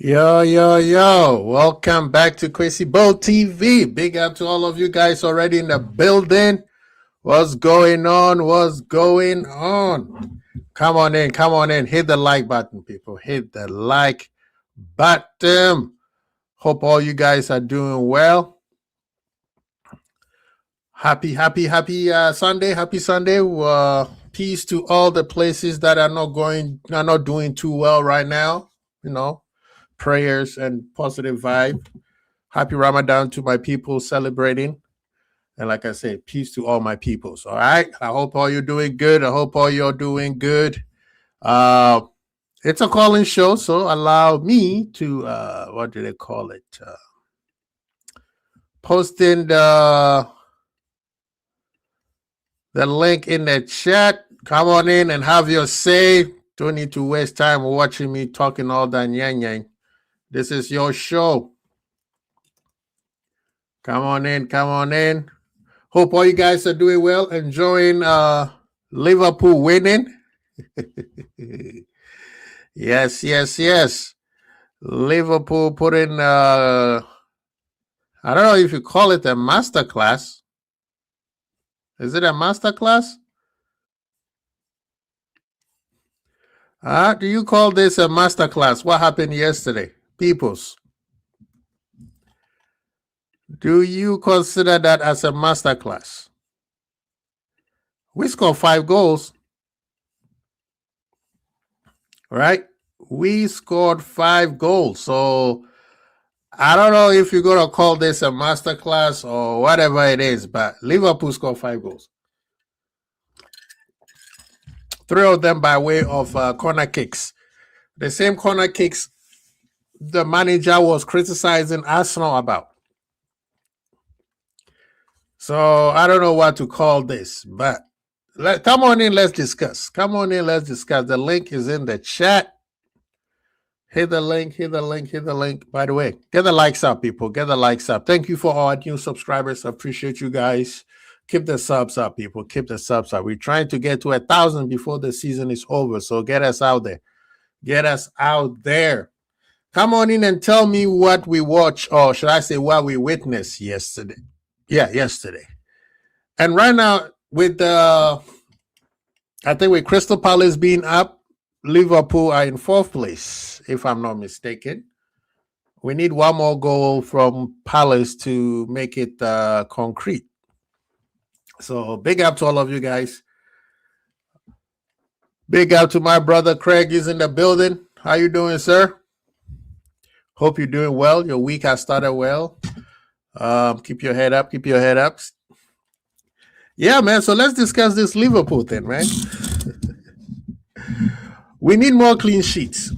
Yo, yo, yo. Welcome back to Crazy Bowl TV. Big up to all of you guys already in the building. What's going on? What's going on? Come on in. Come on in. Hit the like button, people. Hit the like button. Hope all you guys are doing well. Happy Sunday. Happy Sunday. Peace to all the places that are not doing too well right now. Prayers and positive vibe. Happy Ramadan to my people celebrating. And like I said, peace to all my peoples. All right. I hope all you're doing good. I hope all you're doing good. It's a calling show, so allow me to what do they call it? Posting the link in the chat. Come on in and have your say. Don't need to waste time watching me talking all that yang yang. This is your show. Come on in, come on in. Hope all you guys are doing well, enjoying Liverpool winning. Yes. Liverpool put in I don't know if you call it a masterclass. Is it a masterclass? Do you call this a masterclass? What happened yesterday? Peoples. Do you consider that as a masterclass? We scored 5 goals. Right? We scored 5 goals. So I don't know if you're going to call this a masterclass or whatever it is, but Liverpool scored 5 goals. 3 of them by way of corner kicks. The same corner kicks the manager was criticizing Arsenal about. So I don't know what to call this, but come on in, let's discuss. Come on in, let's discuss. The link is in the chat. Hit the link. By the way, get the likes up, people. Get the likes up. Thank you for all our new subscribers. I appreciate you guys. Keep the subs up, people. Keep the subs up. We're trying to get to 1,000 before the season is over. So get us out there. Get us out there. Come on in and tell me what we watched, or should I say what we witnessed yesterday. Yeah, yesterday. And right now, with I think with Crystal Palace being up, Liverpool are in 4th place, if I'm not mistaken. We need one more goal from Palace to make it concrete. So big up to all of you guys. Big up to my brother Craig is in the building. How you doing, sir? Hope you're doing well. Your week has started well. Keep your head up. Keep your head up. Yeah, man. So let's discuss this Liverpool thing, right? We need more clean sheets.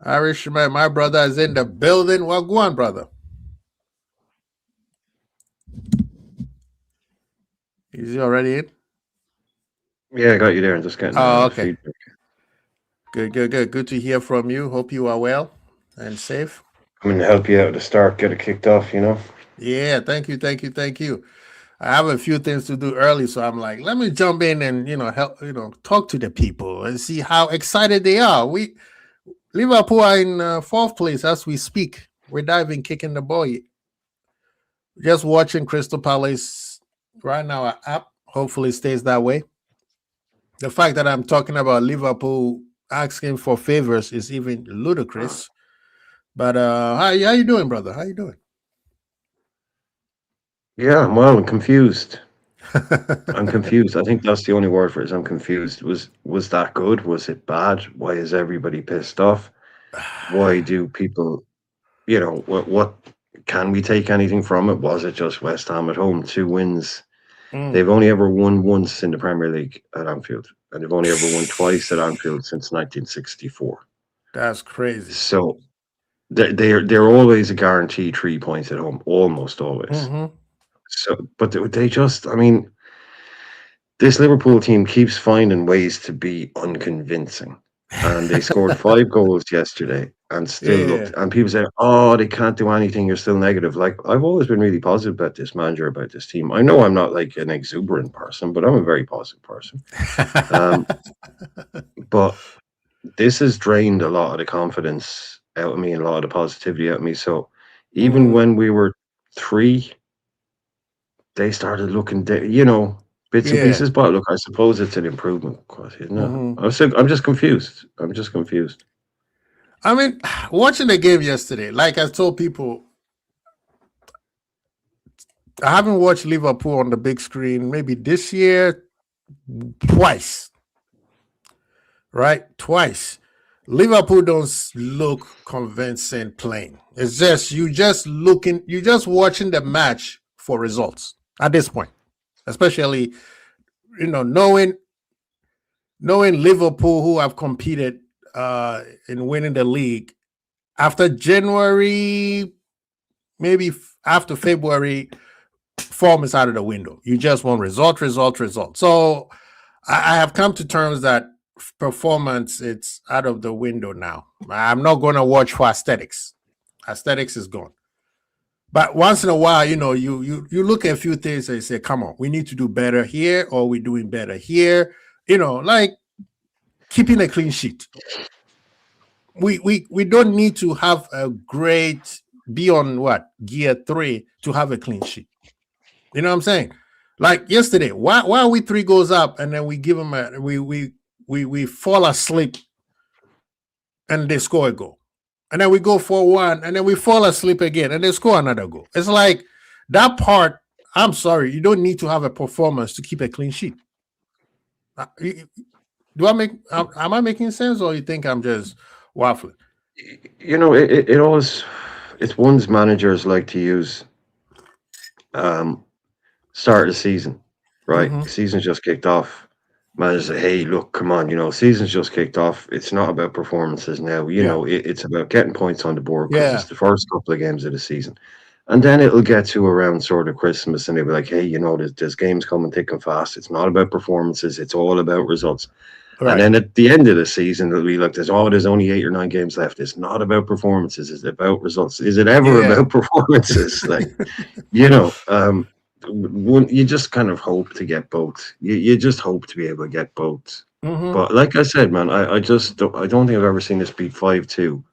Irishman, my brother is in the building. Well, go on, brother. Is he already in? Yeah, I got you there. I'm just getting. Okay. Good to hear from you. Hope you are well and safe. I'm gonna help you out at the start, get it kicked off. Yeah, thank you. I have a few things to do early, so I'm like, let me jump in and help talk to the people and see how excited they are. Liverpool are in 4th place as we speak. We're diving, kicking the ball. Just watching Crystal Palace right now are up. Hopefully, it stays that way. The fact that I'm talking about Liverpool asking for favors is even ludicrous. But how you doing, brother? How you doing? Yeah, well, I'm confused. I'm confused. I think that's the only word for it. I'm confused. Was that good? Was it bad? Why is everybody pissed off? Why do people, what can we take anything from it? Was it just West Ham at home? 2 wins. They've only ever won once in the Premier League at Anfield, and they've only ever won twice at Anfield since 1964. That's crazy. So they're always a guaranteed 3 points at home, almost always. Mm-hmm. So, but they just, this Liverpool team keeps finding ways to be unconvincing, and they scored 5 goals yesterday. and still Yeah. looked. And people say, "Oh, they can't do anything. You're still negative." Like I've always been really positive about this manager, about this team. I know I'm not like an exuberant person, but I'm a very positive person. Um, but this has drained a lot of the confidence out of me and a lot of the positivity out of me. So even Mm, when we were three, they started looking, bits and yeah. pieces. But look, I suppose it's an improvement, of course, isn't it? Hmm. I'm just confused. I'm just confused. I mean, watching the game yesterday, like I told people, I haven't watched Liverpool on the big screen maybe this year twice, right? Twice. Liverpool don't look convincing playing. It's just you just watching the match for results at this point, especially knowing Liverpool who have competed in winning the league after January, maybe after February, form is out of the window. You just want result, result, result. So I have come to terms that performance it's out of the window now. I'm not going to watch for aesthetics. Aesthetics is gone. But once in a while, you look at a few things and you say, "Come on, we need to do better here, or we're doing better here." Like keeping a clean sheet. We don't need to have a great be on what gear 3 to have a clean sheet. You know what I'm saying? Like yesterday, why are we 3 goals up and then we give them we fall asleep and they score a goal, and then we go 4-1 and then we fall asleep again and they score another goal. It's like that part. I'm sorry, you don't need to have a performance to keep a clean sheet. Do I make? Am I making sense, or you think I'm just waffling? It always, it's one's managers like to use um, start of the season, right? Mm-hmm. Season's just kicked off. Managers say, "Hey, look, come on, season's just kicked off. It's not about performances now. Yeah, It's about getting points on the board because yeah, it's the first couple of games of the season." And then it'll get to around sort of Christmas, and they'll be like, "Hey, there's games coming thick and fast. It's not about performances. It's all about results." And right, then at the end of the season, it'll be like, there's only 8 or 9 games left. It's not about performances. It's about results. Is it ever yeah. about performances? Like, you know, um, you just kind of hope to get both. You just hope to be able to get both. Mm-hmm. But like I said, man, I don't think I've ever seen us beat 5-2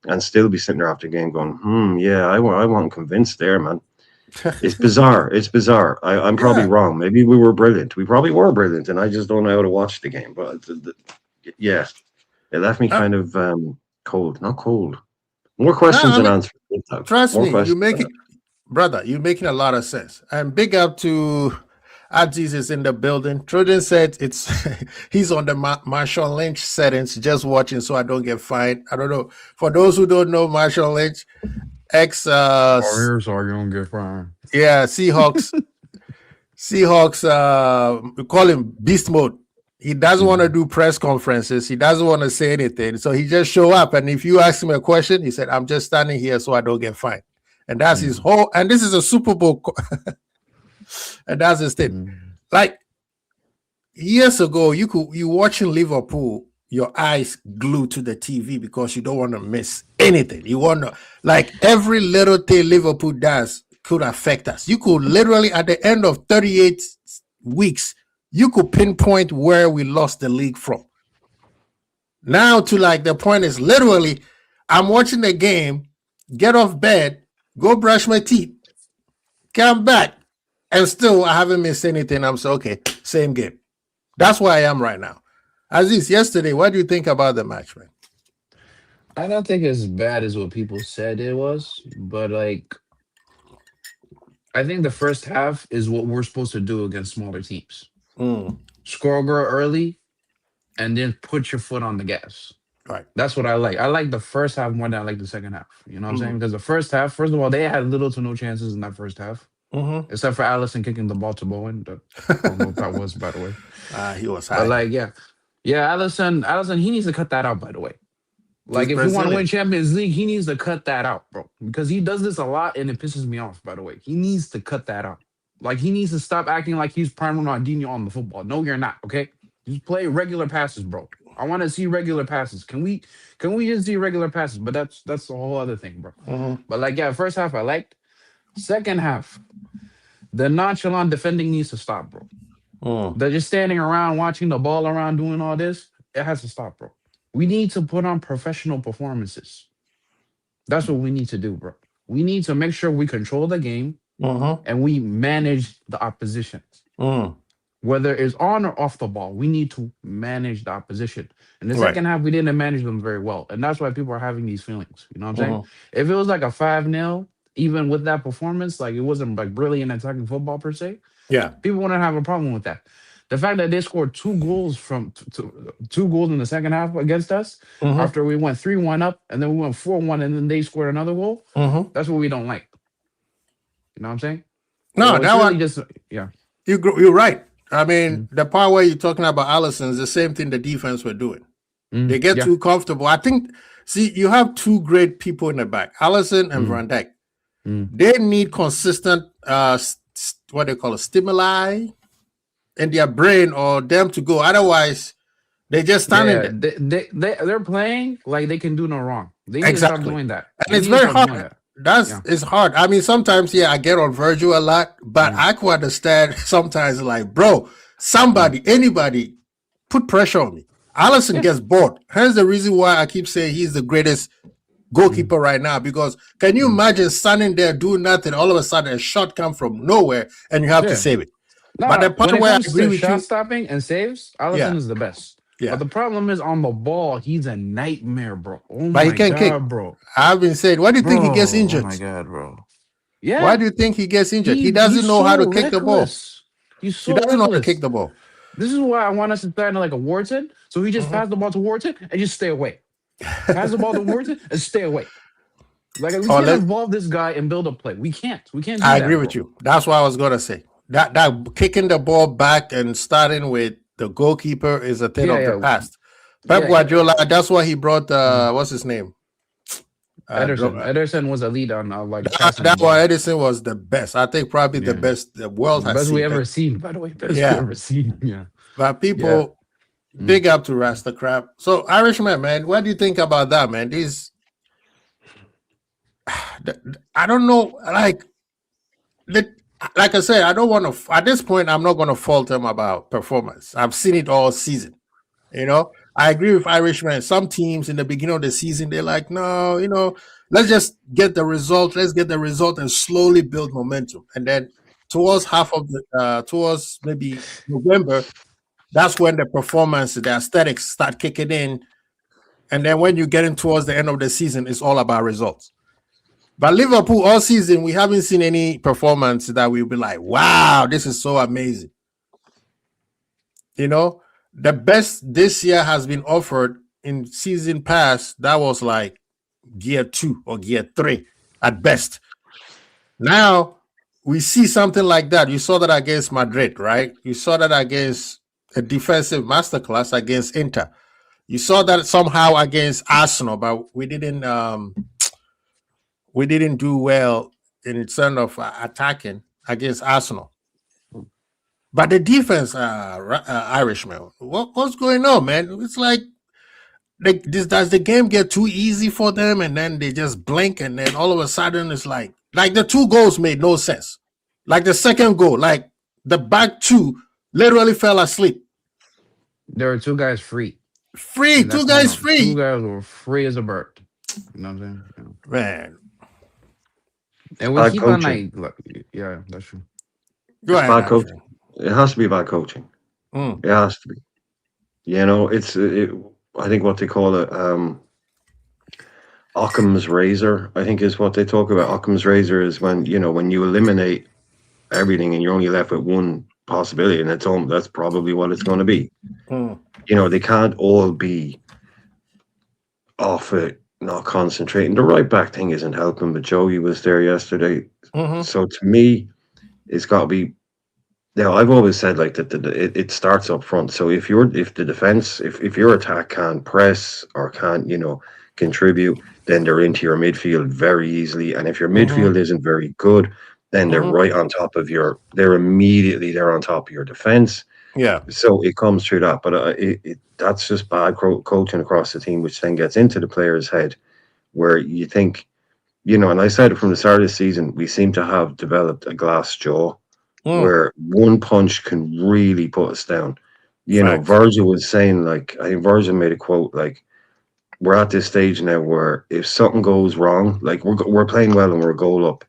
and still be sitting there after the game going, yeah, I wasn't convinced there, man. It's bizarre. It's bizarre. I'm probably Yeah. wrong. Maybe we were brilliant. We probably were brilliant, and I just don't know how to watch the game. But yeah, it left me Uh, kind of cold. Not cold. More no, questions I than mean, answers. Big time. trust More me, you questions make than it, brother. You're making a lot of sense. And big up to Aziz is in the building. Trojan said it's he's on the Marshall Lynch settings, just watching so I don't get fined. I don't know. For those who don't know, Marshall Lynch, ex, Oh, here's all you don't get fired. yeah, Seahawks. We call him Beast Mode. He doesn't want to do press conferences. He doesn't want to say anything. So he just show up. And if you ask him a question, he said, "I'm just standing here so I don't get fined." And that's his whole. And this is a Super Bowl, and that's his thing. Like years ago, you watching Liverpool, your eyes glued to the TV because you don't want to miss anything. You want to like every little thing Liverpool does could affect us. You could literally at the end of 38 weeks, you could pinpoint where we lost the league from. Now to like the point is literally, I'm watching the game, get off bed, go brush my teeth, come back, and still I haven't missed anything. I'm so okay, same game. That's where I am right now. Aziz, yesterday, what do you think about the match, man? I don't think it's as bad as what people said it was, but like I think the first half is what we're supposed to do against smaller teams. Mm, Score a goal early and then put your foot on the gas. right. That's what I like. I like the first half more than I like the second half. You know what I'm saying? Mm, Because the first half, first of all, they had little to no chances in that first half, mm-hmm. except for Allison kicking the ball to Bowen. I don't know what that was, by the way. He was But hiding. like, yeah, Allison, he needs to cut that out. By the way, He's like if you want to win Brazilian. Champions League, he needs to cut that out, bro. Because he does this a lot and it pisses me off. By the way, he needs to cut that out. Like he needs to stop acting like he's prime Ronaldinho on the football. No, you're not. Okay, just play regular passes, bro. I want to see regular passes. Can we just see regular passes? But that's the whole other thing, bro. Mhm. But like, yeah, first half I liked. Second half, the nonchalant defending needs to stop, bro. Mm. They're just standing around watching the ball around doing all this. It has to stop, bro. We need to put on professional performances. That's what we need to do, bro. We need to make sure we control the game Mhm. and we manage the opposition. Mm. Whether it's on or off the ball, we need to manage the opposition. In the Right. second half, we didn't manage them very well. And that's why people are having these feelings. You know what I'm saying? Mhm. If it was like a 5-0, even with that performance, like it wasn't like brilliant attacking football per se, Yeah. people wouldn't have a problem with that. The fact that they scored 2 goals from 2 goals in the second half against us Mhm. after we went 3-1 up and then we went 4-1 and then they scored another goal, Mhm. that's what we don't like. You know what I'm saying? No, So it's that really one just, yeah. you're right. I mean, Mm. the part where you're talking about Allison is the same thing the defense were doing. They get Yeah. too comfortable. I think. See, you have two great people in the back, Allison and Mm. Van Dijk. Mm. They need consistent, what they call it, stimuli in their brain or them to go. Otherwise, they just standing there. They're playing like they can do no wrong. They need to Exactly. stop doing that. And They it's need to very stop doing hard. that. Yeah. It's hard. I mean, sometimes, yeah, I get on Virgil a lot, but Mm. I could understand sometimes, like, bro, somebody, anybody, put pressure on me. Allison Yeah. gets bored. Hence the reason why I keep saying he's the greatest goalkeeper right now. Because can you imagine standing there doing nothing? All of a sudden, a shot comes from nowhere, and you have Yeah. to save it. No, But the part when it where I comes agree to with shot you, stopping and saves, Allison Yeah. is the best. Yeah. But the problem is on the ball, he's a nightmare, bro. Oh But he my can't god, kick. bro. I've been saying, why do you think he gets Bro, injured? Oh my god, bro. Yeah. Why do you think he gets injured? He he's doesn't know how to so kick the ball. reckless. He's He so doesn't know how to reckless. kick the ball. This is why I want us to sign like a Wharton. So he just pass the ball to Wharton and just stay away. Pass the ball to Wharton and stay away. Like we Oh, can't let- involve this guy and build a play. We can't. We can't. Do I that, agree bro. with you. That's what I was gonna say. That kicking the ball back and starting with the goalkeeper is a thing Yeah, of the yeah. past. Pep Yeah, Guardiola, that's why he brought what's his name? Ederson. Ederson was a lead on like passing That the ball. why Edison was the best. I think probably the Yeah. best the world has Best seen. we ever seen, by the way. Best Yeah. we ever seen. Yeah. But people big up to Rasta Crap. So Irishman, man, what do you think about that, man? These I don't know, like I said, I don't want to. At this point, I'm not going to fault them about performance. I've seen it all season. You know, I agree with Irishman. Some teams in the beginning of the season, they're like, no, let's just get the result. Let's get the result and slowly build momentum. And then towards towards maybe November, that's when the performance, the aesthetics start kicking in. And then when you get in towards the end of the season, it's all about results. But Liverpool all season, we haven't seen any performance that we'll be like, wow, this is so amazing. The best this year has been offered in season past. That was like gear 2 or gear 3 at best. Now we see something like that. You saw that against Madrid, right? You saw that against a defensive masterclass against Inter. You saw that somehow against Arsenal, but we didn't do well in terms of attacking against Arsenal. But the defense, Irishman, what's going on, man? It's like, does the game get too easy for them, and then they just blink, and then all of a sudden it's like the 2 goals made no sense. Like the second goal, like the back 2 literally fell asleep. There were 2 guys free. Free, And 2 that's guys not- free. 2 guys were free as a bird. You know what I'm saying? Yeah. Man, And we Bad keep on coaching. like, yeah, that's true. go It's ahead, bad Irishman. coaching. It has to be bad coaching. Mm. It has to be. I think what they call it, Occam's razor, I think is what they talk about. Occam's razor is when you eliminate everything and you're only left with one possibility, and that's probably what it's going to be. Mm. They can't all be off it, not concentrating. The right back thing isn't helping, but Joey was there yesterday. Mhm. So to me, it's got to be. I've always said like that it starts up front. So if your attack can't press or can't contribute, then they're into your midfield very easily. And if your midfield isn't very good, then they're right on top of they're immediately there on top of your defense. Yeah. So it comes through that, but that's just bad coaching across the team, which then gets into the player's head, where you think, and I said it from the start of the season, we seem to have developed a glass jaw where one punch can really put us down. Facts. Virgil was saying, like, I think Virgil made a quote, like, we're at this stage now where if something goes wrong, like we're playing well and we're a goal up,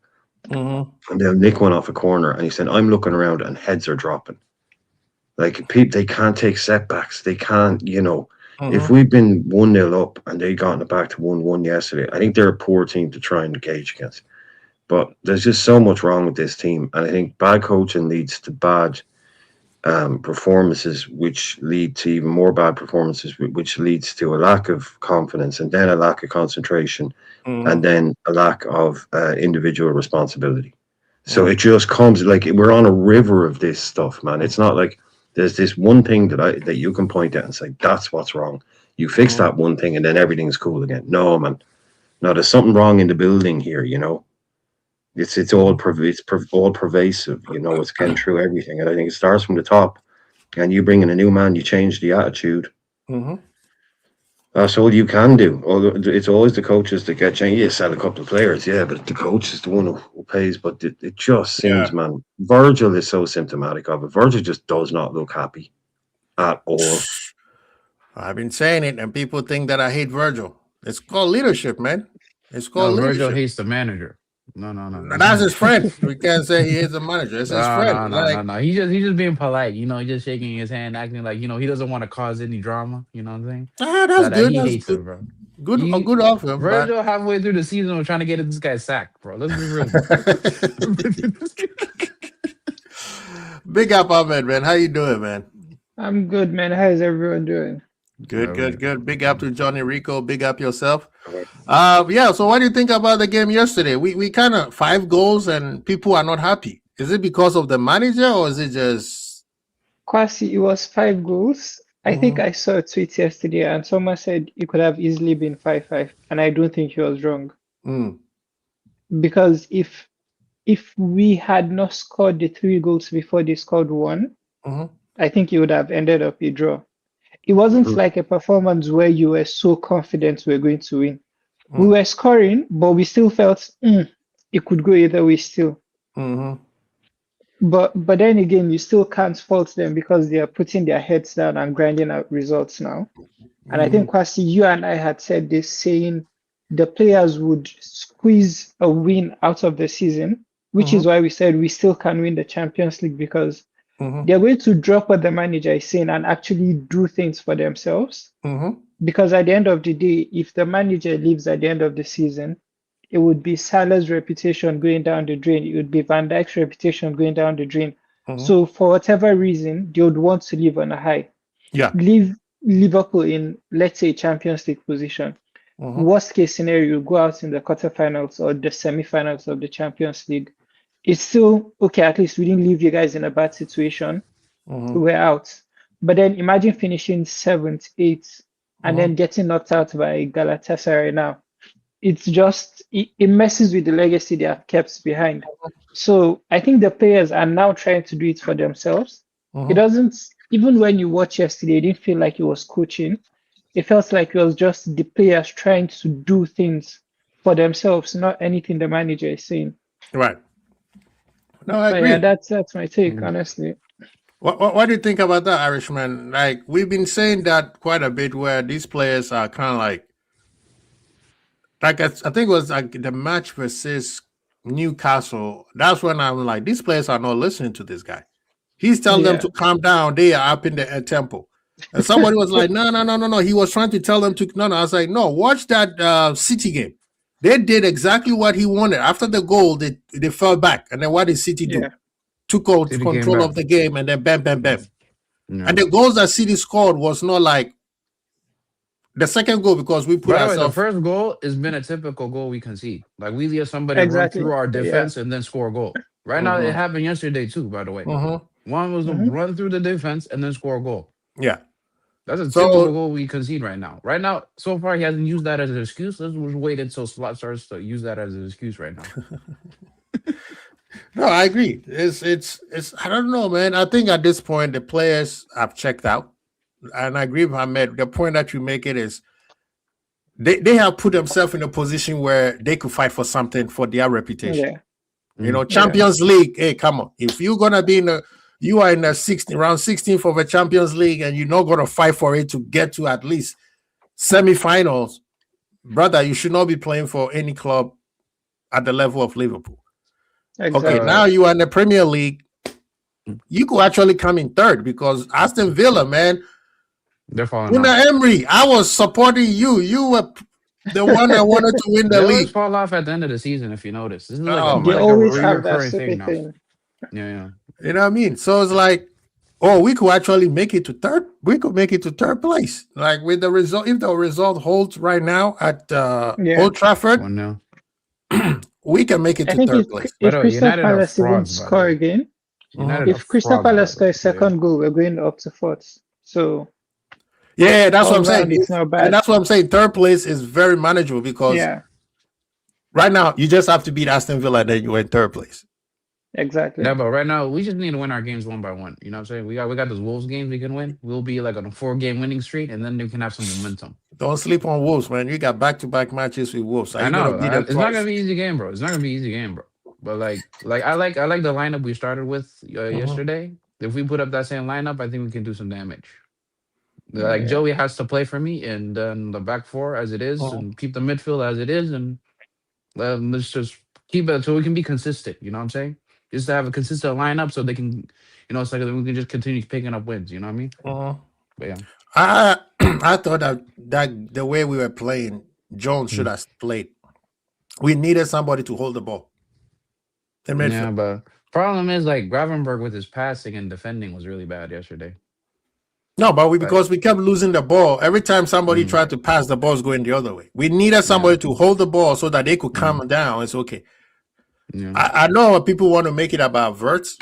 Mm-hmm. and they'll nick one off a corner, and he said, I'm looking around and heads are dropping. Like, they can't take setbacks. They can't, if we've been 1-0 up and they gotten it back to 1-1 yesterday, I think they're a poor team to try and engage against. But there's just so much wrong with this team. And I think bad coaching leads to bad performances, which lead to even more bad performances, which leads to a lack of confidence, and then a lack of concentration, and then a lack of individual responsibility. So it just comes like we're on a river of this stuff, man. It's not like there's this one thing that you can point at and say, that's what's wrong. You fix that one thing and then everything's cool again. No, man. No, there's something wrong in the building here, It's all all pervasive, it's getting through everything. And I think it starts from the top. And you bring in a new man, you change the attitude. That's all you can do. It's always the coaches that get changed. You sell a couple of players, yeah, but the coach is the one who pays. But it just seems, man, Virgil is so symptomatic of it. Virgil just does not look happy at all. I've been saying it, and people think that I hate Virgil. It's called leadership, man. It's called leadership. Virgil hates the manager. No. That's his friend. We can't say he hates the manager. It's his friend. No. He's just being polite. He's just shaking his hand, acting like he doesn't want to cause any drama. You know what I'm saying? That's good. He That's hates good. it, bro. Good off him. Virgil halfway through the season was trying to get this guy sacked, bro. Let's be real. Big up, Ahmed, man. How you doing, man? I'm good, man. How's everyone doing? Good. Big up to Johnny Rico. Big up yourself. So what do you think about the game yesterday? We kind of 5 goals and people are not happy. Is it because of the manager or is it just Kwasi, it was 5 goals. I think I saw a tweet yesterday and someone said it could have easily been 5-5, and I don't think he was wrong. Because if we had not scored the 3 goals before they scored 1, I think it would have ended up a draw. It wasn't like a performance where you were so confident we were going to win. We were scoring, but we still felt it could go either way still. But then again, you still can't fault them because they are putting their heads down and grinding out results now. And I think, Kwasi, you and I had said this, saying the players would squeeze a win out of the season, which is why we said we still can win the Champions League, because they're going to drop what the manager is saying and actually do things for themselves. Because at the end of the day, if the manager leaves at the end of the season, it would be Salah's reputation going down the drain. It would be Van Dijk's reputation going down the drain. So for whatever reason, they would want to leave on a high. Leave Liverpool in, let's say, Champions League position. Worst case scenario, go out in the quarterfinals or the semi-finals of the Champions League. It's still okay. At least we didn't leave you guys in a bad situation. We're out. But then imagine finishing 7th, 8th, and then getting knocked out by Galatasaray now. It's just, it messes with the legacy they have kept behind. So I think the players are now trying to do it for themselves. It doesn't, even when you watch yesterday, it didn't feel like it was coaching. It felt like it was just the players trying to do things for themselves, not anything the manager is saying. Right. No, I agree. Yeah, that's my take, honestly. What do you think about that, Irishman? Like, we've been saying that quite a bit, where these players are kind of like I think it was like the match versus Newcastle. That's when I'm like, these players are not listening to this guy. He's telling them to calm down. They are up in the tempo. And somebody was like, no. He was trying to tell them to, no. I was like, no, watch that City game. They did exactly what he wanted. After the goal, they fell back. And then what did City do? Took control of the game, and then bam. And the goals that City scored was not like the second goal, because we put ourselves. The first goal has been a typical goal we concede. Like, we let somebody run through our defense and then score a goal. Right now, it happened yesterday too, by the way. One was to run through the defense and then score a goal. Yeah. That's a typical goal we concede right now. Right now, so far, he hasn't used that as an excuse. Let's wait until Slot starts to use that as an excuse right now. No, I agree. It's. I don't know, man. I think at this point the players have checked out, and I agree with Ahmed. The point that you make it is they have put themselves in a position where they could fight for something for their reputation. Yeah. You know, Champions League. Hey, come on. If you're gonna be you are in the 16th of a Champions League, and you're not gonna fight for it to get to at least semifinals, brother. You should not be playing for any club at the level of Liverpool. Exactly. Okay, now you are in the Premier League. You could actually come in third because Aston Villa, man. They're falling Una off. Emery, I was supporting you. You were the one that wanted to win They the always league. fall off at the end of the season if you notice. This is like Oh, a, They my like always a have that recurring thing stupid now. thing. Yeah. You know what I mean? So it's like, oh, we could actually make it to third. We could make it to third place. Like with the result, if the result holds right now at Yeah. Old Trafford, 1-0. we can make it I to think third if, place. By if the way, Crystal United are Palace even frauds, by the score way. again, United are if Crystal frauds, by Palace the score way. a second goal, we're going up to fourth. So Yeah, that's what all I'm saying. round it's not And bad. that's what I'm saying. Third place is very manageable because Yeah, right now you just have to beat Aston Villa, and then you're in third place. exactly. Yeah, but right now we just need to win our games one by one. You know what I'm saying? We got those Wolves games we can win. We'll be like on a 4-game winning streak, and then we can have some momentum. Don't sleep on Wolves, man. You got back-to-back matches with Wolves. Are I you know gonna beat them it's not twice? gonna be easy game, bro. It's not gonna be easy game, bro. But like I like the lineup we started with yesterday. If we put up that same lineup, I think we can do some damage. Like Yeah. Joey has to play for me, and then the back four as it is, and keep the midfield as it is, and let's just keep it so we can be consistent. You know what I'm saying? Just to have a consistent lineup so they can, you know, it's like we can just continue picking up wins. You know what I mean? But yeah, I thought that the way we were playing, Jones should have played. We needed somebody to hold the ball. The midfield. yeah. But problem is like Gravenberg with his passing and defending was really bad yesterday. No, but because we kept losing the ball. Every time somebody tried to pass, the ball's going the other way. We needed somebody to hold the ball so that they could calm down. It's okay. Yeah. I know people want to make it about Wirtz,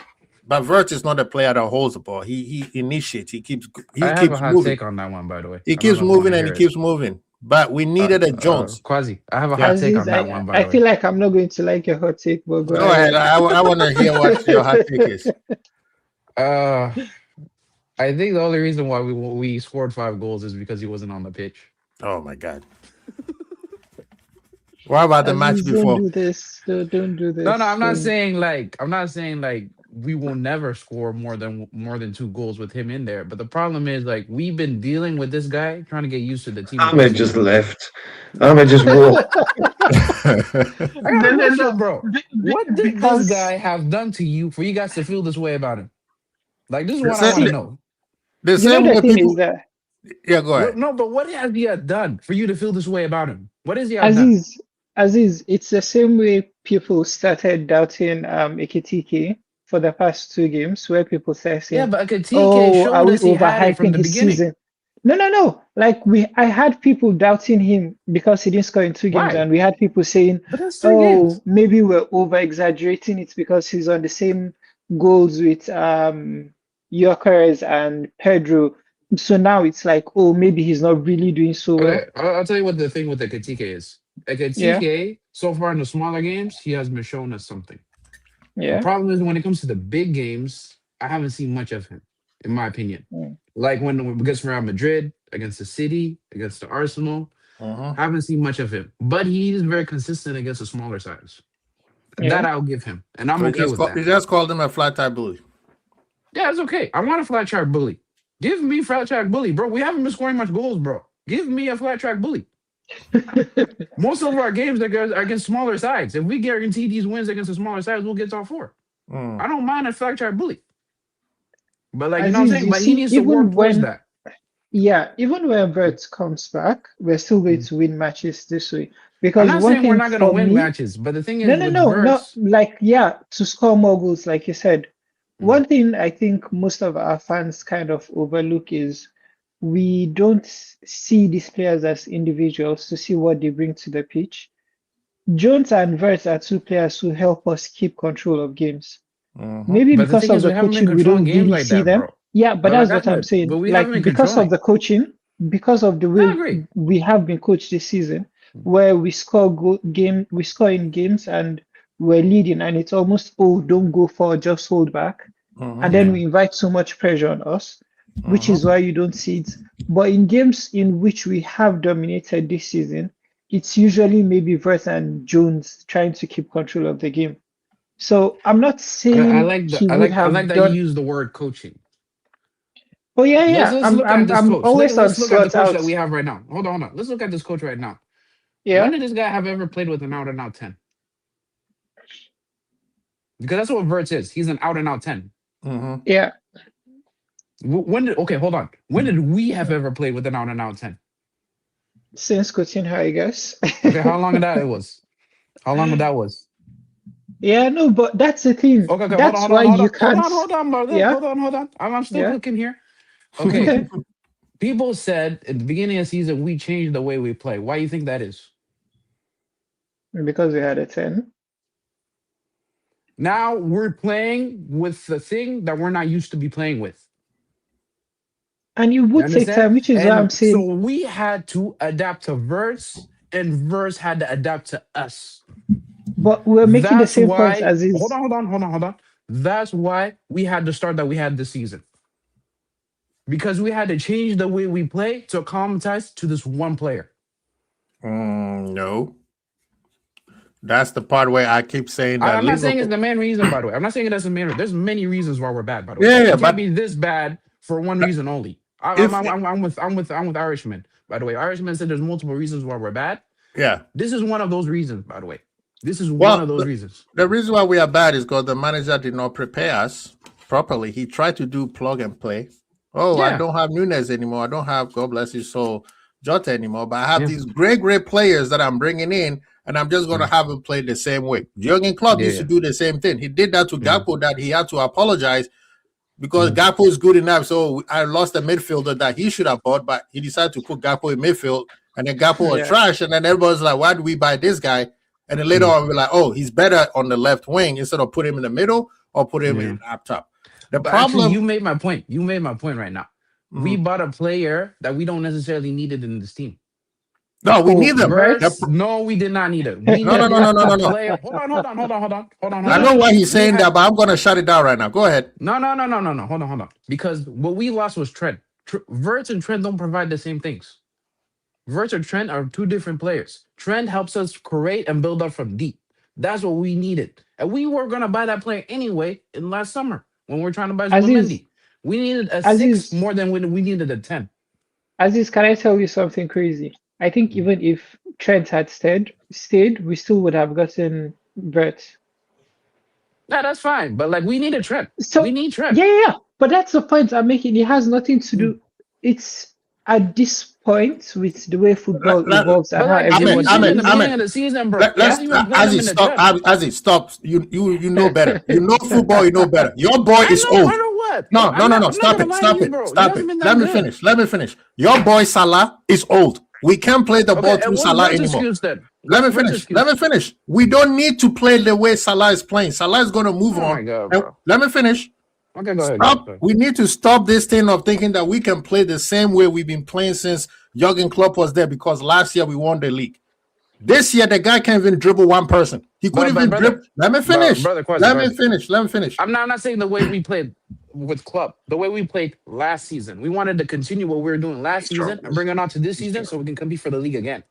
but Wirtz is not a player that holds the ball. He initiates. He I keeps have a hot moving. take on that one, by the way. He I don't keeps know if you moving wanna and he hear it. keeps moving. But we needed a Jones. Quasi, I have a hot take on Aziz, that one, by I the feel way. like I'm not going to like your hot take, but Go ahead. I want to hear what your hot take is. I think the only reason why we scored 5 goals is because he wasn't on the pitch. Oh my God. What about the match Aziz, before? Don't do this. Don't do this. No, I'm not Don't- saying like we will never score more than 2 goals with him in there. But the problem is like we've been dealing with this guy trying to get used to the team. Ahmed just left. Ahmed just walked. I got a question, bro. What did because- this guy have done to you for you guys to feel this way about him? Like this is what I Listen, want to know. The You know same the way thing people. is that Yeah, go ahead. No, but what has he done for you to feel this way about him? What has he done? Aziz, it's the same way people started doubting Ekitike for the past 2 games, where people started saying, Yeah, but Akatike "Oh, are showed we us he had it from overhyping the his beginning. season?" No. Like I had people doubting him because he didn't score in 2 games, Why? and we had people saying, But that's 3 "Oh, games. maybe we're over exaggerating it because he's on the same goals with Gyökeres and Pedro." So now it's like, oh, maybe he's not really doing so well. Okay, I'll tell you what the thing with Ekitike is. Ekitike, so far in the smaller games, he has been showing us something. The Yeah. problem is when it comes to the big games, I haven't seen much of him, in my opinion. Like when against Real Madrid, against the City, against the Arsenal, I haven't seen much of him. But he is very consistent against the smaller sides. Yeah. That I'll give him, and I'm So okay with that. You just called him a flat tire bully. Yeah, it's okay. I want a flat track bully. Give me flat track bully, bro. We haven't been scoring much goals, bro. Give me a flat track bully. Most of our games are against smaller sides. If we guarantee these wins against the smaller sides, we'll get top 4. I don't mind a flat track bully. But like, you know what I'm Aziz, saying? you But he see, needs to even work towards when- that. Yeah, even when Bert comes back, we're still going to win matches this way. I'm Because not one saying we're thing not going to for win me- matches, but the thing is, No, with no. Verts, Like, yeah, to score more goals, like you said. One thing I think most of our fans kind of overlook is we don't see these players as individuals to see what they bring to the pitch. Jones and Verts are 2 players who help us keep control of games. Maybe but the because thing of is, the we haven't been coaching, we controlling don't games really like see that, them. bro. Yeah, but But that's like what I'm Ahmed, saying. but we Like haven't been because controlling. of the coaching, because of the way agree. we have been coached this season, where we score in games and we're leading and it's almost, oh, don't go forward, just hold back. And then we invite so much pressure on us, which is why you don't see it. But in games in which we have dominated this season, it's usually maybe Verth and Jones trying to keep control of the game. So I'm not saying I like he that. I would like have that done. you use the word coaching. Oh yeah. Let's look at this I'm coach. always on Let's look at the slot coach out. that we have right now. Hold on. Let's look at this coach right now. Yeah. When did this guy have ever played with an out and out 10? Because that's what Verts is. He's an out and out 10. Yeah. Hold on. When did we have ever played with an out and out 10? Since Coutinho, I guess. Okay, how long that it was? How long that was? Yeah, no, but that's the thing. Okay, That's hold why on, you can't. hold on, brother. Yeah. Hold on. I'm still Yeah. clicking here. Okay. People said at the beginning of the season we changed the way we play. Why do you think that is? Because we had a 10. Now we're playing with the thing that we're not used to be playing with. And it would take time, which is why I'm saying. So we had to adapt to Verts, and Verts had to adapt to us. But we're making the same points as is. Hold on. That's why we had the start that we had this season. Because we had to change the way we play to acclimatize to this one player. No. That's the part where I keep saying that. I'm not saying it's the main reason, by the way. I'm not saying that's the main reason. There's many reasons why we're bad, by the way. Yeah, it but can't be this bad for one reason only. I'm with Irishman, by the way. Irishman said there's multiple reasons why we're bad. Yeah. This is one of those reasons, by the way. This is one of those reasons. The reason why we are bad is because the manager did not prepare us properly. He tried to do plug and play. Oh, Yeah. I don't have Nunes anymore. I don't have, God bless his soul, Jota anymore. But I have these great players that I'm bringing in, and I'm just going to have them play the same way. Jurgen Klopp used to do the same thing. He did that to Gakpo, that he had to apologize because Gakpo is good enough. So I lost a midfielder that he should have bought, but he decided to put Gakpo in midfield, and then Gakpo was trash. And then everybody's like, why do we buy this guy? And then later on, we're like, oh, he's better on the left wing instead of put him in the middle or put him in up top. The problem. Actually, you made my point. You made my point right now. We bought a player that we don't necessarily needed in this team. No, we need them. No, we did not need it. We No. Hold on. I know why he's saying that, but I'm going to shut it down right now. Go ahead. No. Hold on. Because what we lost was Trent. Verts and Trent don't provide the same things. Verts and Trent are two different players. Trent helps us create and build up from deep. That's what we needed. And we were going to buy that player anyway in last summer when we were trying to buy Zubimendi. We needed a 6 more than we needed a 10. Aziz, can I tell you something crazy? I think even if Trent had stayed, we still would have gotten Vert. No, that's fine. But like we needed Trent. So we need Trent. Yeah. But that's the point I'm making. It has nothing to do. It's at this point with the way football evolves and how Aziz, stop. You know better. You know football. You know better. Your boy is old. No. Stop it. Let me finish. Your boy Salah is old. We can't play the ball through Salah anymore. Let me finish. We don't need to play the way Salah is playing. Salah is going to move on. God, let me finish. Okay, go ahead. Stop. We need to stop this thing of thinking that we can play the same way we've been playing since Jurgen Klopp was there, because last year we won the league. This year the guy can't even dribble one person. He couldn't even dribble. Let me finish. Let me finish. I'm not saying the way we played with Klopp, the way we played last season. We wanted to continue what we were doing last season and bring it on to this season so we can compete for the league again.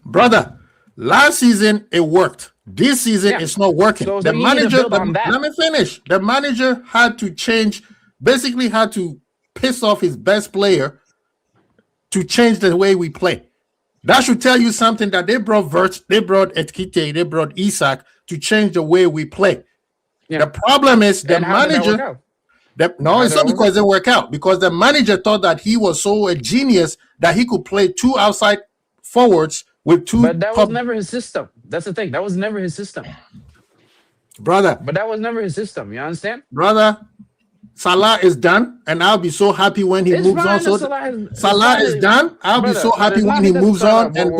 Brother, last season it worked. This season it's not working. So let me finish. The manager had to change, basically had to piss off his best player to change the way we play. That should tell you something, that they brought Vert, they brought Etkite, they brought Isak to change the way we play. Yeah. The problem is the manager. It's not because they work out. Because the manager thought that he was so a genius that he could play two outside forwards with two. But that was never his system. That's the thing. That was never his system, brother. But that was never his system. You understand, brother? Salah is done, and I'll be so happy when he moves on. So Salah is done. I'll be so happy when he moves on and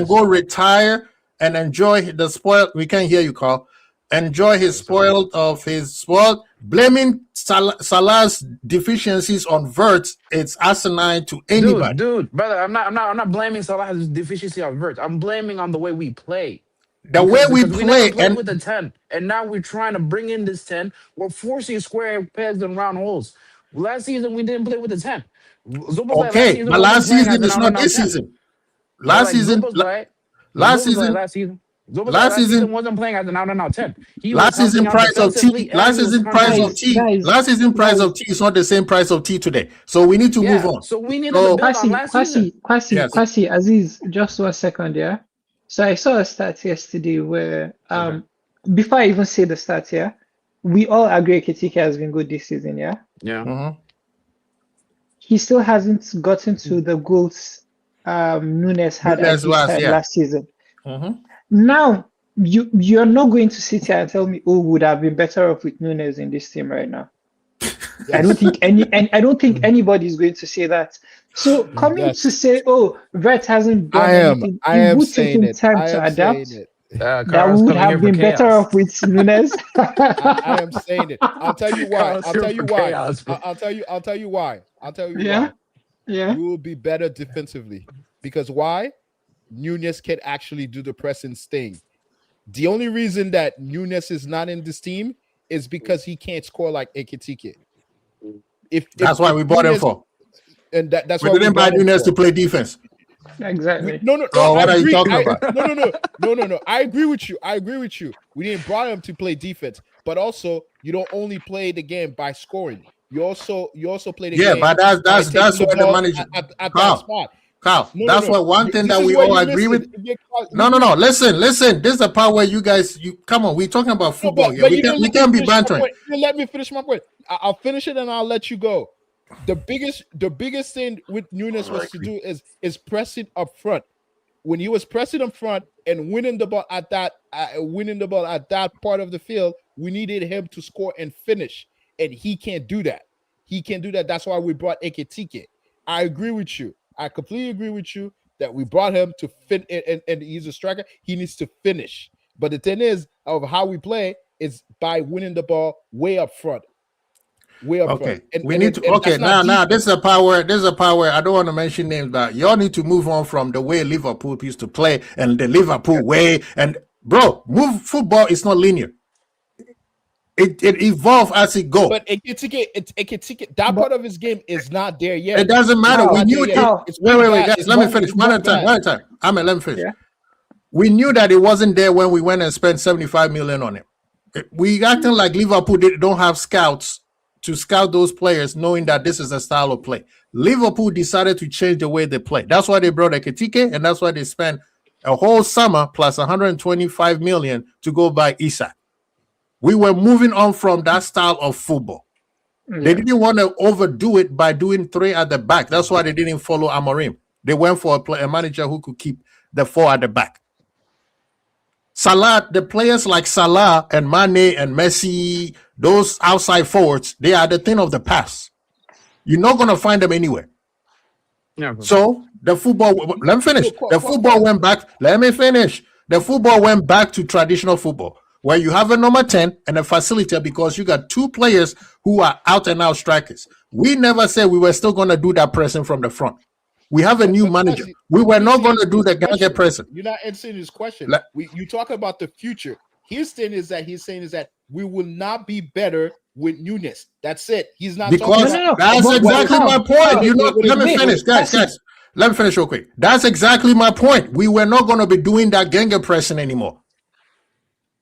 go retire and enjoy the spoil. We can't hear you, Carl. Enjoy his spoiled. Blaming Salah's deficiencies on Vert, it's asinine to anybody. Dude, brother, I'm not blaming Salah's deficiency on Vert. I'm blaming on the way we play. The way we Because play never played and with the 10, and now we're trying to bring in this 10. We're forcing square pegs and round holes. Last season we didn't play with the 10. Zubazai last okay, season but wasn't last playing as season an is out not and out this 10. season. But Last like season, Zubazai last season, last season. Zubazai last last season season, wasn't playing as an out and out 10. He was last season helping out price of defensively tea. and Last he was season price of Guys, tea. guys, Last season price guys. of tea is not the same price of tea today. So we need to move Yeah. on. So we needed So to build on last season. yes, Kwasi, Aziz, just 1 second, yeah. So I saw a stat yesterday where before I even say the stat, yeah, we all agree Ekitike has been good this season, yeah. Yeah. mhm. He still hasn't gotten to the goals Nunes had at Nunes this was, time yeah. last season. Mhm. Now you're not going to sit here and tell me, oh, would have been better off with Nunes in this team right now. I don't think I don't think anybody's going to say that. So coming Yes. to say, oh, Vert hasn't done anything, I it am would take saying him it. time I to am adapt. saying it. That Carl's would coming here have for been better chaos. off with Nunes. I am saying it. I'll tell you why. Carl's I'll here tell for you why. chaos, bro. I'll tell you why. I'll tell you Yeah. why. Yeah. We will be better defensively. Because why? Nunes can actually do the pressing thing. The only reason that Nunes is not in this team is because he can't score like Ekitike. That's why we bought him for. And that's We why didn't buy bought him Nunes for. to play defense. Exactly. No. Oh, what I are you agree. talking about? No. I agree with you. We didn't brought him to play defense, but also you don't only play the game by scoring. You also play the Yeah, game. but by that's taking where the ball manager. at that Carl, spot. Carl, No, that's what one thing This that is we where all you agree with. listen. No. Listen. This is the part where you guys, come on. We're talking about No, football. but here. you didn't We let me can't be finish my bantering. point. You didn't let me finish my point. I'll finish it and I'll let you go. The biggest thing with Nunes was to do is press it up front. When he was pressing up front and winning the ball at that part of the field, we needed him to score and finish, and he can't do that. That's why we brought Ekitike. I agree with you. I completely agree with you that we brought him to fit, and he's a striker. He needs to finish. But the thing is, of how we play is by winning the ball way up front. Okay, And, we and need it- to. and Okay, that's not now defense. this is a power. This is a power. I don't want to mention names, but y'all need to move on from the way Liverpool used to play and the Liverpool way. And bro, football is not linear. It evolves as it go. But Ekitike, that part of his game is not there yet. It doesn't matter. Carl, We knew it. Carl, Wait, guys. Let me finish. It's One at a bad. time. One at a time. Amen. Let me finish. Yeah. We knew that it wasn't there when we went and spent 75 million on it. We acting like Liverpool don't have scouts to scout those players, knowing that this is a style of play. Liverpool decided to change the way they play. That's why they brought Ekitike, and that's why they spent a whole summer plus 125 million to go buy Isak. We were moving on from that style of football. They didn't want to overdo it by doing 3 at the back. That's why they didn't follow Amorim. They went for a manager who could keep the 4 at the back. Salah, the players like Salah and Mane and Messi, those outside forwards, they are the thing of the past. You're not going to find them anywhere. Yeah, bro. So the football, let me finish. The football went back. Let me finish. The football went back to traditional football, where you have a number 10 and a facilitator because you got 2 players who are out and out strikers. We never said we were still going to do that pressing from the front. We have a new manager. We were not going to do the gadget pressing. You're not answering his question. Let- You talk about the future. His thing is that he's saying is that we will not be better with Nunes. That's it. He's not Because talking No. that's But- exactly but- my point. You know, wait, let me wait, finish, guys. Let me finish real quick. That's exactly my point. We were not going to be doing that Genga pressing anymore.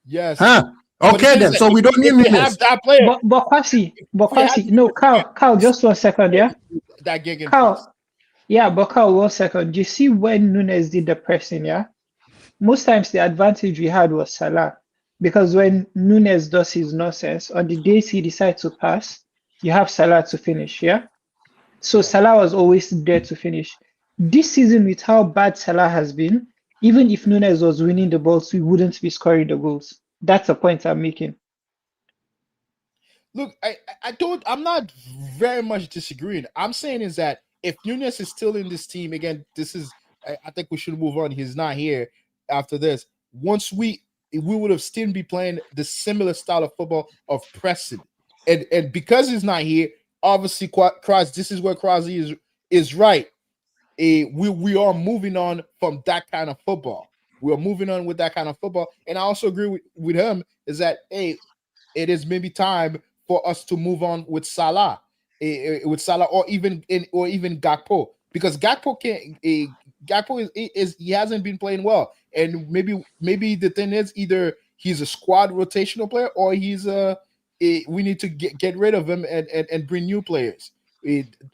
Yes. Huh? But Okay, it then. is So that we don't need if we have Nunes. that player, But Kwasi, had- no, Carl, just 1 second, yeah. that gig Carl, yeah, but Carl, 1 second. You see when Nunes did the pressing, yeah? Most times the advantage we had was Salah. Because when Nunes does his nonsense, on the days he decides to pass, you have Salah to finish, yeah? So Salah was always there to finish. This season, with how bad Salah has been, even if Nunes was winning the balls, we wouldn't be scoring the goals. That's the point I'm making. Look, I'm not very much disagreeing. I'm saying is that if Nunes is still in this team, again, I think we should move on. He's not here after this. Once we would have still be playing the similar style of football of pressing. And because he's not here, obviously Kroos, this is where Kroos is right. We are moving on from that kind of football. we're moving on with that kind of football. And I also agree with him is that hey, it is maybe time for us to move on with Salah, or even Gakpo, because Gakpo is he hasn't been playing well, and maybe the thing is either he's a squad rotational player or we need to get rid of him and bring new players.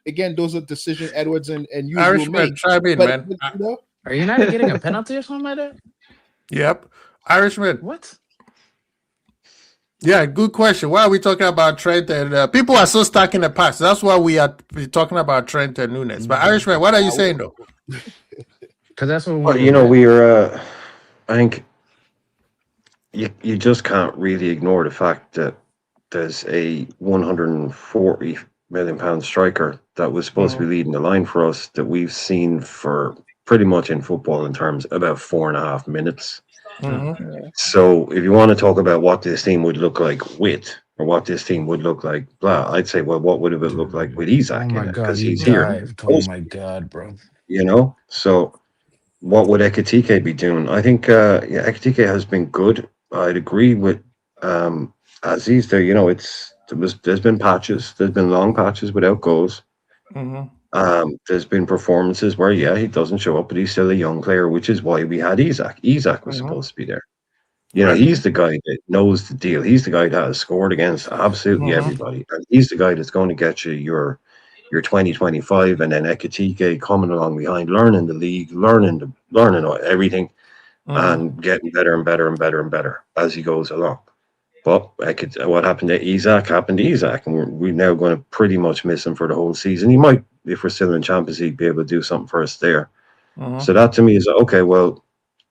Again, those are decisions Edwards and you will Irishman, make. chime in, man. You know, Are United getting a penalty or something like that? Yep. Irishman. What? Yeah, good question. Why are we talking about Trent? And people are so stuck in the past. That's why we are talking about Trent and Nunes. But Irishman, what are you saying though? Because that's what Well, you know, we're. I think you just can't really ignore the fact that there's a 140 million pound striker that was supposed to be leading the line for us that we've seen for pretty much in football in terms of about 4.5 minutes. Mhm. So if you want to talk about what this team would look like with, or what this team would look like, blah, I'd say, well, what would it look like with Isak Oh in my it? god, Because he he's here. dived. Oh my god, bro. You know, so what would Ekitike be doing? I think Ekitike has been good. I'd agree with Aziz there. You know, there's been patches, there's been long patches without goals. Mhm. There's been performances where he doesn't show up, but he's still a young player, which is why we had Isak. Isak was supposed to be there. You know, he's the guy that knows the deal. He's the guy that has scored against absolutely everybody, and he's the guy that's going to get you your 2025, and then Ekitike coming along behind, learning the league, learning everything, and getting better and better and better and better as he goes along. But what happened to Isak happened to Isak, and we're now going to pretty much miss him for the whole season. He might, if we're still in Champions League, be able to do something for us there. So that to me is okay. Well,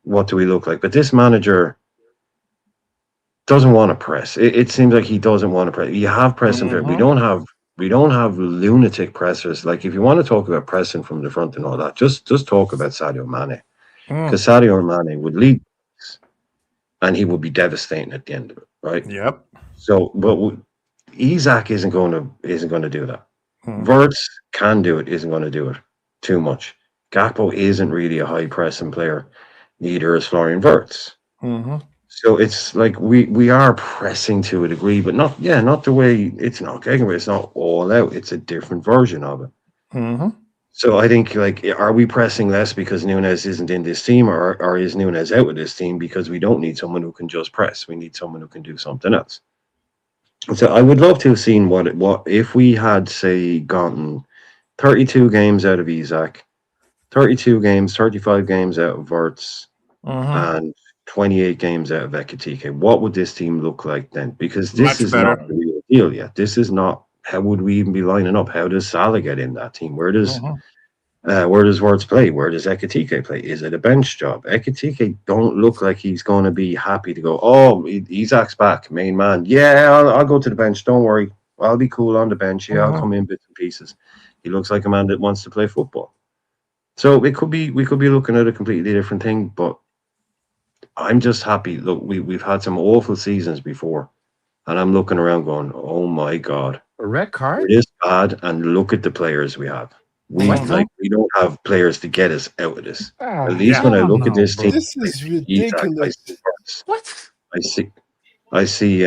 what do we look like? But this manager doesn't want to press. It seems like he doesn't want to press. You have pressing for it. We don't have lunatic pressers. Like if you want to talk about pressing from the front and all that, just talk about Sadio Mane, because Sadio Mane would lead, and he would be devastating at the end of it, right? Yep. So, but Isak isn't going to do that. Wirtz can do it. Isn't going to do it too much. Gakpo isn't really a high pressing player. Neither is Florian Wirtz. So it's like we are pressing to a degree, but not the way it's not getting away. It's not all out. It's a different version of it. So I think, like, are we pressing less because Nunes isn't in this team, or is Nunes out of this team because we don't need someone who can just press? We need someone who can do something else. So I would love to have seen what if we had, say, gotten 32 games out of Isak, 32 games, 35 games out of Wirtz, and 28 games out of Ekitike. What would this team look like then? Because this Much is better. not the real deal yet. This is not. How would we even be lining up? How does Salah get in that team? Where does Wirtz play? Where does Ekitike play? Is it a bench job? Ekitike don't look like he's going to be happy to go, oh, Isak's back, main man. Yeah, I'll go to the bench. Don't worry. I'll be cool on the bench. Yeah, I'll come in bits and pieces. He looks like a man that wants to play football. So we could be looking at a completely different thing, but I'm just happy. Look, we've had some awful seasons before, and I'm looking around going, oh my God. A red card? It is bad, and look at the players we have. We don't have players to get us out of this. At least when I look at this team, this is ridiculous. What? I see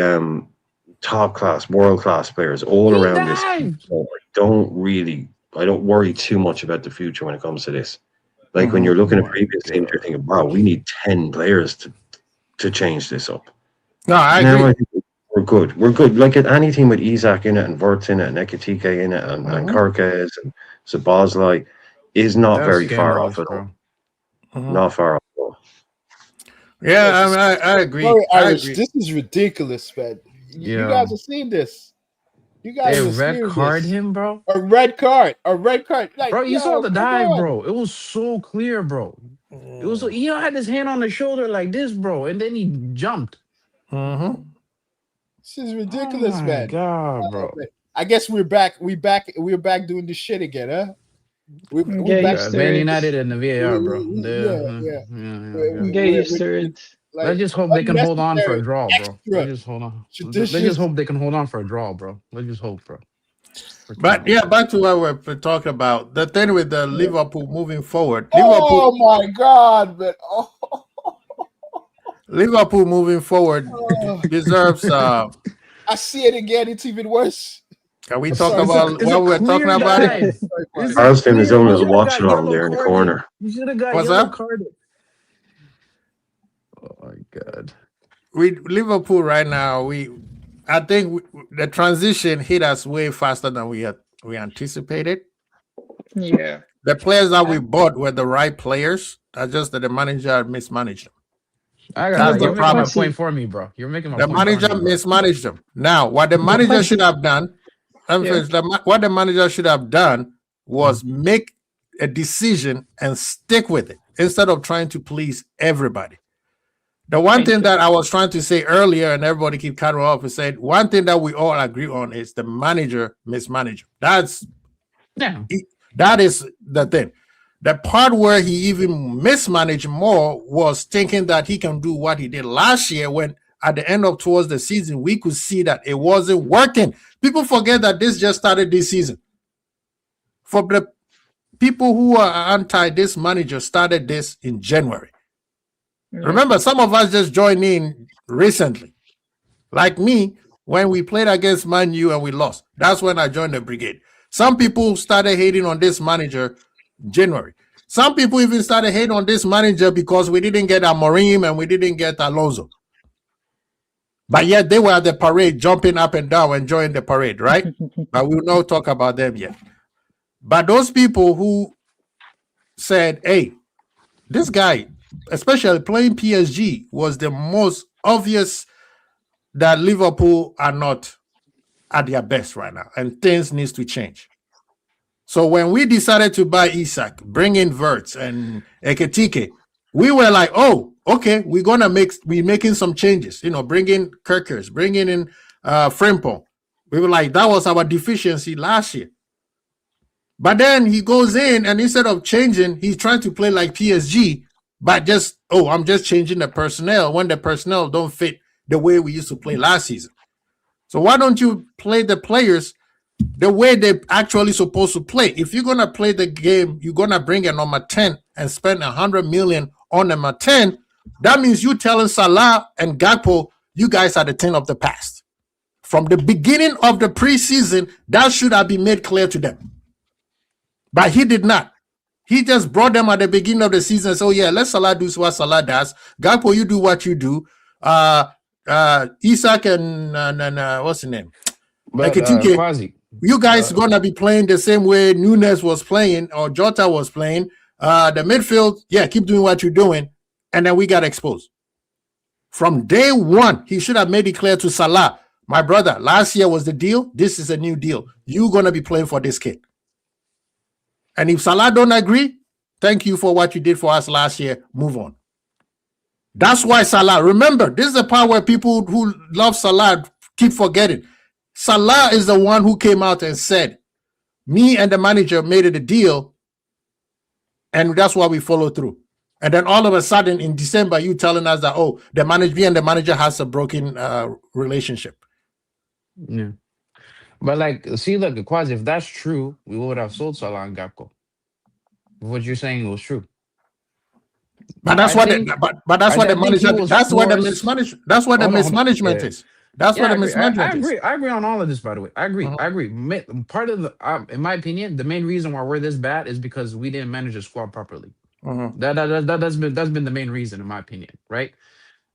top class, world class players all around this team. So I don't worry too much about the future when it comes to this. Like when you're looking at previous teams, you're thinking, wow, we need 10 players to change this up. No, I Now agree. I think we're good. We're good. Like at any team with Isak in it, and Wirtz in it, and Ekitike in it, and Kirkes and Szoboszlai is not very far off at all. Not far off at all. Yeah, I agree. Sorry, I Irish, agree. this is ridiculous, man. You Yeah. guys have seen this. You guys They have red seen card this. him, bro. A red card. Like, Bro, you saw the come dive, on. bro. It was so clear, bro. It was he had his hand on the shoulder like this, bro, and then he jumped. This is ridiculous, oh my man. God, bro. I guess we're back. We're back doing this shit again, huh? We're Get back. used to Man it. United and the VAR, bro. Yeah. Get used to it. Like, Let's just hope they can hold on for a unnecessary, draw, bro. extra, Let's just hold on. Let's judicious. just hope they can hold on for a draw, bro. Let's just hope, bro. But yeah, back to what we're talking about. The thing with the Liverpool moving forward. Oh my God, man! Oh, Liverpool moving forward Oh, deserves. I see it again. It's even worse. Can we I'm talk sorry, It's about a what we were talking clear about? It. dive. Sorry, It's Barry. a Carlson is clear. only You should have watching got on yellow there in the carded. corner. You should have got What's yellow that? carded. Oh my god. We Liverpool right now. I think the transition hit us way faster than we anticipated. Yeah. The players that we bought were the right players. That's just that the manager mismanaged them. I That's got the you're making my problem. point for me, bro. You're making my The point for manager me, bro. mismanaged them. Now, what the manager Quincy- should have done, what the manager should have done was make a decision and stick with it instead of trying to please everybody. The one thing that I was trying to say earlier, and everybody keep cutting off, and said one thing that we all agree on is the manager mismanaged. Yeah. That is the thing. The part where he even mismanaged more was thinking that he can do what he did last year when at the end of towards the season, we could see that it wasn't working. People forget that this just started this season. For the people who are anti this manager started this in January. Remember, some of us just joined in recently. Like me, when we played against Man U and we lost. That's when I joined the brigade. Some people started hating on this manager January. Some people even started hating on this manager because we didn't get Amorim and we didn't get Alonso. But yet they were at the parade, jumping up and down, enjoying the parade, right? But we will not talk about them yet. But those people who said, hey, this guy, especially playing PSG, was the most obvious that Liverpool are not at their best right now and things needs to change. So when we decided to buy Isak, bring in Verts and Ekitike, we were like, oh, okay, we're making some changes, bring in Kirkers, bringing in Frimpong. We were like, that was our deficiency last year. But then he goes in and instead of changing, he's trying to play like PSG, but I'm just changing the personnel when the personnel don't fit the way we used to play last season. So why don't you play the players the way they're actually supposed to play? If you're going to play the game, you're going to bring a number 10 and spend 100 million on number 10. That means you telling Salah and Gakpo, you guys are the 10 of the past. From the beginning of the preseason, that should have been made clear to them. But he did not. He just brought them at the beginning of the season. So yeah, let Salah do what Salah does. Gakpo, you do what you do. Isak and what's his name? But Ekitike, Quasi. you guys gonna be playing the same way Nunes was playing or Jota was playing. The midfield, yeah, keep doing what you're doing, and then we got exposed. From day one, he should have made it clear to Salah, my brother, last year was the deal. This is a new deal. You're gonna be playing for this kid. And if Salah don't agree, thank you for what you did for us last year. Move on. That's why Salah, remember, this is the part where people who love Salah keep forgetting. Salah is the one who came out and said, me and the manager made it a deal, and that's why we follow through. And then all of a sudden in December, you telling us that, oh, the manager has a broken relationship. Yeah. But look, Quasi, if that's true, we would have sold Salah and Gakpo. What you're saying was true. But that's I what think- that's what I the think he manager was that's what the forced- mismanagement that's what the Hold on, mismanagement yeah. is. That's Yeah, what I the agree. mismanagement I agree. is. I agree on all of this, by the way. I agree. Mhm. I agree. Part of the, in my opinion, the main reason why we're this bad is because we didn't manage the squad properly. Mhm. That's been the main reason, in my opinion, right?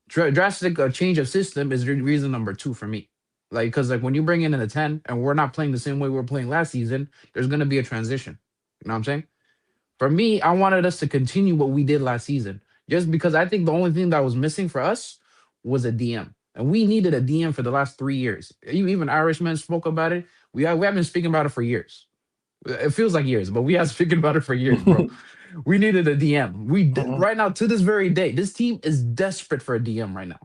Drastic change of system is reason number 2 for me. Because when you bring in a 10 and we're not playing the same way we were playing last season, there's gonna be a transition. You know what I'm saying? For me, I wanted us to continue what we did last season, just because I think the only thing that was missing for us was a DM, and we needed a DM for the last 3 years. Even Irishman spoke about it. We have been speaking about it for years. It feels like years, but we have speaking about it for years, bro. We needed a DM. Right now, to this very day, this team is desperate for a DM right now.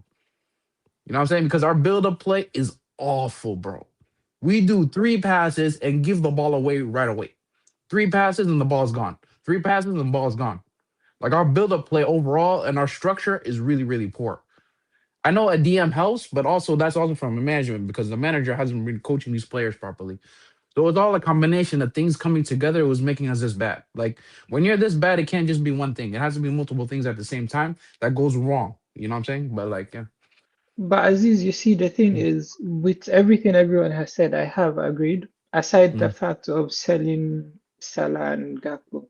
You know what I'm saying? Because our build-up play is awful, bro. We do 3 passes and give the ball away right away. 3 passes and the ball's gone. 3 passes and the ball's gone. Our build-up play overall and our structure is really, really poor. I know a DM helps, but also that's also from a management because the manager hasn't been coaching these players properly. So it's all a combination of things coming together. It was making us this bad. When you're this bad, it can't just be one thing. It has to be multiple things at the same time that goes wrong. You know what I'm saying? But like, yeah. But Aziz, you see, the thing is, with everything everyone has said, I have agreed, aside the fact of selling Salah and Gakpo.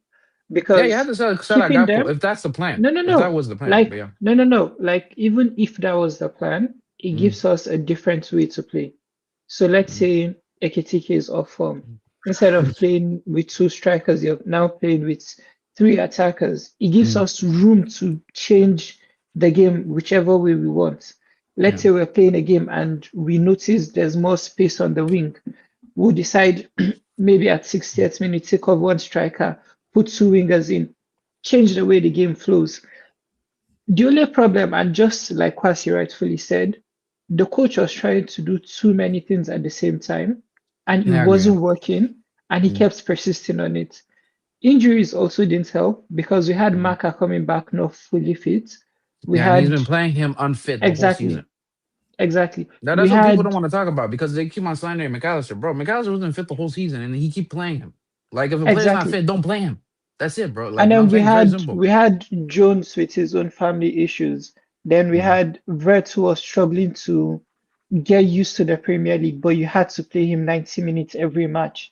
Yeah, you have Because to sell keeping Gakpo them, if that's the plan. no, no, If that no. was the plan, Like, but yeah. no. Like, even if that was the plan, it Mm. gives us a different way to play. So let's say Ekitike is off form. Instead of playing with 2 strikers, you're now playing with 3 attackers. It gives us room to change the game whichever way we want. Let's say we're playing a game and we notice there's more space on the wing. We'll decide maybe at 60th minute, take off 1 striker, put 2 wingers in, change the way the game flows. The only problem, and just like Kwasi rightfully said, the coach was trying to do too many things at the same time, and it Yeah, I agree. wasn't working, and he kept persisting on it. Injuries also didn't help because we had Maka coming back not fully fit. We Yeah, and he's had been playing him unfit the whole exactly, season. exactly. Now, We that's what people had don't want to talk about because they keep on slandering McAllister. Bro, McAllister wasn't fit the whole season, and he keep playing him. Like, if a player's not exactly, fit, don't play him. That's it, bro. Like, and you know what then I'm saying? It's very simple. we had Jones with his own family issues. Then we had Vert who was struggling to get used to the Premier League, but you had to play him 90 minutes every match.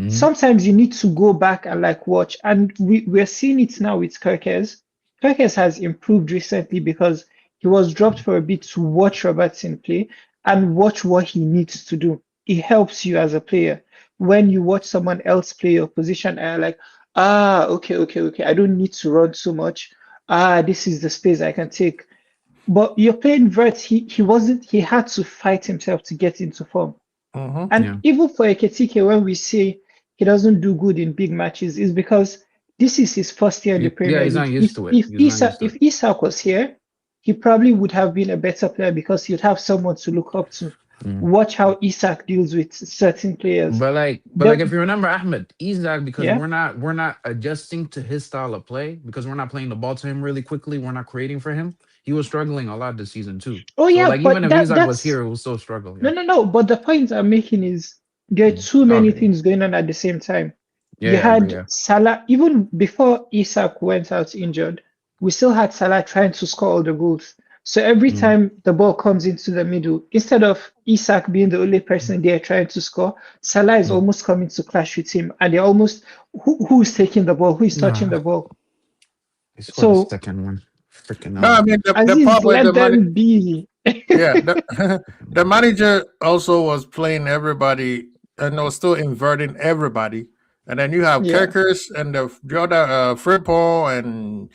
Sometimes you need to go back and like watch, and we're seeing it now with Kirkes. Kirkes has improved recently because he was dropped for a bit to watch Robertson play and watch what he needs to do. It helps you as a player when you watch someone else play your position and you're like, okay. I don't need to run too much. This is the space I can take. But you're playing Vert, he had to fight himself to get into form. And even for Ekitike, when we say he doesn't do good in big matches, is because this is his first year in the Premier he's not League. used to it. If Isak was here, he probably would have been a better player because he'd have someone to look up to. Watch how Isak deals with certain players. But like if you remember Ahmed, Isak, because Yeah. we're not adjusting to his style of play, because we're not playing the ball to him really quickly, we're not creating for him. He was struggling a lot this season too. Oh So, yeah, like, but even if Isak was here, it will still struggle. Yeah. No. But the point I'm making is there are too many things going on at the same time. Yeah, You I had agree, yeah. Salah, even before Isak went out injured, we still had Salah trying to score all the goals. So every time the ball comes into the middle, instead of Isak being the only person there trying to score, Salah is almost coming to clash with him. And they're almost, who's taking the ball? Who is touching the ball? He scored So, the second one. Freaking No, I mean the Aziz, problem with let the money. them be. Yeah, the manager also was playing everybody and was still inverting everybody. And then you have Yeah. Kirkers and the other Frimpong and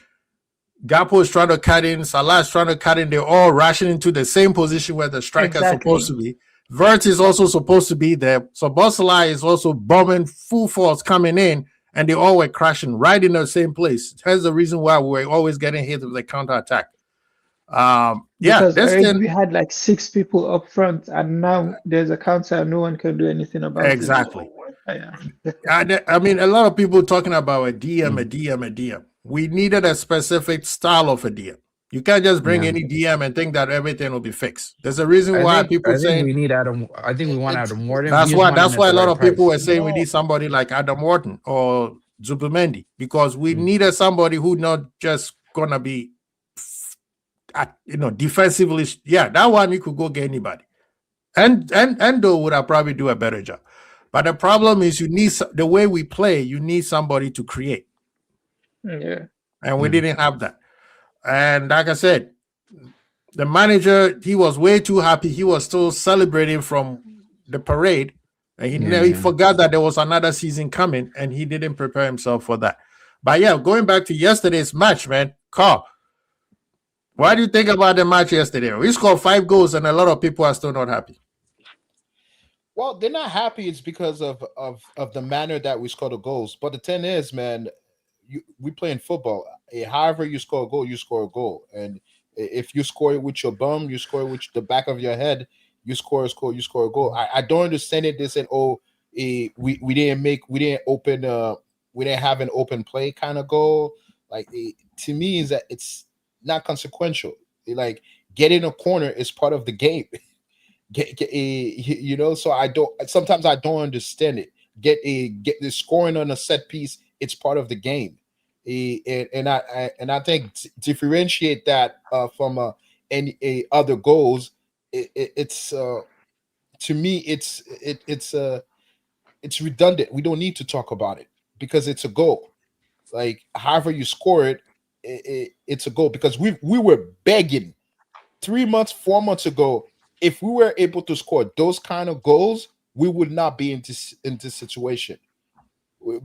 Gakpo is trying to cut in, Salah is trying to cut in. They're all rushing into the same position where the striker is supposed to be. Vert is also supposed to be there. So Bossala is also bombing full force coming in, and they all were crashing right in the same place. That's the reason why we were always getting hit with the counter attack. Because this already thing we had like 6 people up front, and now there's a counter and no one can do anything about exactly. it. I mean, a lot of people talking about a DM. We needed a specific style of a DM. You can't just bring any DM and think that everything will be fixed. There's a reason why people saying we need Adam. I think we want Adam Morton. That's why a lot of people were saying we need somebody like Adam Morton or Zubimendi, because we needed somebody who not just gonna be, defensively. Yeah, that one you could go get anybody, and Endo would have probably do a better job. But the problem is, you need the way we play. You need somebody to create. Yeah. And we didn't have that. And like I said, the manager, he was way too happy. He was still celebrating from the parade. And he forgot that there was another season coming, and he didn't prepare himself for that. But yeah, going back to yesterday's match, man, Carl, what do you think about the match yesterday? We scored 5 goals, and a lot of people are still not happy. Well, they're not happy. It's because of the manner that we score the goals. But the thing is, man, we play in football. However you score a goal, you score a goal. And if you score it with your bum, you score it with the back of your head, you score a goal. I don't understand it. They said, we didn't have an open play kind of goal. Like, to me, is that it's not consequential. Like, getting a corner is part of the game. So sometimes I don't understand it. Get the scoring on a set piece. It's part of the game. And I think differentiate that from any other goals. It's to me it's redundant. We don't need to talk about it because it's a goal. Like however you score it, it's a goal because we were begging 3 months, 4 months ago. If we were able to score those kind of goals, we would not be in this situation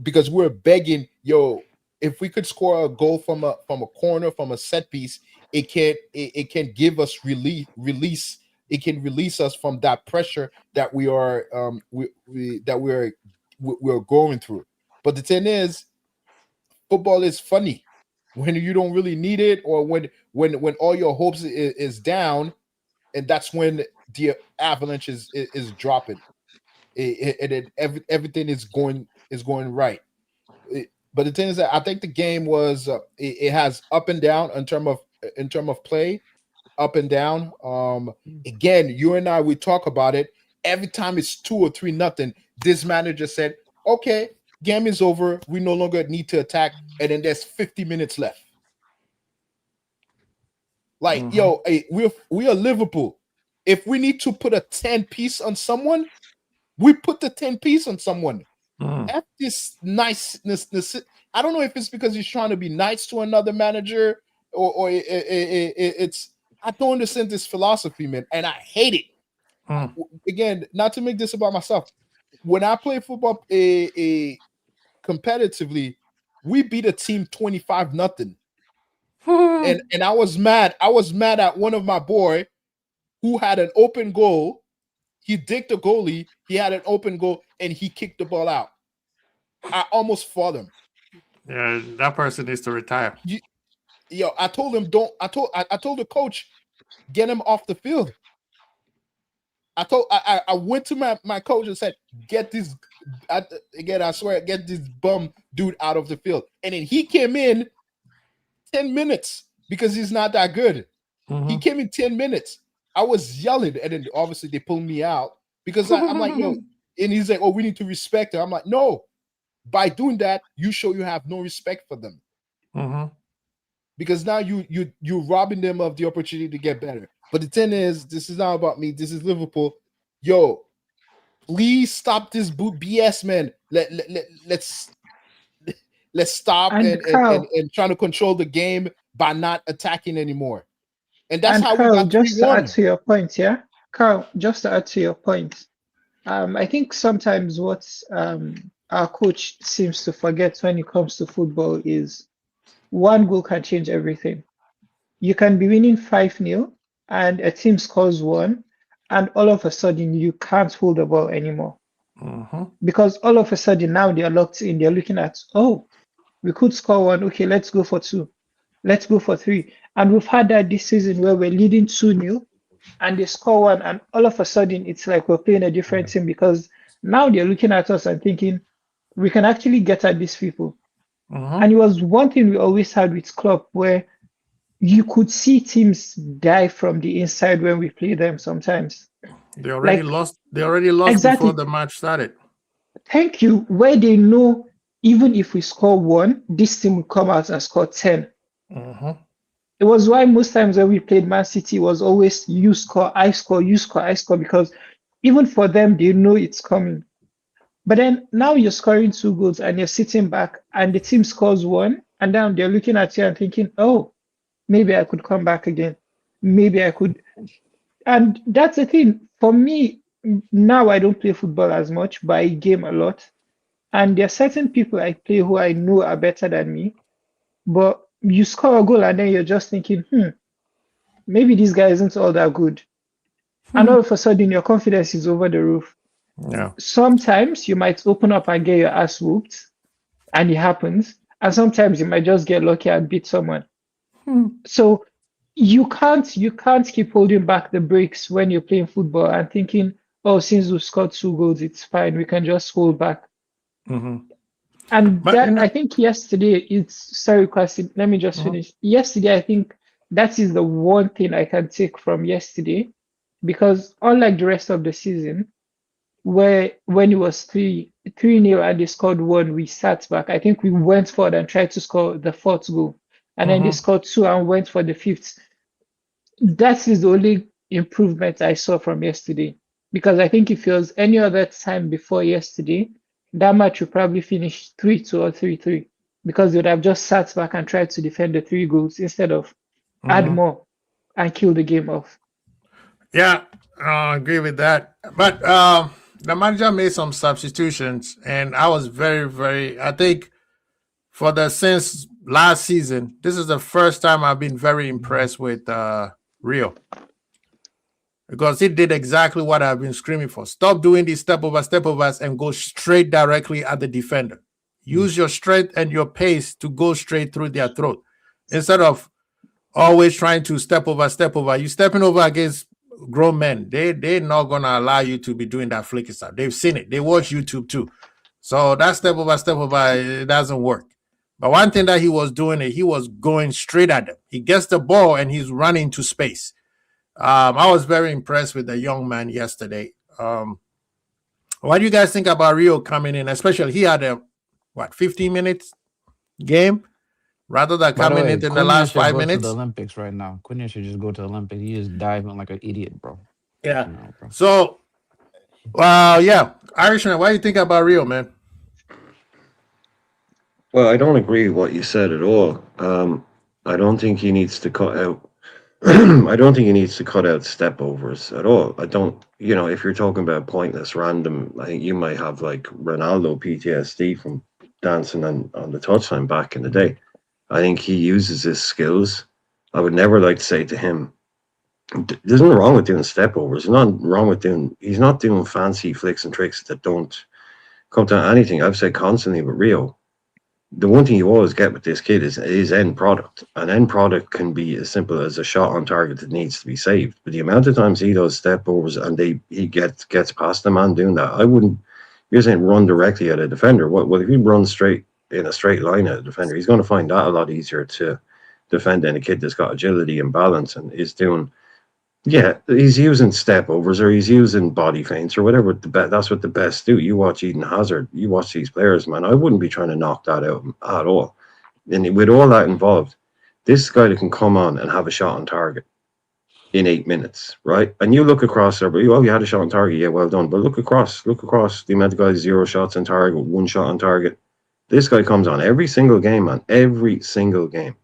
because we're begging, yo. If we could score a goal from a corner, from a set piece, it can give us release. It can release us from that pressure that we are we're going through. But the thing is, football is funny when you don't really need it, or when all your hopes is down, and that's when the avalanche is dropping, everything is going right. But the thing is that I think the game was it has up and down in term of play, up and down. Again, you and I, we talk about it every time it's 2 or 3-0. This manager said, "Okay, game is over. We no longer need to attack," and then there's 50 minutes left. Like, yo, hey, we are Liverpool. If we need to put a 10-piece on someone, we put the 10-piece on someone. F this niceness. I don't know if it's because he's trying to be nice to another manager, or it's. I don't understand this philosophy, man, and I hate it. Again, not to make this about myself. When I play football, competitively, we beat a team 25-0, and I was mad. I was mad at one of my boy who had an open goal. He dicked the goalie. He had an open goal, and he kicked the ball out. I almost fought him. Yeah, that person needs to retire. I told him don't. I told the coach, get him off the field. I went to my coach and said, get this. Again, I swear, get this bum dude out of the field. And then he came in 10 minutes because he's not that good. He came in 10 minutes. I was yelling, and then obviously they pulled me out because I'm like, yo, and he's like, oh, we need to respect her. I'm like, no, by doing that, you show you have no respect for them. Because now you're robbing them of the opportunity to get better. But the thing is, this is not about me. This is Liverpool. Yo, please stop this BS, man. Let's stop and trying to control the game by not attacking anymore. And that's how Carl, we got just 3-1. to add to your point, yeah? Carl, just to add to your point, I think sometimes what our coach seems to forget when it comes to football is one goal can change everything. You can be winning 5-0 and a team scores 1, and all of a sudden you can't hold the ball anymore. Because all of a sudden now they're locked in, they're looking at, oh, we could score 1, okay, let's go for 2. Let's go for 3. And we've had that this season where we're leading 2-0 and they score 1, and all of a sudden it's like we're playing a different team because now they're looking at us and thinking we can actually get at these people. And it was one thing we always had with Klopp where you could see teams die from the inside when we play them sometimes. They already lost. They already lost exactly. before the match started. Thank you. Where they know even if we score 1, this team will come out and score 10. It was why most times when we played Man City, it was always you score, I score, you score, I score, because even for them, they know it's coming. But then now you're scoring 2 goals and you're sitting back and the team scores 1, and now they're looking at you and thinking, oh, maybe I could come back again. Maybe I could. And that's the thing. For me, now I don't play football as much, but I game a lot. And there are certain people I play who I know are better than me. But you score a goal and then you're just thinking, maybe this guy isn't all that good. And all of a sudden your confidence is over the roof. Yeah. Sometimes you might open up and get your ass whooped, and it happens. And sometimes you might just get lucky and beat someone. So you can't keep holding back the brakes when you're playing football and thinking, oh, since we've scored 2 goals, it's fine. We can just hold back. And that, I think yesterday, let me just finish. Yesterday, I think that is the one thing I can take from yesterday, because unlike the rest of the season, where when it was 3-0 and they scored one, we sat back. I think we went forward and tried to score the fourth goal. And then they scored two and went for the fifth. That is the only improvement I saw from yesterday. Because I think if it was any other time before yesterday, that match would probably finish 3-2 or 3-3. Because they would have just sat back and tried to defend the 3 goals instead of add more and kill the game off. Yeah, I agree with that. But the manager made some substitutions, and I was I think since last season, this is the first time I've been very impressed with Rio. Because he did exactly what I've been screaming for. Stop doing these step overs, and go straight directly at the defender. Use your strength and your pace to go straight through their throat. Instead of always trying to step over. You stepping over against grown men. They're not gonna allow you to be doing that flicky stuff. They've seen it. They watch YouTube too. So that step over, it doesn't work. But one thing that he was doing, he was going straight at them. He gets the ball and he's running to space. I was very impressed with the young man yesterday. What do you guys think about Rio coming in? Especially he had a 15 minutes game rather than By the coming way, in the Cunha last should 5 go to minutes. the Olympics right now. Cunha should just go to the Olympics. He just diving like an idiot, bro. Yeah. You know, bro. So, yeah, Irishman, what do you think about Rio, man? Well, I don't agree with what you said at all. I don't think he needs to cut out. I don't think he needs to cut out step overs at all. I don't. If you're talking about pointless, random, I think you might have like Ronaldo PTSD from dancing on the touchline back in the day. I think he uses his skills. I would never like to say to him, there's nothing wrong with doing step overs. There's nothing wrong with he's not doing fancy flicks and tricks that don't come to anything. I've said constantly with Rio, the one thing you always get with this kid is end product. An end product can be as simple as a shot on target that needs to be saved. But the amount of times he does step overs and he gets past the man doing that, you're saying run directly at a defender. Well, if you run straight in a straight line at a defender, he's going to find that a lot easier to defend than a kid that's got agility and balance and is doing. Yeah, he's using step overs or he's using body feints or whatever. That's what the best do. You watch Eden Hazard, you watch these players, man. I wouldn't be trying to knock that out at all. And with all that involved, this guy that can come on and have a shot on target in 8 minutes, right? And you look across there, you had a shot on target, yeah, well done. But look across the amount of guys 0 shots on target, 1 shot on target. This guy comes on every single game, man. Every single game.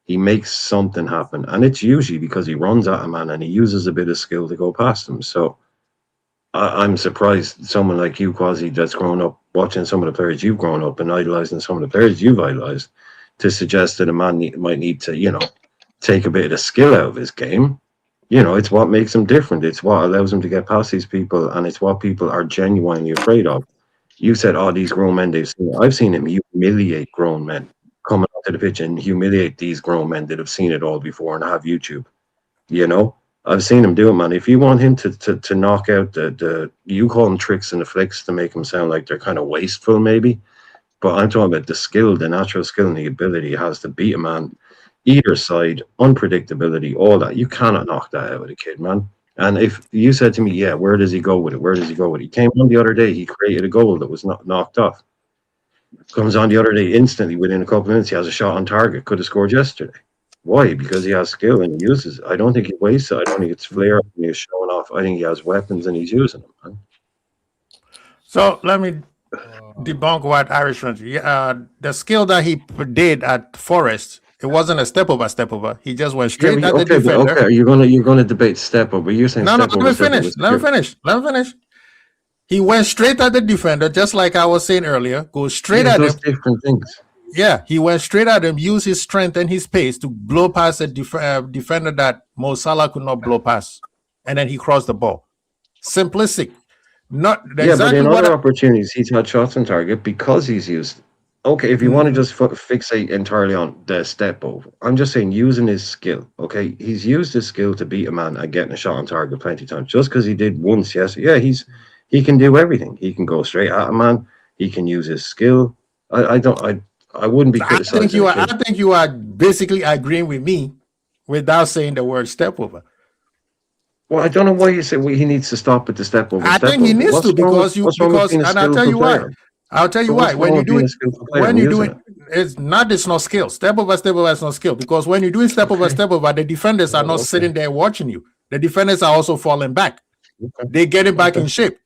He makes something happen. And it's usually because he runs at a man and he uses a bit of skill to go past him. So I'm surprised someone like you, Quasi, that's grown up watching some of the players you've grown up and idolizing some of the players you've idolized, to suggest that a man might need to, take a bit of skill out of his game. It's what makes him different. It's what allows him to get past these people, and it's what people are genuinely afraid of. You said, these grown men, I've seen him humiliate grown men, coming onto the pitch and humiliate these grown men that have seen it all before and have YouTube. I've seen him do it, man. If you want him to knock out you call them tricks and the flicks to make them sound like they're kind of wasteful, maybe. But I'm talking about the skill, the natural skill and the ability he has to beat a man, either side, unpredictability, all that. You cannot knock that out of a kid, man. And if you said to me, yeah, where does he go with it? Where does he go with it? He came on the other day, he created a goal that was not knocked off. Comes on the other day instantly, within a couple of minutes, he has a shot on target, could have scored yesterday. Why? Because he has skill and he uses it. I don't think he wastes it. I don't think it's flair and he's showing off. I think he has weapons and he's using them, man. So let me debunk what Irishman. The skill that he did at Forest, it wasn't a step over. He just went straight at the defender. Okay, you're gonna debate step over. You're saying No, step over. let me finish. He went straight at the defender, just like I was saying earlier. Go straight at him. Different things. Yeah, he went straight at him, used his strength and his pace to blow past a defender that Mo Salah could not blow past. And then he crossed the ball. Simplistic. Not exactly. But in other opportunities, he's had shots on target because he's used. Okay, if you want to just fixate entirely on the step over, I'm just saying using his skill. Okay, he's used his skill to beat a man and getting a shot on target plenty of times. Just because he did once, yes, yeah, he can do everything. He can go straight at a man. He can use his skill. I wouldn't be criticizing. I think you are basically agreeing with me without saying the word step over. Well, I don't know why you say he needs to stop with the step over. I think he needs to because and I'll tell you why. I'll tell you why. When you do it, it's not skill. Step over is not skill, because when you're doing step over, the defenders are not sitting there watching you. The defenders are also falling back. They get it back in shape.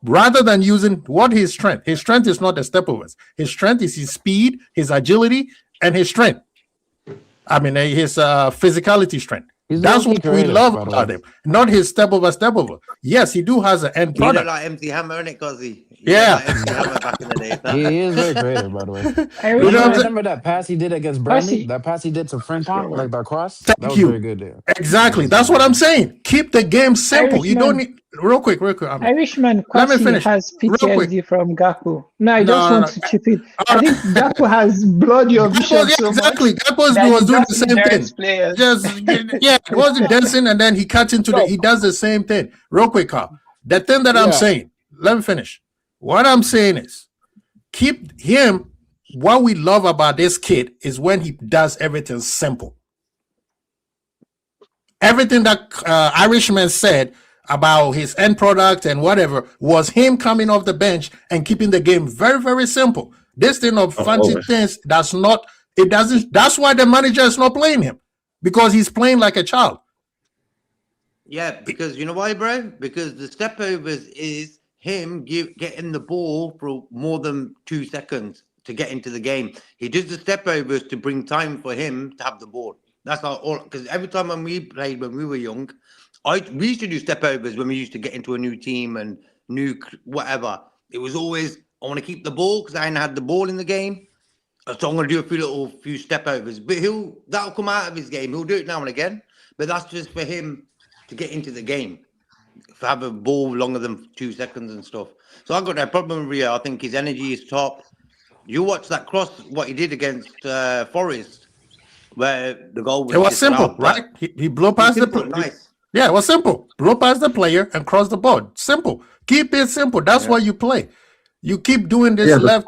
Rather than using his strength is not the step overs. His strength is his speed, his agility, and his strength. I mean, his physicality strength. That's what we love about him, not his step over. Yes, he has an end product. You like MC Hammer, innit, Cozzy? Yeah. Like MC Hammer back in the day. He is very creative, by the way. I Remember that pass he did against Burnley? That pass he did to Frimpong, like that cross? That was very good there. Exactly. That's what I'm saying. Keep the game simple. You don't need... Real quick. Irishman Kwasi has PTSD from Gakpo. No, I just want to chip it. I think Gakpo has bloody vision. Exactly. Gakpo was doing the same thing. It wasn't dancing, and then he cuts into he does the same thing. Real quick, Carl. The thing that I'm saying, let me finish. What I'm saying is, keep him. What we love about this kid is when he does everything simple. Everything that Irishman said about his end product and whatever was him coming off the bench and keeping the game very, very simple. This thing of fancy things, that's why the manager is not playing him, because he's playing like a child. Yeah, because you know why, bro? Because the step overs is him getting the ball for more than 2 seconds to get into the game. He does the step overs to bring time for him to have the ball. That's all. Because every time when we played when we were young, we used to do step overs when we used to get into a new team and new whatever. It was always, I want to keep the ball because I ain't had the ball in the game. So I'm going to do a few step overs. But that'll come out of his game. He'll do it now and again. But that's just for him to get into the game. To have a ball longer than 2 seconds and stuff. So I've got no problem with Rio. I think his energy is top. You watch that cross, what he did against Forest, where the goal was... It was simple, right? He blew past the player. Nice. Yeah, it was simple. Blow past the player and cross the board. Simple. Keep it simple. That's why you play. You keep doing this left.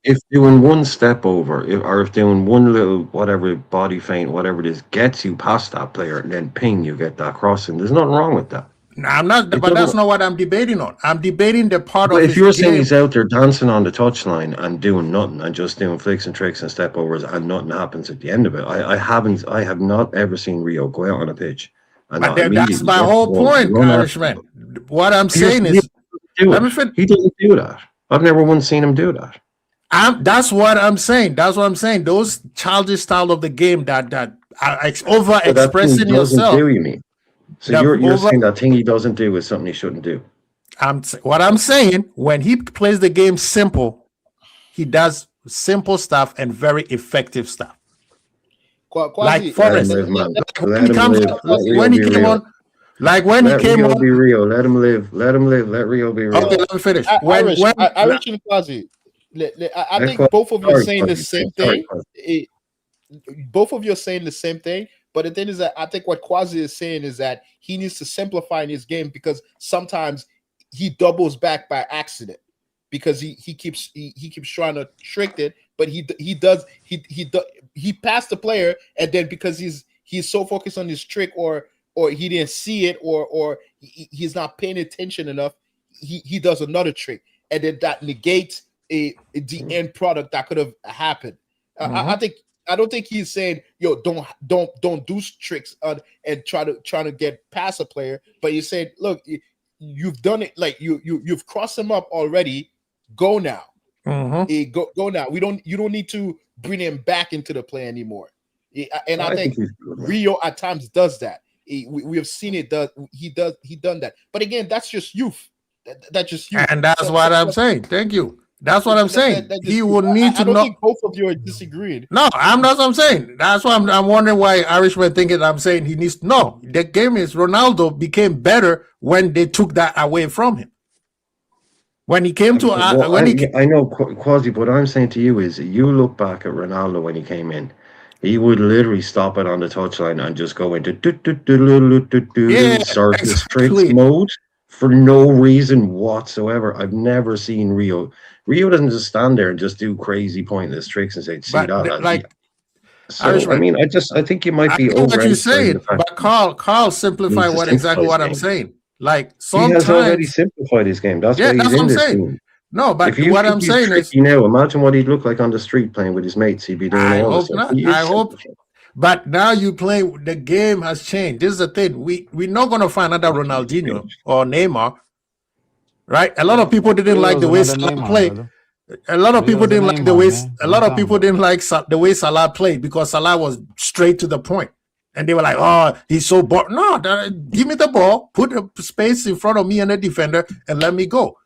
If doing one step over, if doing one little whatever body feint, whatever it is, gets you past that player, and then ping, you get that crossing. There's nothing wrong with that. No, I'm not. But that's not what I'm debating on. I'm debating the part of. If you're saying he's out there dancing on the touchline and doing nothing and just doing flicks and tricks and step overs and nothing happens at the end of it, I have not ever seen Rio go out on a pitch. But that's my whole point, Irishman. What I'm saying is, he doesn't do that. I've never once seen him do that. That's what I'm saying. Those childish style of the game that are over expressing yourself. You mean? So you're saying that thing he doesn't do is something he shouldn't do. What I'm saying, when he plays the game simple, he does simple stuff and very effective stuff. Like Forrest, when he came on, let Rio be real. Let him live. Let Rio be real. Okay, let me finish. Irish and Quasi, I think both of you are saying the same thing. Both of you are saying the same thing, but the thing is that I think what Quasi is saying is that he needs to simplify in his game, because sometimes he doubles back by accident, because he keeps trying to trick it, but he passed the player, and then because he's so focused on his trick or he didn't see it or he's not paying attention enough, he does another trick, and then that negates the end product that could have happened. I don't think he's saying, yo, don't do tricks and try to get past a player, but he's saying, look, you've done it, like you've crossed him up already. Go now. Go now. You don't need to bring him back into the play anymore. And I think Rio at times does that. We have seen it. He done that. But again, that's just youth. That's just youth. And that's what I'm saying. Thank you. That's what I'm saying. He would need to know. I don't think both of you are disagreeing. No, that's what I'm saying. That's why I'm wondering why Irishman thinking I'm saying he needs. No, the game is Ronaldo became better when they took that away from him. When he came to, I know Quasi. What I'm saying to you is, you look back at Ronaldo when he came in. He would literally stop it on the touchline and just go into circus tricks mode for no reason whatsoever. I've never seen Rio. Rio doesn't just stand there and just do crazy pointless tricks and say, "See that?" So I Irishman. mean, I think you might I be know what you're overemphasizing saying, the fact but Carl simplify He needs to what exactly simplify what his I'm game. saying. Like he has already sometimes, simplified his game. That's yeah, why he's that's what in I'm this saying. team. No, If but you what think I'm he's saying is, tricky now, imagine what he'd look like on the street playing with his mates. He'd be doing I all this hope stuff. not. He I is hope. simplifying. But now you play. The game has changed. This is the thing. We're not gonna find another Ronaldinho or Neymar, right? A lot of people didn't like Rio's the way another Salah Neymar, played. brother. A lot of people Rio's a didn't like the Neymar, way. man. A What lot you of talking people about? didn't like the way Salah played because Salah was straight to the point, and they were like, "Oh, he's so bored." No, give me the ball, put a space in front of me and the defender, and let me go.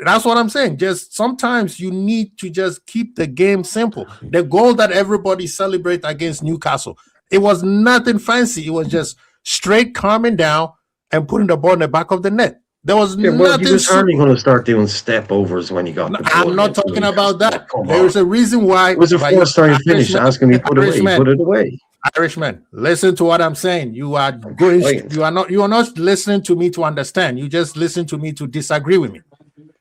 That's what I'm saying. Just sometimes you need to just keep the game simple. The goal that everybody celebrate against Newcastle, it was nothing fancy. It was just straight calming down and putting the ball in the back of the net. There was Yeah, well, he nothing was hardly super. going to start doing step overs when he got No, the ball. I'm not against talking Newcastle. about that. Come There's on. a reason why. It was a but you- first time finish. Irishman, Ask him to put it away. He Irishman, put it away. Irishman, listen to what I'm saying. You are going. Right. You are not listening to me to understand. You just listen to me to disagree with me.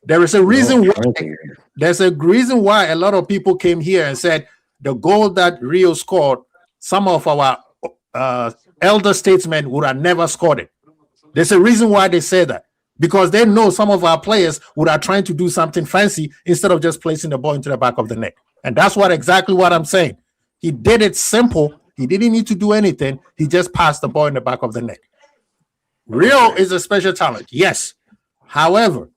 There is a No, reason I'm why. trying to hear you. There's a reason why a lot of people came here and said the goal that Rio scored, some of our elder statesmen would have never scored it. There's a reason why they say that because they know some of our players would have trying to do something fancy instead of just placing the ball into the back of the net. And that's exactly what I'm saying. He did it simple. He didn't need to do anything. He just passed the ball in the back of the net. Rio is a special talent, yes. However,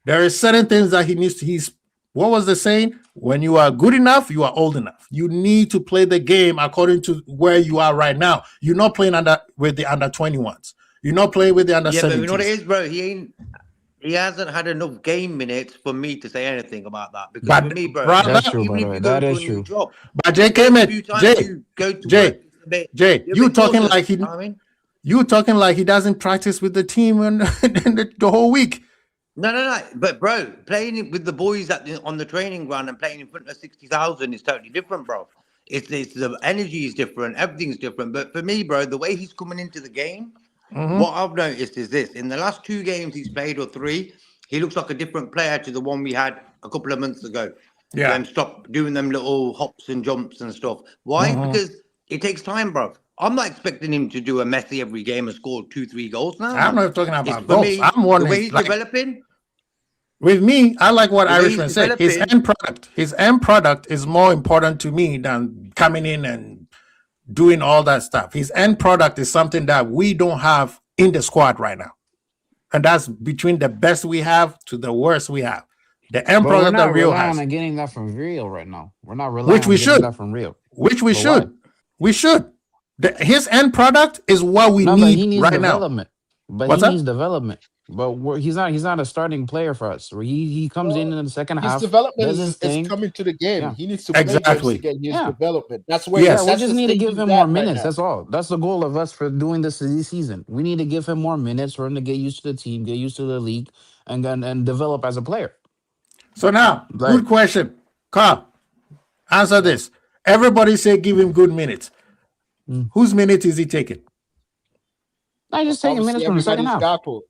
there are certain things that he needs to. What was the saying? When you are good enough, you are old enough. You need to play the game according to where you are right now. You're not playing with the under 21s. You're not playing with the under 17s. Yeah, but you know what it is, bro? He hasn't had enough game minutes for me to say anything about that. Because But, for me, bro, brother- That's true, even by if the way. you go That to is a new true. job, But Jay a came few in. times Jay, you go to Jay, work, it's a bit- Jay, you're a you bit talking closer, like you know what I mean? you talking like he doesn't practice with the team and the whole week. No. But bro, playing it with the boys on the training ground and playing in front of 60,000 is totally different, bro. It's the energy is different, everything's different. But for me, bro, the way he's coming into the game, what I've noticed is this: in the last 2 games he's played or 3, he looks like a different player to the one we had a couple of months ago. Yeah. Stop doing them little hops and jumps and stuff. Why? Because it takes time, bro. I'm not expecting him to do a Messi every game and score 2-3 goals now. I'm not talking It's about for goals. me, I'm the way wondering, he's like, developing. with me, I like what The way Irishman he's said. His developing- end product. His end product is more important to me than coming in and doing all that stuff. His end product is something that we don't have in the squad right now. And that's between the best we have to the worst we have. The end But we're product that not Rio relying has, on getting that from Rio right now. We're not relying which we on getting should, that from Rio. which we But should. why? We should. His end product is what we No, but he need needs right now. development. But What's he that? needs development. But he's not a starting player for us. He comes in the second His half, development does his is thing. coming to the game. Yeah. He needs to play games Exactly. to get his Yeah. development. That's where Yes. Yeah, we that's just the need to stage give he's him at more right minutes. now. That's all. That's the goal of us for doing this season. We need to give him more minutes for him to get used to the team, get used to the league, and develop as a player. So now, Like- good question. Carl, answer this. Everybody say give him good minutes. Whose minute is he taking? I just taking Obviously, minutes from the second everybody's half. Gakpo.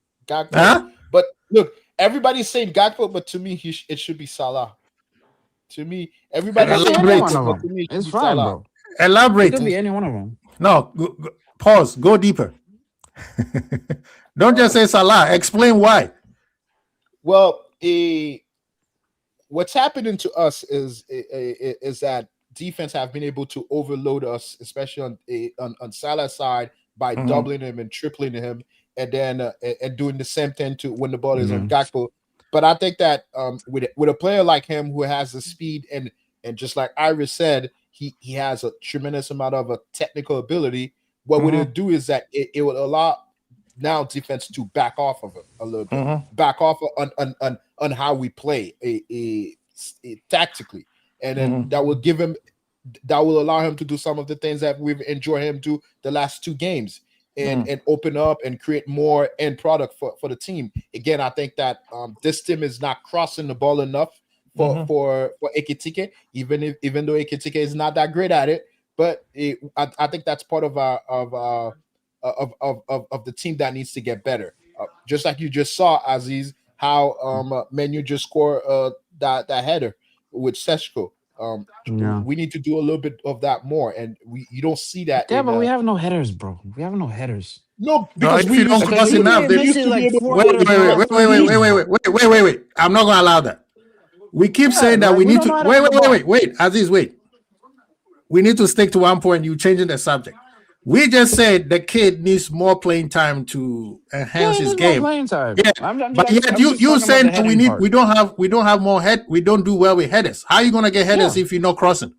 Huh? But look, everybody's saying Gakpo, but to me, it should be Salah. To me, everybody's It could saying be any Elaborate. one Gakpo, of but to them. me, it should It's be fine, Salah. bro. It Elaborate. could be any one of them. No, pause. Go deeper. Don't just say Salah. Explain why. Well, what's happening to us is that defense have been able to overload us, especially on Salah's side by doubling him and tripling him, and then and doing the same thing to when the ball is on Gakpo. But I think that with a player like him who has the speed and just like Iris said, he has a tremendous amount of technical ability. What would it do is that it would allow now defense to back off of it a little bit, back off on how we play tactically, and then that will allow him to do some of the things that we've enjoyed him do the last 2 games, and open up and create more end product for the team. Again, I think that this team is not crossing the ball enough for Ekitike, even though Ekitike is not that great at it. But I think that's part of the team that needs to get better. Just like you just saw, Aziz, how Menu just scored that header with Seshko. Yeah. we need to do a little bit of that more, and you don't see that. Yeah, in, but we have no headers, bro. We have no headers. no, because if we you don't used to- cross we enough, they- used to be able to Four Wait, headers wait, in the wait, last wait, 3 wait, years. wait. I'm not gonna allow that. We keep saying that like, we we need don't to know how to wait, play the ball. Aziz, wait. We need to stick to one point. You changing the subject. We just said the kid needs more playing time to enhance his there's more game. playing time. Yeah, but I'm yet just you talking about saying the that we heading need part. we don't have more head. We don't do well with headers. How are you gonna get headers Yeah. if you're not crossing?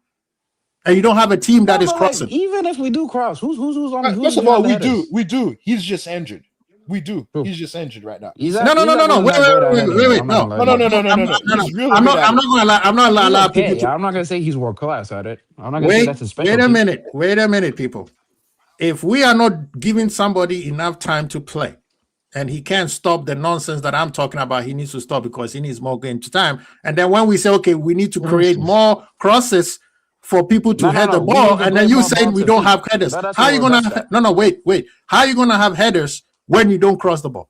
And you don't have a team that No, is but, like, crossing. even if we do cross, who's on? First of all, we do. He's just injured. We do. Who? He's just injured right now. No. Wait. No. No. He's really I'm good at not it. gonna allow. I'm not gonna allow people Okay, to I'm not gonna say he's world class at it. I'm not gonna say wait. that's his specialty. Wait a minute, people. If we are not giving somebody enough time to play, and he can't stop the nonsense that I'm talking about, he needs to stop because he needs more game time. And then when we say, okay, we need to create more crosses for people to head the we ball, need to and then play you more saying ball we to don't feet. have headers. That's How are you where gonna? that's at. No, wait. How are you gonna have headers when you don't cross the ball?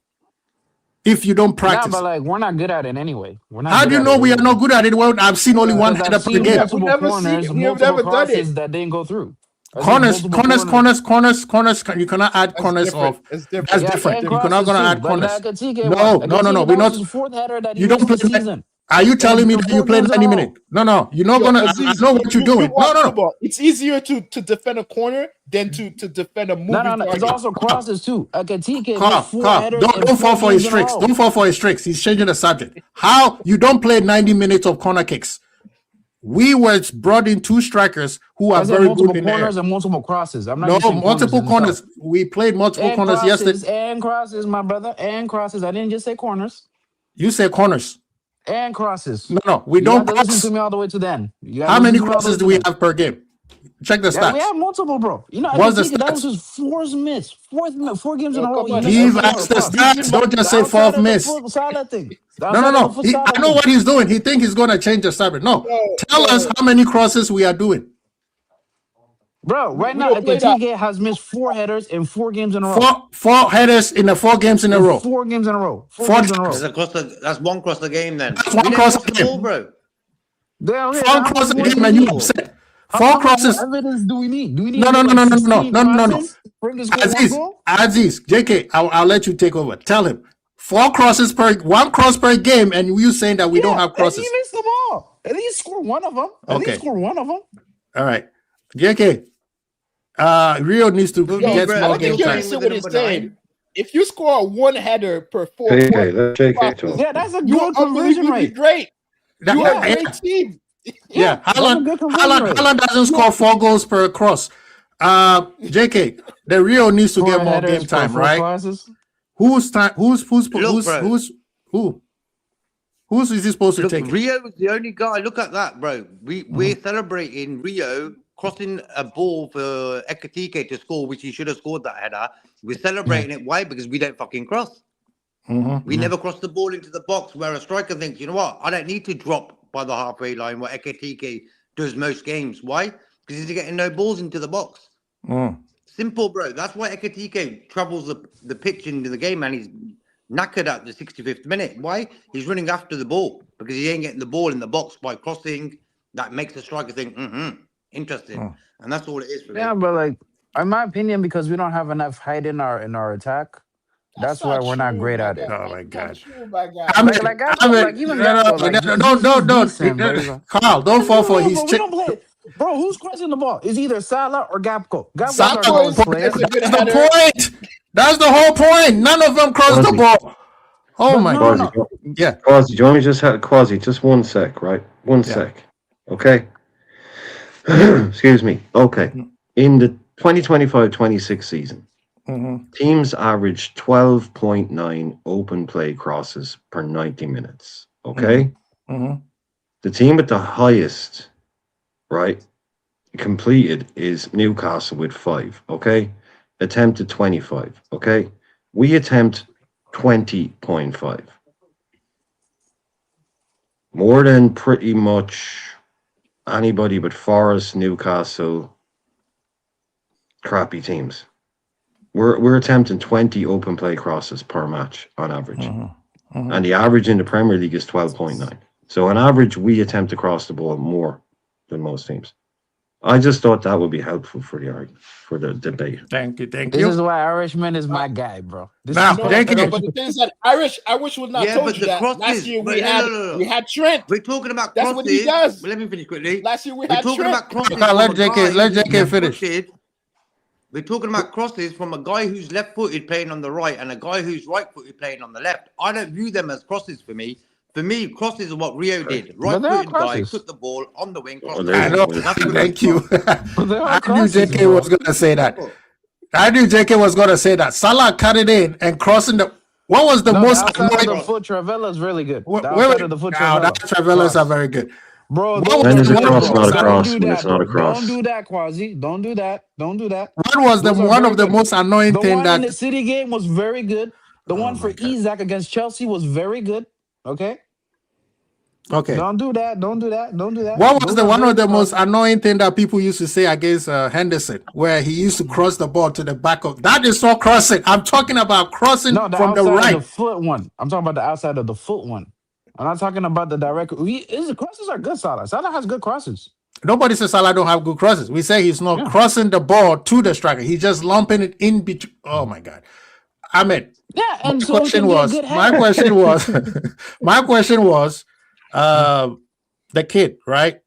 If you don't Nah, practice, but like we're not good at it anyway. We're not. how good do you at know it we are anyway. not good at it? Well, I've seen only one Because header I've per seen game. multiple We never corners, seen- we have multiple never done it. crosses that didn't go through. I've seen multiple Corners. You cannot add corners of. It's different. That's Yeah, different. and You're not crosses gonna too, add like corners. that Katike No, one. no. Katike, We're that not. was his fourth header that he You don't missed play. this season. Are you telling me the that you four play games in a 90 row. minutes? No. You're not Yo, gonna. Aziz, I know what you're doing. watch No. football. It's easier to defend a corner than to defend a moving No. It's target. also crosses too. Katike Carl, missed four headers. don't in fall four for his games in a tricks. row. Don't fall for his tricks. He's changing the subject. How you don't play 90 minutes of corner kicks? We were brought in two strikers who are I said very multiple good in the corners air. and multiple crosses. I'm not No, using multiple in corners. itself. We played multiple And corners crosses, yesterday. and crosses, my brother, and crosses. I didn't just say corners. You say corners. And crosses. No. We You don't have to listen cross. to me all the way to the end. You gotta How listen many to me all the crosses way do to we the end. have per game? Check the Yeah, we stats. have multiple, bro. You know, What's the Katike, that was stats? his fourth miss. Four games in a Yo, row. come on, He missed Give every us the cross. stats. Don't just say Outside fourth of the miss. futsal thing. No. Outside of the futsal I know thing. what he's doing. He think he's gonna change the subject. No. Tell us how many crosses we are doing. Bro, right We now, don't play that. Katike has missed 4 headers in 4 games in a row. Four headers in the 4 games in a row. 4 games in a row. Four Four games in a row. That's one cross the game then. That's one We cross never a cross the game. ball, bro. Yeah, okay, 4 how much crosses more again, do we and you need? upset. How 4 much more crosses. evidence do we need? Do we need No. like 16 No. crosses for him to score one goal? Aziz, JK, I'll let you take over. Tell him 4 crosses per 1 cross per game, and you saying that we don't have crosses. And he missed them all. At least score one of them. Okay. All right, JK. Rio needs to Yo, get bro, more I game think You time. understand what he's saying. If you score one header per 4 JK, let JK talk. Yeah, that's a you good are conversion unbelievably rate. great. That- You are a yeah, great team. yeah. that's a good conversion rate. Haaland doesn't score 4 goals per cross. JK, the Rio needs to 4 get more headers game per time, 4 right? crosses. Who's is he supposed to Look, take it? Rio was the only guy. Look at that, bro. We're celebrating Rio crossing a ball for Ekatike to score, which he should have scored that header. We're celebrating it. Why? Because we don't fucking cross. We never cross the ball into the box where a striker thinks, you know what? I don't need to drop by the halfway line what Ekatike does most games. Why? Because he's getting no balls into the box. Simple, bro. That's why Ekatike travels the pitch into the game, and he's knackered at the 65th minute. Why? He's running after the ball because he ain't getting the ball in the box by crossing. That makes the striker think, interesting. And that's all it is for me. Yeah, but like, in my opinion, because we don't have enough height in our attack, that's why we're not great at it. Oh my God. True, my guy. Don't. Carl, don't fall for his we chick. don't play. Bro, who's crossing the ball? It's either Salah or Gapco. Gapco's Salah our best is- player. That's a good That's the header. point. That's the whole point. None of them cross the Quasi. ball. Oh But my no, God. no. Yeah. Quasi, do you want me to just have Quasi? Just 1 sec, right? 1 sec. Okay. Excuse me. Okay. In the 2025-26 season, teams averaged 12.9 open play crosses per 90 minutes. Okay. The team with the highest, right, completed is Newcastle with 5. Okay. Attempted 25. Okay. We attempt 20.5. More than pretty much anybody but Forest, Newcastle, crappy teams. We're attempting 20 open play crosses per match on average. And the average in the Premier League is 12.9. So on average, we attempt to cross the ball more than most teams. I just thought that would be helpful for the debate. Thank you. Thank This you. is why Irishman is my guy, bro. This Now, is No, why thank you. no, but the thing is that I wish would not Yeah, told but you the that. crosses- Last year but we no, had no. we had Trent. We're talking about That's crosses. what he does. Let me finish quickly. Last year we We're had talking Trent. about crosses. Okay, let from a JK guy let who's JK finish. left-footed. We're talking about crosses from a guy who's left-footed playing on the right and a guy who's right-footed playing on the left. I don't view them as crosses for me. For me, crosses are what Rio did. But they are Right-footed guy crosses. took the ball on the wing. Oh, crossed there I it. you know. go. That's what Thank it you. was. But they are I knew crosses, JK bro. was gonna say that. I knew JK was gonna say that. Salah cut it in and crossing the. What was the No, most the outside of the annoying? foot Travella is really good. Wait, The wait, outside of the foot now Travella. that Travelers Cross. are very good. Bro, What those was When is the a one of cross the not most a Don't cross? do When that, it's not a bro. cross. Don't do that, Quasi. Don't do that. Don't do that. What was the Those are one very of the good. most annoying The thing one in the that? City game was very good. The Oh one for my God. Isaac against Chelsea was very good. Okay? Okay. Don't do that. Don't do that. Don't do that. What was Those the are one very of the good most crosses. annoying thing that people used to say against Henderson, where he used to cross the ball to the back of? That is not crossing. I'm talking about crossing No, the from the outside right. of the foot one. I'm talking about the outside of the foot one. I'm not talking about the direct. His crosses are good, Salah. Salah has good crosses. Nobody says Salah don't have good crosses. We say he's not Yeah. crossing the ball to the striker. He's just lumping it in between. Oh my God, Ahmed. Yeah, My and so it question can be a was. good My header. question was. My question was. The kid, right?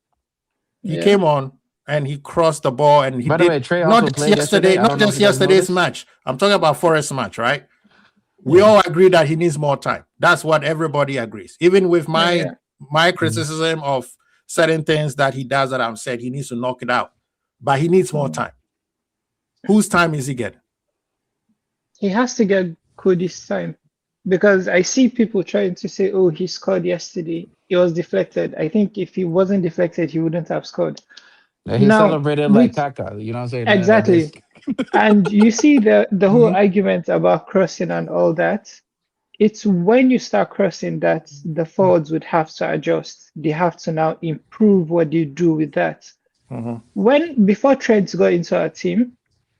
He Yeah. came on and he crossed the ball and he By the did way, Trey not also just played yesterday, yesterday. I not don't know just if you guys yesterday's noticed. match. I'm talking about Forest match, right? We all agree that he needs more time. That's what everybody agrees. Even with Yeah. my criticism of certain things that he does that I'm saying he needs to knock it out, but he needs more time. Whose time is he getting? He has to get Cody's time because I see people trying to say, "Oh, he scored yesterday. It was deflected." I think if he wasn't deflected, he wouldn't have scored. Yeah, he Now, celebrated like with Kaka. You know what I'm saying? exactly, and you see the whole Mhm. argument about crossing and all that. It's when you start crossing that the forwards would have to adjust. They have to now improve what they do with that. When before Trent got into our team,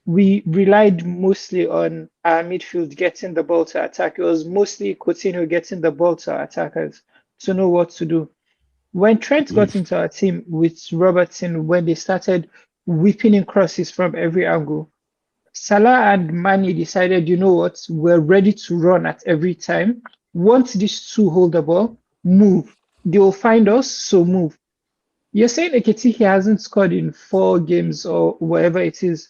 we relied mostly on our midfield getting the ball to attack. It was mostly Coutinho getting the ball to our attackers to know what to do. When Trent got into our team with Robertson, when they started whipping in crosses from every angle, Salah and Mane decided, you know what, we're ready to run at every time. Once these two hold the ball, move. They will find us, so move. You're saying Ekitike hasn't scored in 4 games or whatever it is.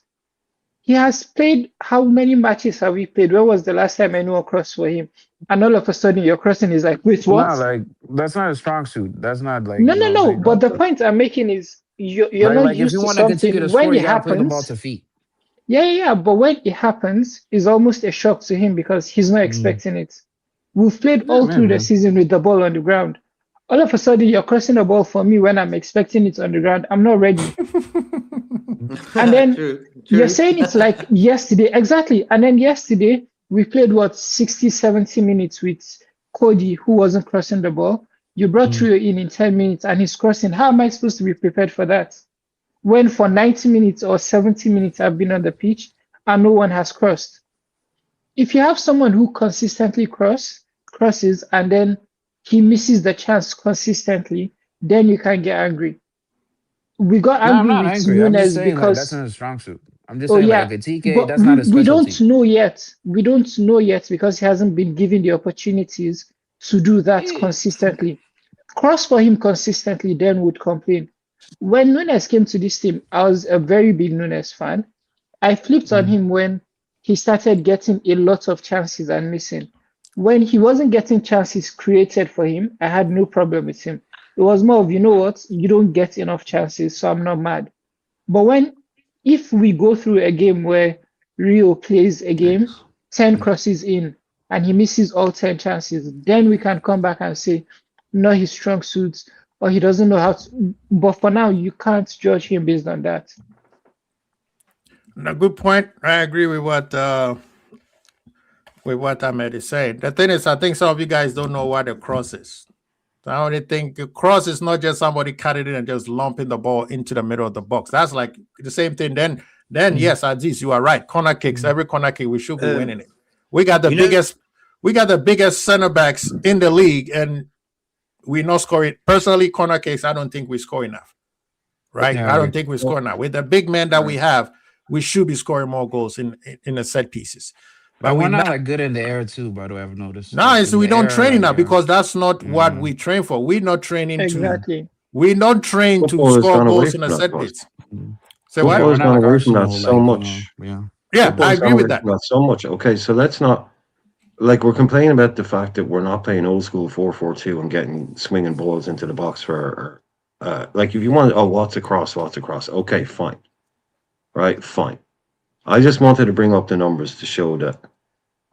He has played, how many matches have we played? When was the last time anyone crossed for him? And all of a sudden your crossing is like, wait, what? No, like that's not a strong suit. That's not like No, you no, know what I'm no. saying? But the point I'm making is you're not like if used you to want to continue something. to When score, it you gotta play the ball happens, to feet. yeah. But when it happens, it's almost a shock to him because he's not expecting it. We've played Yeah, all man, through the man. season with the ball on the ground. All of a sudden, you're crossing the ball for me when I'm expecting it on the ground. I'm not ready. And then True. you're saying it's like yesterday. Exactly. And then yesterday, we played what, 60, 70 minutes with Cody, who wasn't crossing the ball. You brought Trio in 10 minutes and he's crossing. How am I supposed to be prepared for that? When for 90 minutes or 70 minutes I've been on the pitch and no one has crossed. If you have someone who consistently crosses and then he misses the chance consistently, then you can get angry. We got No, I'm angry not with angry. I'm just Nunes saying like that's because, not a strong suit. I'm just oh saying yeah, like Ekitike, but that's not a we don't specialty. know yet. We don't know yet because he hasn't been given the opportunities to do that consistently. Cross for him consistently, then would complain. When Nunes came to this team, I was a very big Nunes fan. I flipped on him when he started getting a lot of chances and missing. When he wasn't getting chances created for him, I had no problem with him. It was more of, you know what, you don't get enough chances, so I'm not mad. But if we go through a game where Rio plays a game, 10 crosses in, and he misses all 10 chances, then we can come back and say, not his strong suits, or he doesn't know how to. But for now, you can't judge him based on that. A good point. I agree with what Ahmed is saying. The thing is, I think some of you guys don't know what a cross is. I only think a cross is not just somebody cutting it and just lumping the ball into the middle of the box. That's like the same thing. Then yes, Aziz, you are right. Corner kicks, every corner kick, we should be winning it. We got the biggest center backs in the league, and we're not scoring. Personally, corner kicks, I don't think we score enough. right? Yeah, I don't right. think we score now. With the big man that we have, we should be scoring more goals in the set pieces. But But we're we not not. like good in the air too, by the way. I've noticed. No, Like, it's in we the don't air, train like, now yeah. because that's not what Mhm. we train for. We're not training to. Exactly. We don't train to Football has score gone away goals in from a that, set boss. piece. Mhm. Say Yeah, what? Football we're has not gone like away from that Arsenal, so like, much. yeah. Yeah, Football I has agree gone with away that. from that so much. Okay, so let's not like we're complaining about the fact that we're not playing old school 4-4-2 and getting swinging balls into the box for like if you want what's a cross, okay, fine. Right, fine. I just wanted to bring up the numbers to show that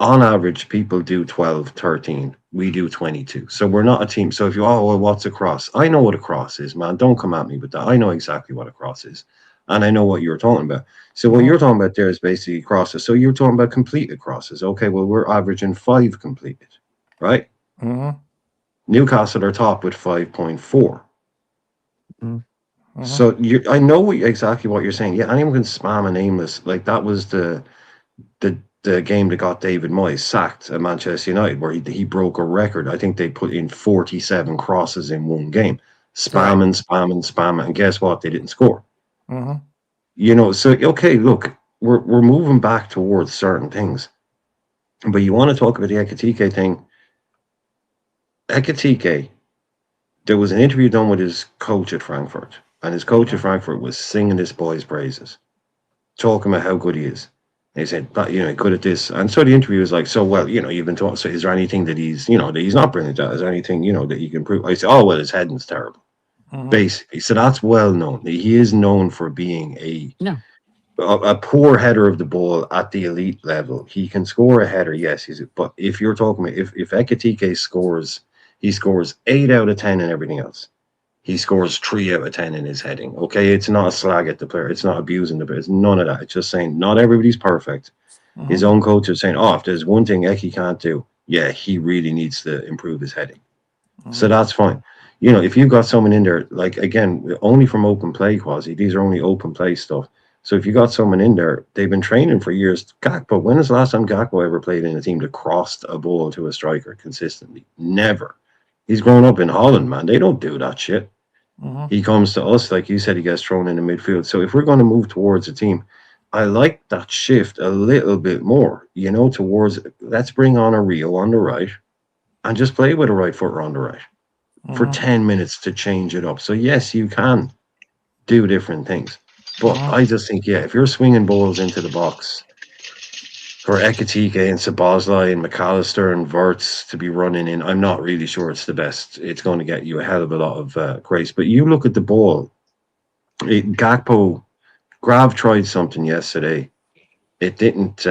on average people do 12, 13. We do 22. So we're not a team. So if you what's a cross? I know what a cross is, man. Don't come at me with that. I know exactly what a cross is. And I know what you're talking about. So what you're talking about there is basically crosses. So you're talking about completed crosses. Okay, well, we're averaging 5 completed, right? Mhm, Newcastle are top with 5.4. mhm. So I know exactly what you're saying. Yeah, anyone can spam an aimless. Like that was the game that got David Moyes sacked at Manchester United, where he broke a record. I think they put in 47 crosses in one game, spamming, and guess what? They didn't score. Mhm. You know, so okay, look, we're moving back towards certain things, but you want to talk about the Ekitike thing? Ekitike, there was an interview done with his coach at Frankfurt, and his coach at Frankfurt was singing this boy's praises, talking about how good he is. And he said, but, good at this. And so the interview was like, so, well, you've been taught. So is there anything that he's, that he's not brilliant at? Is there anything, that he can improve? I said, oh, well, his heading's terrible. Mhm. Basically. So that's well known. He is known for being Yeah. a poor header of the ball at the elite level. He can score a header, yes. But if you're talking about, if Ekitike scores, he scores 8 out of 10 and everything else. He scores 3 out of 10 in his heading. Okay, it's not a slag at the player. It's not abusing the player. It's none of that. It's just saying not everybody's perfect. His own coach is saying, if there's one thing Eki can't do, yeah, he really needs to improve his heading. So that's fine. If you've got someone in there, like, again, only from open play quasi, these are only open play stuff. So if you got someone in there, they've been training for years. Gakpo, when was the last time Gakpo ever played in a team that crossed a ball to a striker consistently? Never. He's grown up in Holland, man. They don't do that shit. He comes to us, like you said, he gets thrown in the midfield. So if we're going to move towards a team, I like that shift a little bit more, towards let's bring on a Rio on the right and just play with a right footer on the right for 10 minutes to change it up. So yes, you can do different things. But I just think, if you're swinging balls into the box for Ekitike and Szoboszlai and McAllister and Wirtz to be running in, I'm not really sure it's the best. It's going to get you a hell of a lot of grace. But you look at the ball. Gakpo, Grav tried something yesterday. It didn't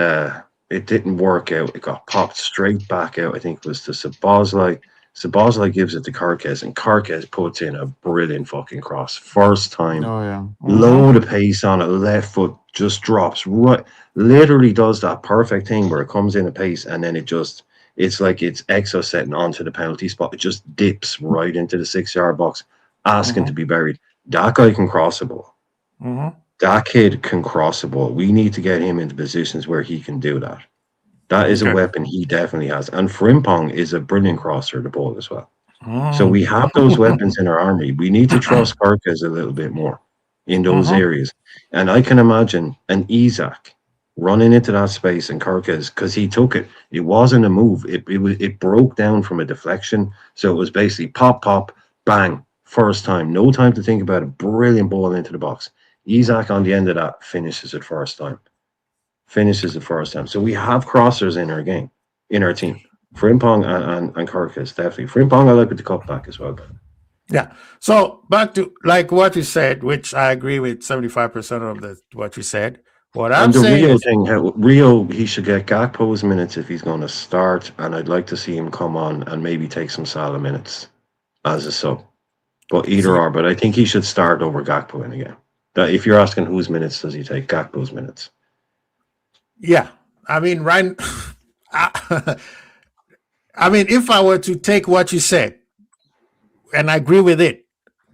work out. It got popped straight back out. I think it was to Szoboszlai. Szoboszlai gives it to Karkez, and Karkez puts in a brilliant fucking cross. First time. Oh yeah. Load of pace on it. Left foot just drops right. Literally does that perfect thing where it comes in a pace and then it's like it's exo setting onto the penalty spot. It just dips right into the 6-yard box, asking to be buried. That guy can cross a ball. That kid can cross a ball. We need to get him into positions where he can do that. That is a weapon he definitely has. And Frimpong is a brilliant crosser of the ball as well. So we have those weapons in our army. We need to trust Karkez a little bit more in those areas. And I can imagine an Isak running into that space and Karkez, because he took it. It wasn't a move. It broke down from a deflection. So it was basically pop, bang, first time. No time to think about it. Brilliant ball into the box. Isak on the end of that finishes it first time. So we have crossers in our game, in our team. Frimpong and Karkez, definitely. Frimpong, I like with the cutback as well. Yeah. So back to like what you said, which I agree with 75% of what you said. What I'm And the saying Rio is, thing, Rio, he should get Gakpo's minutes if he's going to start, and I'd like to see him come on and maybe take some Salah minutes as a sub. But either or, but I think he should start over Gakpo in a game. That if you're asking whose minutes does he take, Gakpo's minutes. yeah. I mean, right. I mean, if I were to take what you said and I agree with it,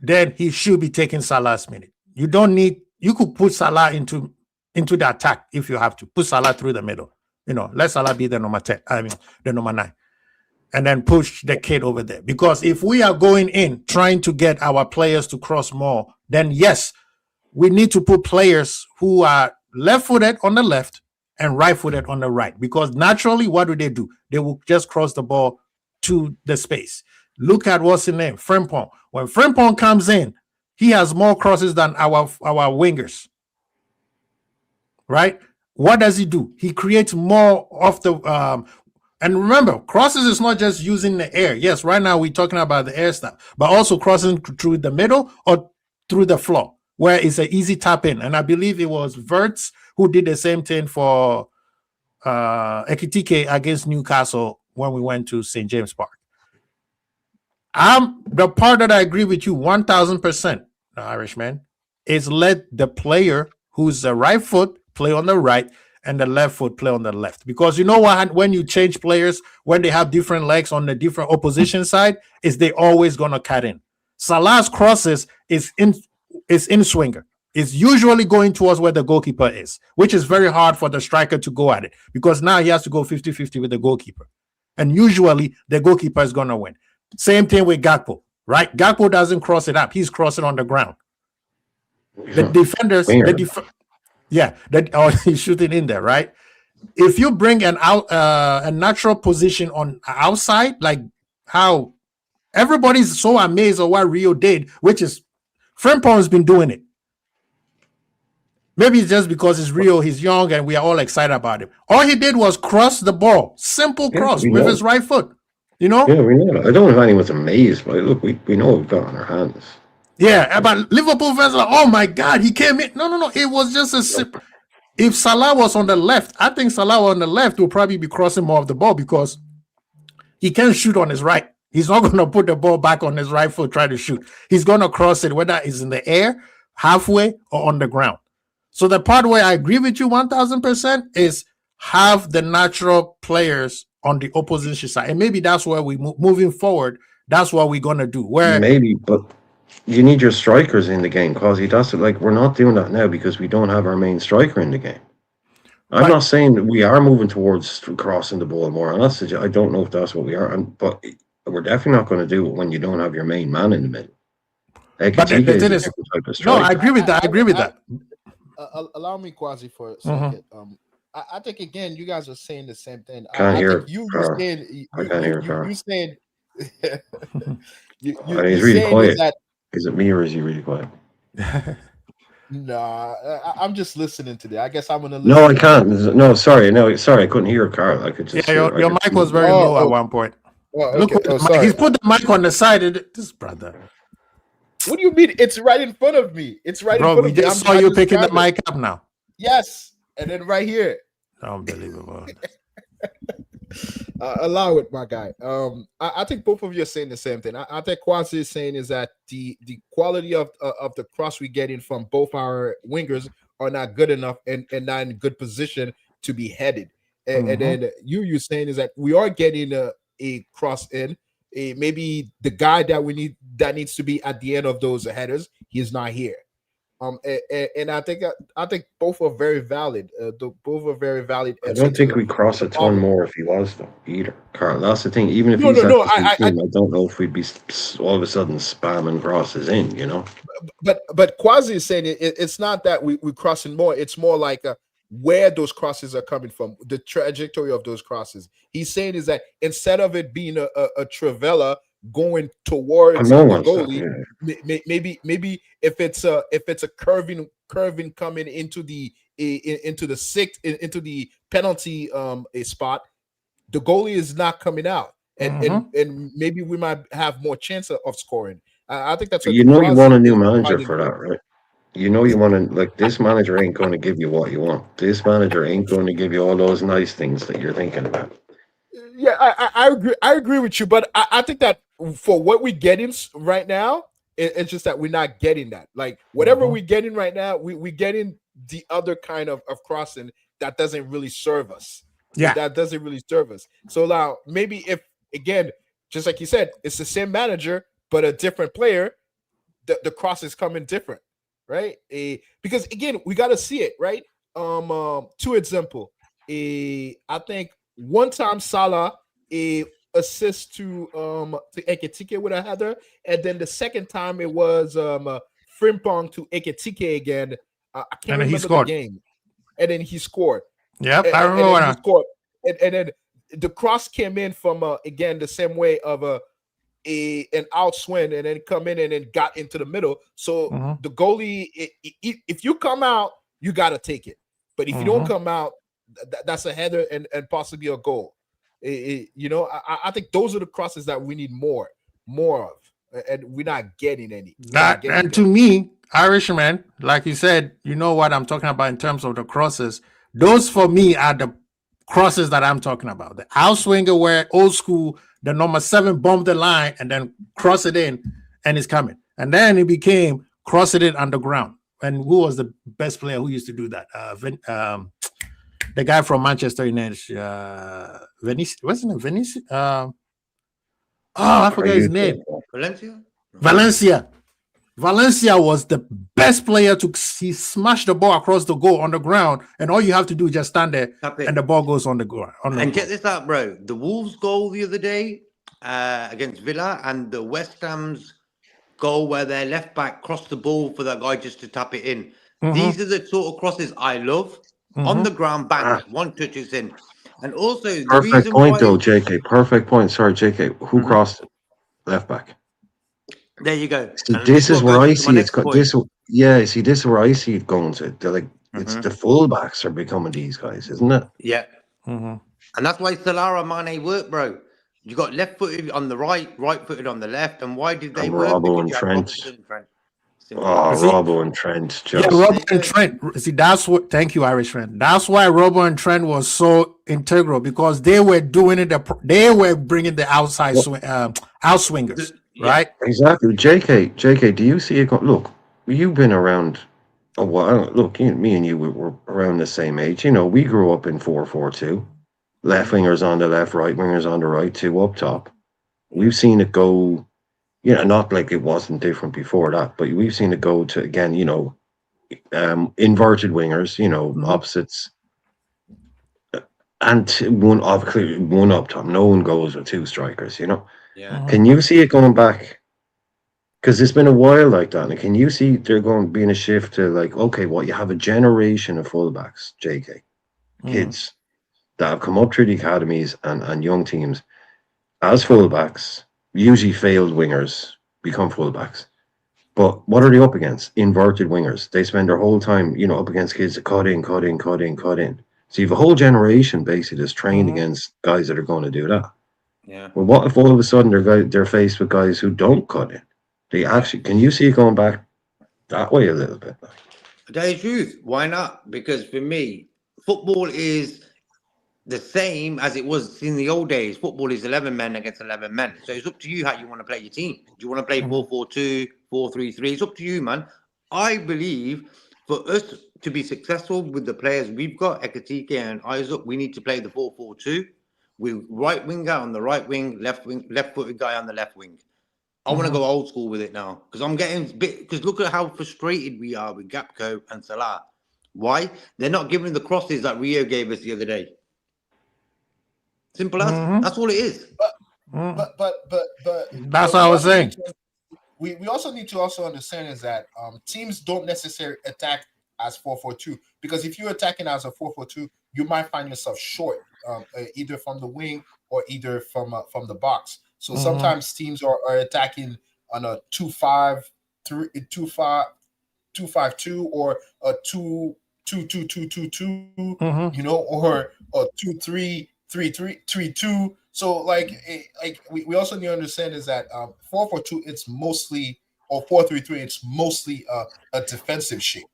then he should be taking Salah's minute. You could put Salah into the attack if you have to. Put Salah through the middle. Let Salah be the number 10. I mean, the number 9. And then push the kid over there. Because if we are going in trying to get our players to cross more, then yes, we need to put players who are left-footed on the left and right-footed on the right, because naturally, what do? They will just cross the ball to the space. Look at what's his name, Frimpong. When Frimpong comes in, he has more crosses than our wingers. Right? What does he do? He creates more of the and remember, crosses is not just using the air. Yes, right now we're talking about the air stuff, but also crossing through the middle or through the floor, where it's an easy tap in. And I believe it was Verts who did the same thing for Ekitike against Newcastle when we went to St. James Park. The part that I agree with you 1000%, the Irishman, is let the player who's the right foot play on the right and the left foot play on the left. Because you know what? When you change players, when they have different legs on the different opposition side, is they always gonna cut in. Salah's crosses is in swinger. It's usually going towards where the goalkeeper is, which is very hard for the striker to go at it, because now he has to go 50-50 with the goalkeeper. And usually the goalkeeper is gonna win. Same thing with Gakpo, right? Gakpo doesn't cross it up; he's crossing on the ground. The defenders, he's shooting in there, right? If you bring a natural position on outside, like how everybody's so amazed at what Rio did, which is Frimpong has been doing it. Maybe it's just because it's Rio, he's young, and we are all excited about him. All he did was cross the ball, simple cross with his right foot. You know? Yeah, we know. I don't know if anyone's amazed, but look, we know what we've got on our hands. Yeah, but Liverpool fans are like, oh my God, he came in. No. It was just a simple. If Salah was on the left, I think Salah on the left will probably be crossing more of the ball because he can't shoot on his right. He's not going to put the ball back on his right foot, try to shoot. He's going to cross it, whether it's in the air, halfway, or on the ground. So the part where I agree with you 1000% is have the natural players on the opposition side. And maybe that's where we moving forward. That's what we're going to do. Where maybe, but you need your strikers in the game, because we're not doing that now because we don't have our main striker in the game. I'm not saying that we are moving towards crossing the ball more. I don't know if that's what we are, but we're definitely not going to do it when you don't have your main man in the middle. But the thing is, no, I agree with that. I agree with that. Allow me, Quasi, for a second. I think again, you guys are saying the same thing. Can't hear. You saying he's really quiet. Is it me or is he really quiet? Nah, I'm just listening to that. I guess I'm gonna listen. No, I can't. No, sorry, I couldn't hear Carl. I could just. Yeah, your mic was very low at one point. Look, he's put the mic on the side. This brother. What do you mean? It's right in front of me. It's right in front of me. We just saw you picking the mic up now. Yes, and then right here. Unbelievable. Allow it, my guy. I think both of you are saying the same thing. I think Kwasi is saying is that the quality of the cross we get in from both our wingers are not good enough and not in good position to be headed. And then you're saying is that we are getting a cross in. Maybe the guy that we need that needs to be at the end of those headers, he's not here. And I think both are very valid. Both are very valid. I don't think we cross a ton more if he was though either, Carl. That's the thing. Even if I don't know if we'd be all of a sudden spamming crosses in. You know. But Quasi is saying it's not that we're crossing more. It's more like where those crosses are coming from, the trajectory of those crosses. He's saying is that instead of it being a Trivela going towards the goalie, maybe if it's a curving coming into the penalty spot, the goalie is not coming out, and maybe we might have more chance of scoring. I think that's what you want a new manager for that, right? You want to this manager ain't going to give you what you want. This manager ain't going to give you all those nice things that you're thinking about. Yeah, I agree. I agree with you, but I think that for what we're getting right now, it's just that we're not getting that. Like whatever we're getting right now, we're getting the other kind of crossing that doesn't really serve us. Yeah, that doesn't really serve us. So now maybe if again, just like you said, it's the same manager but a different player, the cross is coming different, right? Because again, we got to see it, right? To example, I think one time Salah assist to Ekitike with a header, and then the second time it was Frimpong to Ekitike again. I can't And then he remember the scored. game. And then he scored. Yep, And, I and remember then when he scored. And then the cross came in from again the same way of an outswing, and then come in and then got into the middle. So Mhm. the goalie, if you come out, you got to take it. But if you don't Mhm. come out, that's a header and possibly a goal. You know, I think those are the crosses that we need more of, and we're not getting any. We're not That getting and them. to me, Irishman, like you said, you know what I'm talking about in terms of the crosses. Those for me are the crosses that I'm talking about. The outswinger where old school, the number 7 bombed the line and then cross it in, and it's coming. And then it became cross it in underground. And who was the best player who used to do that? The guy from Manchester United, Venice, wasn't it Venice? I forget his name. Valencia. Valencia was the best player to he smashed the ball across the goal on the ground, and all you have to do is just stand there, Tap it. and the ball goes on the ground. And check this out, bro. The Wolves goal the other day against Villa, and the West Ham's goal where their left back crossed the ball for that guy just to tap it in. Mhm. These are the sort of crosses I love. On the ground, bang, Ah. one touch is in. And also, the Perfect reason point, why, though, JK. Perfect point. Sorry, JK. Who Mhm. crossed it? Left back. there you go. See, And this is what where goes I into my see next it's go- point. this. Yeah, see, this is where I see it going to. They're like it's Mhm. the fullbacks are becoming these guys, isn't it? Yeah. Mhm. And that's why Salah and Mane work, bro. You got left-footed on the right-footed on the left. And why did they And work? Robbo Because and you had Trent. Robertson and Trent. Simple. Oh, See? Robbo and Trent. Yeah, Just Robert and Trent. See, that's what. Thank you, Irishman. That's why Robert and Trent was so integral because they were doing it. They were bringing the outside outswingers, Yeah. right? exactly. JK. Do you see it? Look, you've been around a while. Look, me and you were around the same age. You know, we grew up in 4-4-2. Left wingers on the left, right wingers on the right, 2 up top. We've seen it go. You know, not like it wasn't different before that, but we've seen it go to again. You know, inverted wingers. You know, Mhm. opposites. And one up top. No one goes with 2 strikers. You know. Yeah. Can you see it going back? Because it's been a while like that. And can you see there going to be a shift to like, okay, what you have a generation of fullbacks, JK, kids that have come up through the academies and young teams as fullbacks, usually failed wingers become fullbacks. But what are they up against? Inverted wingers. They spend their whole time, you know, up against kids that cut in. So you have a whole generation basically that's trained against guys that are going to do that. Yeah. Well, what if all of a sudden they're faced with guys who don't cut in? They actually can you see it going back that way a little bit? To tell you the truth, why not? Because for me, football is the same as it was in the old days. Football is 11 men against 11 men. So it's up to you how you want to play your team. Do you want to play 4-4-2, 4-3-3? It's up to you, man. I believe for us to be successful with the players we've got, Ekitike and Isaac, we need to play the 4-4-2 with right winger on the right wing, left-footed guy on the left wing. I want to go old school with it now because I'm getting because look at how frustrated we are with Gakpo and Salah. Why? They're not giving the crosses that Rio gave us the other day. Simple as that's all it is. But That's what I was saying. We also need to also understand is that teams don't necessarily attack as 4-4-2 because if you're attacking as a 4-4-2, you might find yourself short either from the wing or either from the box. So sometimes teams are attacking on a 2-5-2 or a 2-2-2-2-2, you know, or a 2-3-3-3-3-2. So like we also need to understand is that 4-4-2 it's mostly or 4-3-3 it's mostly a defensive shape.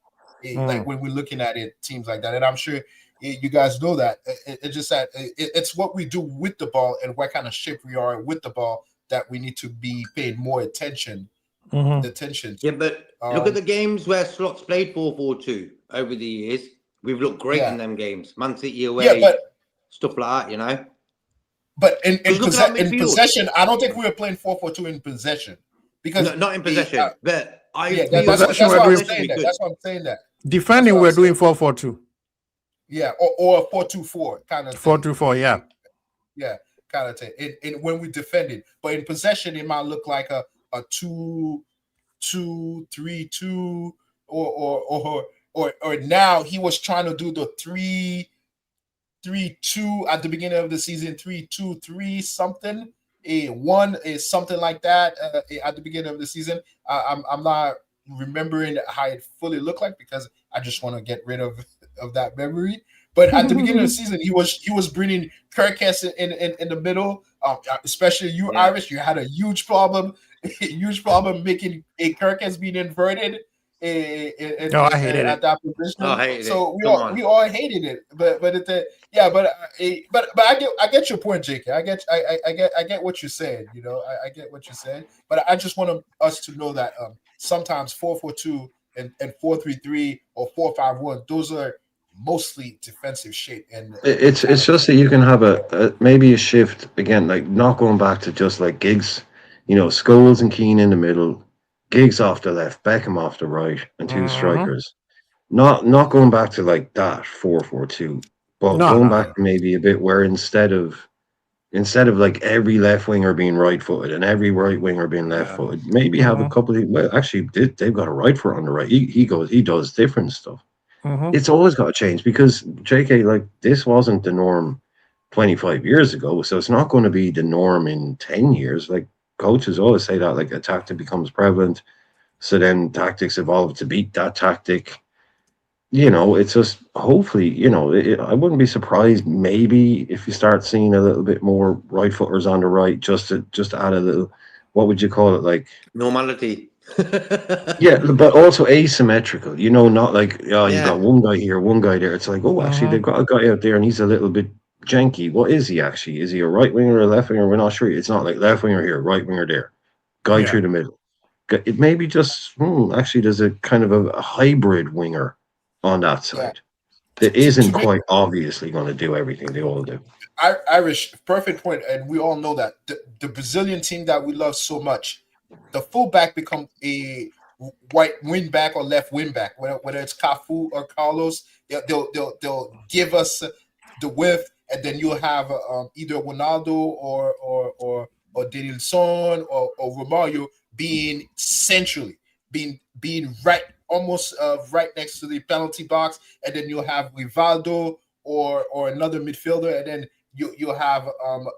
Like when we're looking at it, teams like that, and I'm sure you guys know that it's just that it's what we do with the ball and what kind of shape we are with the ball that we need to be paying more attention. Attention. Yeah, but look at the games where Slots played 4-4-2 over the years. We've looked great in them games. Man City away, stuff like that, you know. But in possession, I don't think we were playing 4-4-2 in possession because No, not in possession. But that's why I'm saying that. That's why I'm saying that. Defending, we're doing 4-4-2. Yeah, or 4-2-4 kind of 4-2-4, yeah. Yeah, kind of thing. And when we defended, but in possession, it might look like a 2 2-3-2, or now he was trying to do the 3-3-2 at the beginning of the season, 3-2-3 something, something like that at the beginning of the season. I'm not remembering how it fully looked like because I just want to get rid of that memory. But at the beginning of the season, he was bringing Kirkes in the middle, especially you, Irish. You had a huge problem making a Kirkes being inverted. I hated at it. that position. I hated So it. we all hated it. But I get your point, JK. I get what you're saying. You know, I get what you're saying. But I just want us to know that sometimes 4-4-2 and 4-3-3 or 4-5-1, those are mostly defensive shape. And It's just that you can have maybe a shift again, like not going back to just like Giggs, Scholes and Keane in the middle, Giggs off the left, Beckham off the right, and two strikers. Not going back to like that 4-4-2, but going back to maybe a bit where instead of like every left winger being right footed and every right winger being left footed, maybe have a couple of actually they've got a right foot on the right. He does different stuff. It's always got to change because JK, like this wasn't the norm 25 years ago, so it's not going to be the norm in 10 years. Like coaches always say that, like a tactic becomes prevalent, so then tactics evolve to beat that tactic. It's just hopefully, I wouldn't be surprised maybe if you start seeing a little bit more right footers on the right, just to add a little, what would you call it, like normality. Yeah, but also asymmetrical. Not like you've got one guy here, one guy there. It's like, actually, they've got a guy out there, and he's a little bit janky. What is he actually? Is he a right winger or a left winger? We're not sure. It's not like left winger here, right winger there, guy through the middle. It may be just actually there's a kind of a hybrid winger on that side that isn't quite obviously going to do everything they all do. Irish, perfect point, and we all know that the Brazilian team that we love so much, the fullback become a right wing back or left wing back, whether it's Cafu or Carlos. They'll give us the width, and then you'll have either Ronaldo or Denilson or Romario being centrally, being right, almost right next to the penalty box, and then you'll have Rivaldo or another midfielder, and then you'll have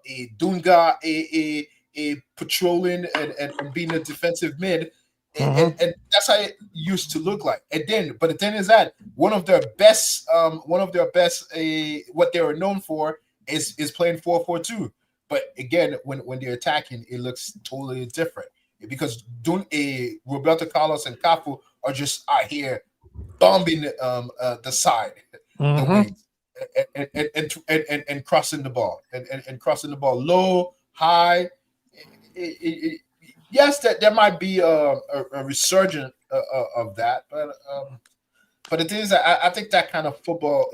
a Dunga, a patrolling and being a defensive mid, and that's how it used to look like. But the thing is that one of their best, what they are known for is playing 4-4-2. But again, when they're attacking, it looks totally different because Roberto Carlos and Cafu are just out here bombing the side, the wings, and crossing the ball and crossing the ball low, high. Yes, that there might be a resurgence of that, but the thing is, I think that kind of football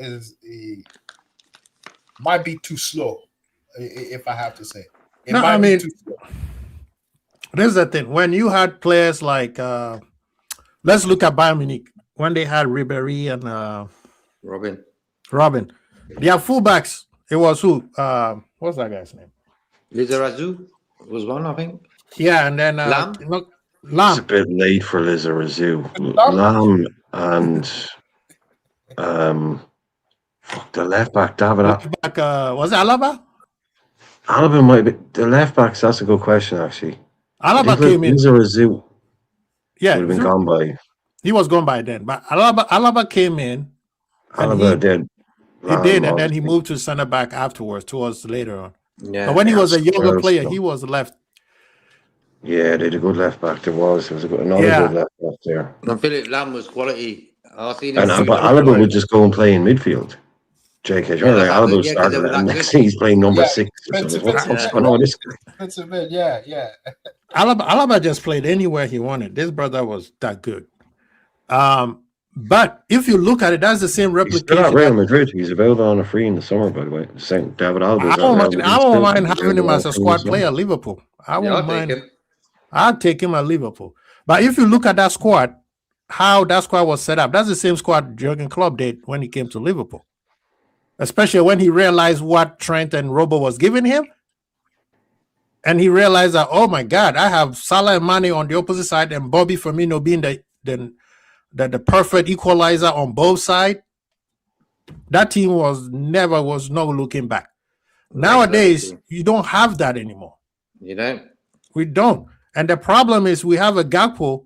might be too slow, if I have to say. It might be too slow. This is the thing. When you had players like, let's look at Bayern Munich, when they had Ribéry and Robin, their fullbacks, it was who? What's that guy's name? Lizarazu was one, I think. Yeah, and then Lam. It's a bit late for Lizarazu. Lam and the left back, David. Was it Alaba? Alaba might be the left backs. That's a good question, actually. Alaba came in. Lizarazu would have been gone by. He was gone by then, but Alaba came in. Alaba did. He did, and then he moved to center back afterwards, towards later on. Yeah. But when he was a younger player, he was left. Yeah, they had a good left back. There was another good left back there. And Philip Lam was quality. But Alaba would just go and play in midfield. JK, Alaba started, and next thing he's playing number 6. What's going on? This guy. Alaba just played anywhere he wanted. This brother was that good. But if you look at it, that's the same replication. He's still at Real Madrid. He's available on a free in the summer, by the way. Same David Alaba. I don't mind having him as a squad player at Liverpool. I won't mind. I'll take him at Liverpool. But if you look at that squad, how that squad was set up, that's the same squad Jurgen Klopp did when he came to Liverpool. Especially when he realized what Trent and Robo was giving him. and he realized that, oh my God, I have Salah and Mane on the opposite side, and Bobby Firmino being the perfect equalizer on both sides. That team was no looking back. Nowadays, Exactly. you don't have that anymore. You know? We don't. And the problem is we have a Gakpo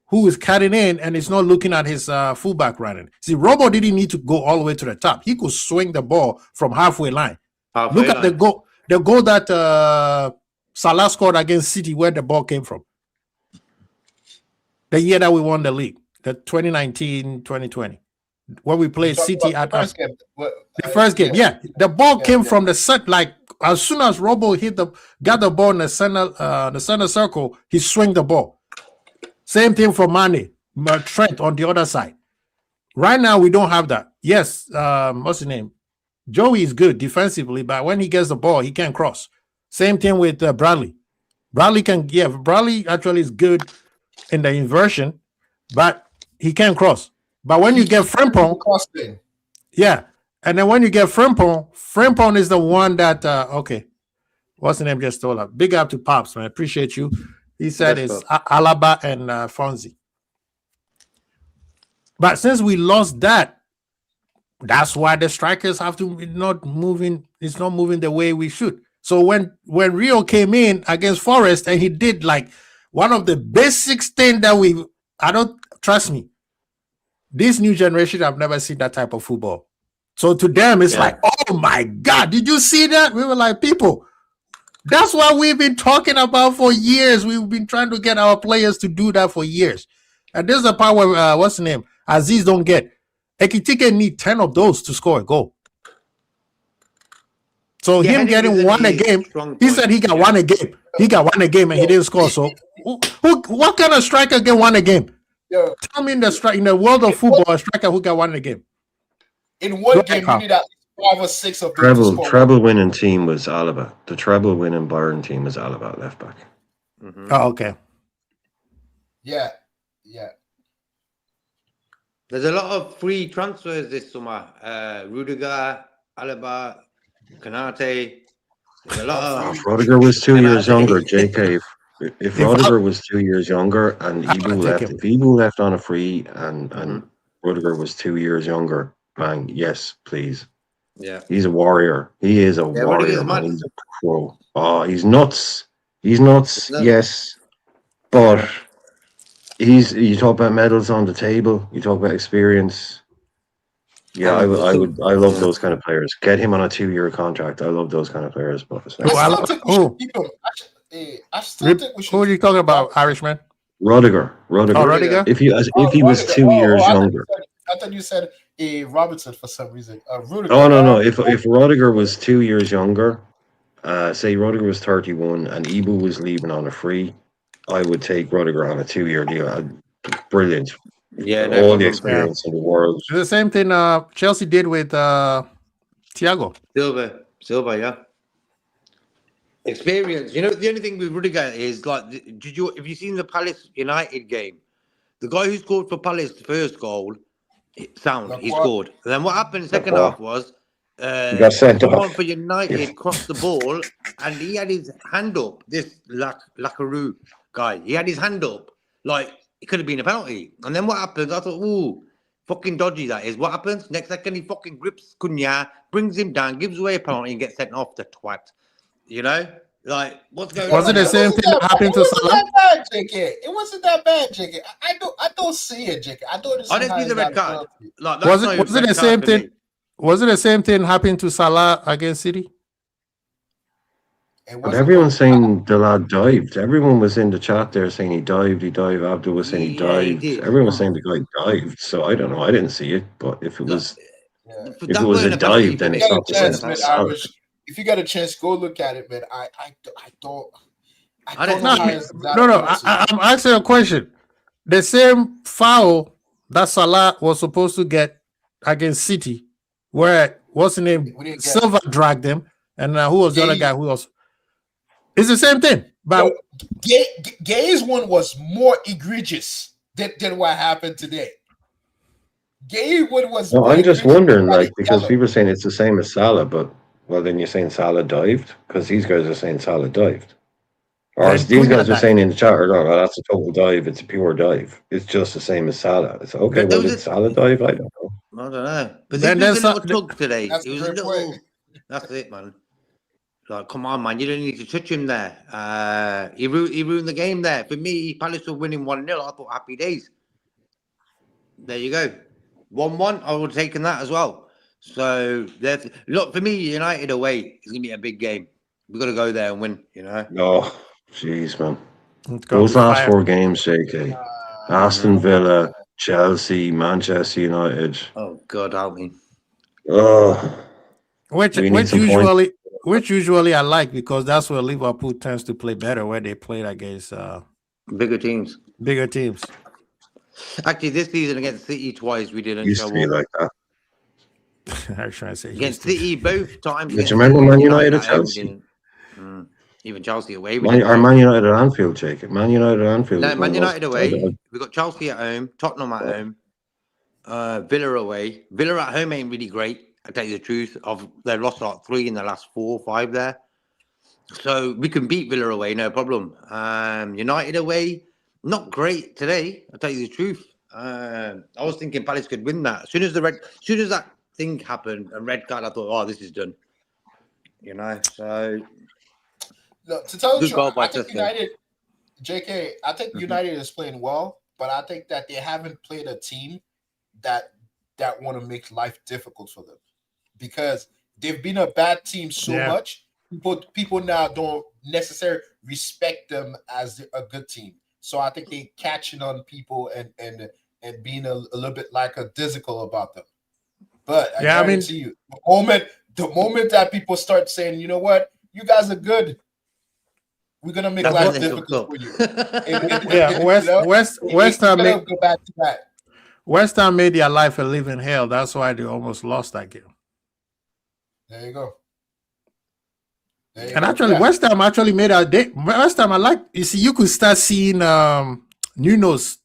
who is cutting in and is not looking at his fullback running. See, Robo didn't need to go all the way to the top. He could swing the ball from halfway line. Halfway Look at the line. goal that Salah scored against City, where the ball came from. The year that we won the league, the 2019-2020, where we played City at first game. the first game. Yeah, the ball came from the set. Like as soon as Robo got the ball in the center circle, he swung the ball. Same thing for Mane, Trent on the other side. Right now, we don't have that. Yes, what's his name? Joey is good defensively, but when he gets the ball, he can't cross. Same thing with Bradley. Bradley actually is good in the inversion, but he can't cross. But when you get Frimpong, yeah, and then when you get Frimpong is the one that okay, what's the name just told up? Big up to Pops, man. Appreciate you. He said Yes, it's Alaba and Fonzie. But since we lost that, that's why the strikers have to not moving. It's not moving the way we should. So when Rio came in against Forest and he did like one of the basic things that I don't trust me. This new generation have never seen that type of football. So to them, it's like, oh my God, did you see that? We were like, people, that's what we've been talking about for years. We've been trying to get our players to do that for years. And this is the part where, what's the name? Aziz don't get. Ekitike need 10 of those to score a goal. So Yeah, him and getting it is one a a game, strong he point. said he got one a game. He got one a game and he didn't score. So what kind of striker get one a game? Yo, Tell me in the world of football, a striker who got one a game. in one Go game, ahead, you need at least 5 or 6 of them to score. Treble winning team was Alaba. The treble winning Bayern team was Alaba at left back. Mhm. Oh, okay. Yeah. There's a lot of free transfers this summer. Rudiger, Alaba, Kanate. There's a lot of. If Rudiger was 2 years Kanate. younger, JK, if Rudiger was 2 years younger and I'd Ibu take left, him. if Ibu left on a free and Mhm. Rudiger was 2 years younger, man, yes, please. Yeah. He's a warrior. He is a Yeah, warrior, Rudiger's man. mad. He's a pro. Oh, he's nuts. He's nuts, nuts. yes. But you talk about medals on the table, you talk about experience. Yeah, I love those kind of players. Get him on a 2-year contract. I love those kind of players. But I still think we should keep him. I still think we should. Who are you talking about, Irishman? Rudiger. Oh, Rudiger? If he was 2 years younger. I thought you said Robertson for some reason. Rudiger. Oh no. If Rudiger was 2 years younger, say Rudiger was 31 and Ibu was leaving on a free, I would take Rudiger on a 2-year deal. Brilliant. Yeah, no All the problem. experience in the world. It's the same thing Chelsea did with Thiago. Silva, yeah. Experience. You know, the only thing with Rudiger is like, have you seen the Palace United game? The guy who scored for Palace the first goal, he scored. And then what happened in the second half was He got sent someone off. for United crossed the ball and he had his hand up. This Lacroix guy, he had his hand up like it could have been a penalty. And then what happens? I thought, ooh, fucking dodgy that is. What happens? Next second, he fucking grips Cunha, brings him down, gives away a penalty, and gets sent off the twat. You know, like what's going on? Was it the same thing that happened to Salah? It wasn't that bad, JK. It wasn't that bad, JK. I don't see it, JK. I don't I didn't see the red card. Like, Was that's it not was it even the red same card for me. thing? Was it the same thing happened to Salah against City? But everyone's saying the lad dived. Everyone was in the chat there saying he dived. Abdul was saying he Yeah, he dived. did. Everyone was saying the guy dived. So I don't know. I didn't see it. But if it was But if that it was weren't a penalty dive, for then me. it's If you not get the a chance, same. man, as Salah. Irish, if you get a chance, go look at it, man. I don't I didn't know see how it. it's not No. a penalty. I'm asking a question. The same foul that Salah was supposed to get against City, where what's the name? We didn't get Silva dragged him, and who was the other Gay. guy? Who else? It's the same thing, but Gay's one was more egregious than what happened today. Gay one was. No, more I'm just egregious wondering, than like, because yellow. people are saying it's the same as Salah, but Well, then you're saying Salah dived? Because these guys are saying Salah dived. Or Then these Cunha guys are died. saying in the chat, no, that's a total dive. It's a pure dive. It's just the same as Salah. It's okay. But Well, those did are- Salah dive? I don't know. I don't know. But Then this was there's a little some- tug today. That's It a was a great little. point. That's it, man. Like, come on, man. You don't need to touch him there. He ruined the game there. For me, Palace were winning 1-0. I thought happy days. There you go. 1-1. I would have taken that as well. So, look, for me, United away is going to be a big game. We've got to go there and win, Oh, jeez, man. It's gonna Those be last fire. 4 games, JK. Aston Villa, Chelsea, Manchester United. Oh, God, help me. Oh, Which we need some points. which usually I like because that's where Liverpool tends to play better when they play against Bigger teams. bigger teams. Actually, this season against City twice, we didn't Used show to be up. like that. I was trying to say Against Houston. City, both times. But against you remember City, Man United or at home, we Chelsea? didn't. Even Chelsea away. We Or didn't. Man United at Anfield, Jacob. Man United at Anfield. No, was one Man of the most- United away. We got Chelsea at home, Tottenham at home, Villa away. Villa at home ain't really great. I tell you the truth. They've lost like 3 in the last 4 or 5 there. So we can beat Villa away, no problem. United away, not great today. I tell you the truth. I was thinking Palace could win that. As soon as that thing happened, a red card, I thought, oh, this is done. So Look, to tell you the Good goal truth, by I think Justin. United, JK, I think Mhm. United is playing well, but I think that they haven't played a team that want to make life difficult for them because they've been a bad team so Yeah. much. People now don't necessarily respect them as a good team. So I think they're catching on people and being a little bit like a physical about them. But I Yeah, I mean- guarantee you, the moment that people start saying, you know what, you guys are good, we're gonna make that's life when they difficult took for you. Yeah, West It's Ham gonna made go back to that. West Ham made their life a living hell. That's why they almost lost that game. There you go. There you And go. actually, Yeah. West Ham actually made a day. West Ham, I like. You see, you could start seeing Nuno's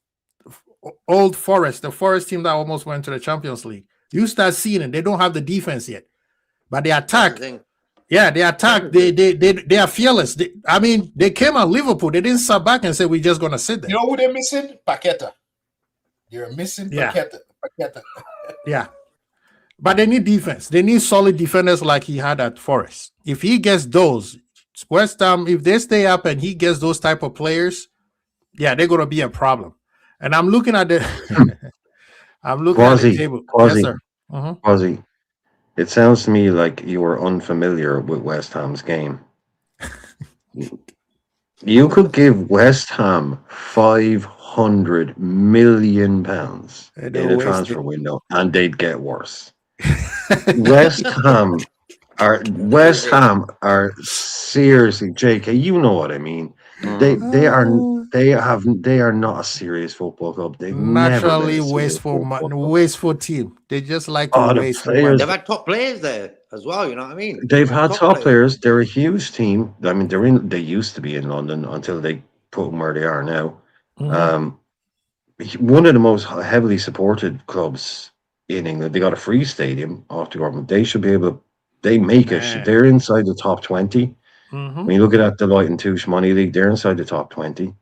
old Forest, the Forest team that almost went to the Champions League. You start seeing it. They don't have the defense yet, but they attack. Yeah, they attack. They are fearless. They came on Liverpool. They didn't sit back and say we're just gonna sit there. You know who they're missing? Paqueta. They're missing Yeah. Paqueta. Yeah. But they need defense. They need solid defenders like he had at Forest. If he gets those, West Ham, if they stay up and he gets those type of players, yeah, they're gonna be a problem. And I'm looking at the I'm looking at the Quasi, table. Quasi. Yes, sir. Mhm. Ozzy, it sounds to me like you were unfamiliar with West Ham's game. You could give West Ham £500 million They in don't a waste transfer it. window, and they'd get worse. West Ham are seriously, JK. You know what I mean. They are not a serious football club. They've naturally never been a serious wasteful, football club. wasteful team. They just like to Oh, the waste players- money. They've had top players there as well. You know what I mean? They've had top players. They're a huge team. I mean, they used to be in London until they put them where they are now. Mhm. One of the most heavily supported clubs in England. They got a free stadium off the government. They should be able. They make it. Man. They're inside the top 20. Mhm. When you look at the Light and Touche Money League, they're inside the top 20.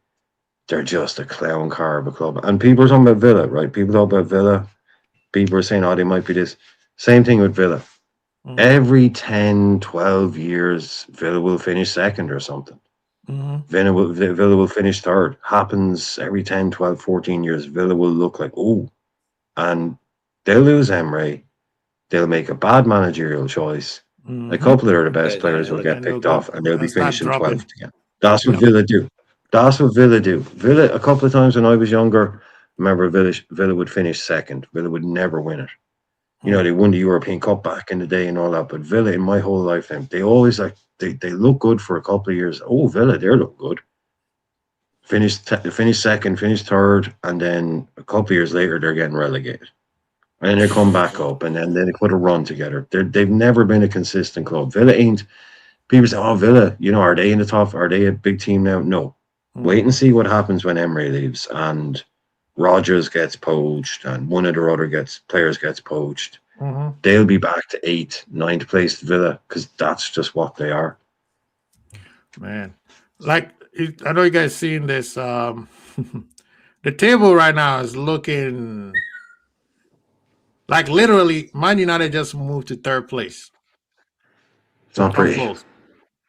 They're just a clown car of a club. And people are talking about Villa, right? People talk about Villa. People are saying, oh, they might be this. Same thing with Villa. Mhm. Every 10, 12 years, Villa will finish second or something. Mhm. Villa will finish third. Happens every 10, 12, 14 years. Villa will look like, oh. And they'll lose Emre. They'll make a bad managerial choice. A Mhm. couple of their best Yeah, players will get and they'll picked go- off, and they'll be and start finishing dropping. 12th again. That's what Yeah. Villa do. That's what Villa do. Villa, a couple of times when I was younger, remember Villa would finish second. Villa would never win it. You know, they won the European Cup back in the day and all that. But Villa, in my whole lifetime, they always they look good for a couple of years. Oh, Villa, they look good. Finish second, finish third, and then a couple of years later, they're getting relegated. And then they come back up, and then they put a run together. They've never been a consistent club. Villa ain't. People say, "Oh, Villa, are they in the top? Are they a big team now?" No. Wait and see what happens when Emery leaves and Rodgers gets poached and one of their other players gets poached. They'll be back to 8th, 9th place Villa because that's just what they are. Man, like I know you guys seen this. The table right now is looking like literally Man United just moved to 3rd place. It's not Top pretty. four.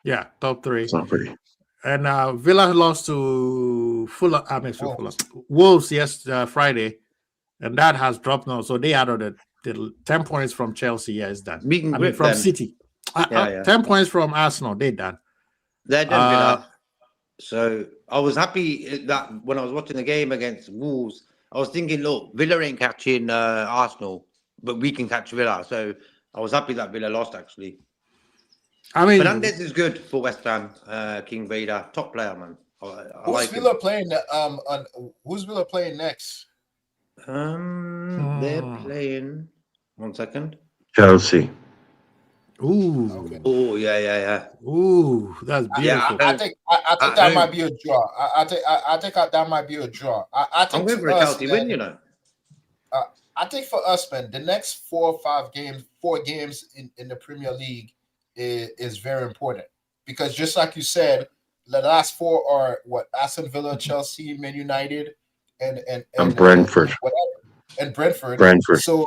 Yeah, top 3. It's not pretty. And Villa lost to Wolves Friday, and that has dropped now. So they added the 10 points from Chelsea. Yeah, it's done. We can I mean, grip from them. City. Yeah. 10 points from Arsenal. They done. They're done Villa. So I was happy that when I was watching the game against Wolves, I was thinking, look, Villa ain't catching Arsenal, but we can catch Villa. So I was happy that Villa lost, actually. I mean, Fernandes is good for West Ham. King Vader, top player, man. I Who's like Villa him. playing? Who's Villa playing next? They're playing. 1 second. Chelsea. ooh, Okay. Oh yeah. ooh, that's Yeah, beautiful. I think that might be a draw. I think that might be a draw. I think I'm going to for a us, Chelsea man, win, you know. I think for us, man, the next 4 games in the Premier League is very important because just like you said, the last 4 are what Aston Villa, Chelsea, Man United, and Brentford. And Brentford. Brentford. So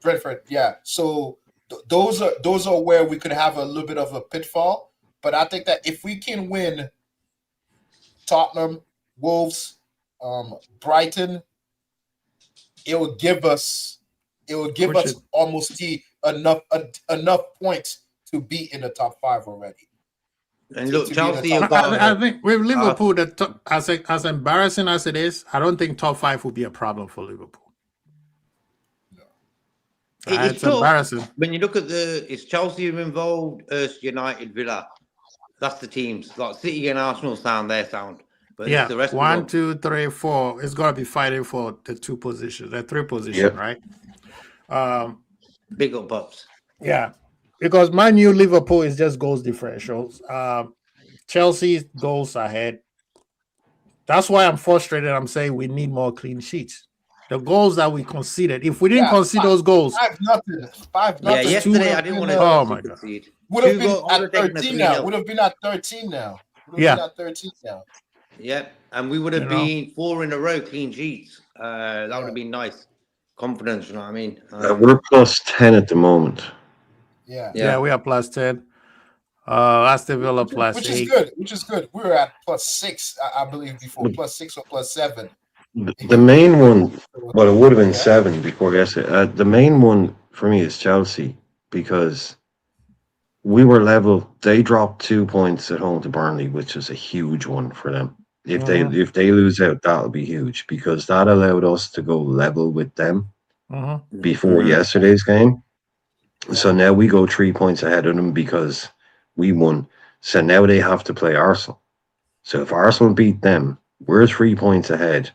Brentford, yeah. So those are where we could have a little bit of a pitfall. But I think that if we can win Tottenham, Wolves, Brighton, it will give us almost enough points to be in the top 5 already. And look, to be Chelsea in the have top got. I think with Liverpool, as embarrassing as it is, I don't think top 5 will be a problem for Liverpool. It's tough. embarrassing. When you look at it's Chelsea are involved, United, Villa. That's the teams. Like City and Arsenal sound their sound. But Yeah, it's the rest 1, of them. 2, 3, 4. It's gonna be fighting for the 2 positions, the 3 position, Yep. right? Big up ups. Yeah, because my new Liverpool is just goals differentials. Chelsea's goals ahead. That's why I'm frustrated. I'm saying we need more clean sheets. The goals that we conceded, if we didn't concede those goals, 5-0. 5-0. Yeah, yesterday I didn't want to. Oh my God. concede. Would have 2 been goals, I at would have taken a 13 now. 3-0. Would have been at 13 now. Yeah. Been at 13 now. Yep, and we would have You know? been 4 in a row clean sheets. That would have been nice. Confidence, you know what I mean? We're plus 10 at the moment. Yeah. yeah, we are plus 10. Aston Villa plus Which 8. is good. Which is good. We were at plus 6, I believe, before. Plus 6 or plus 7. The main one, well, it would have been 7 before yesterday. The main one for me is Chelsea because we were level. They dropped 2 points at home to Burnley, which is a huge one for them. If they lose out, that'll be huge because that allowed us to go level with them before yesterday's game. So now we go 3 points ahead of them because we won. So now they have to play Arsenal. So if Arsenal beat them, we're 3 points ahead.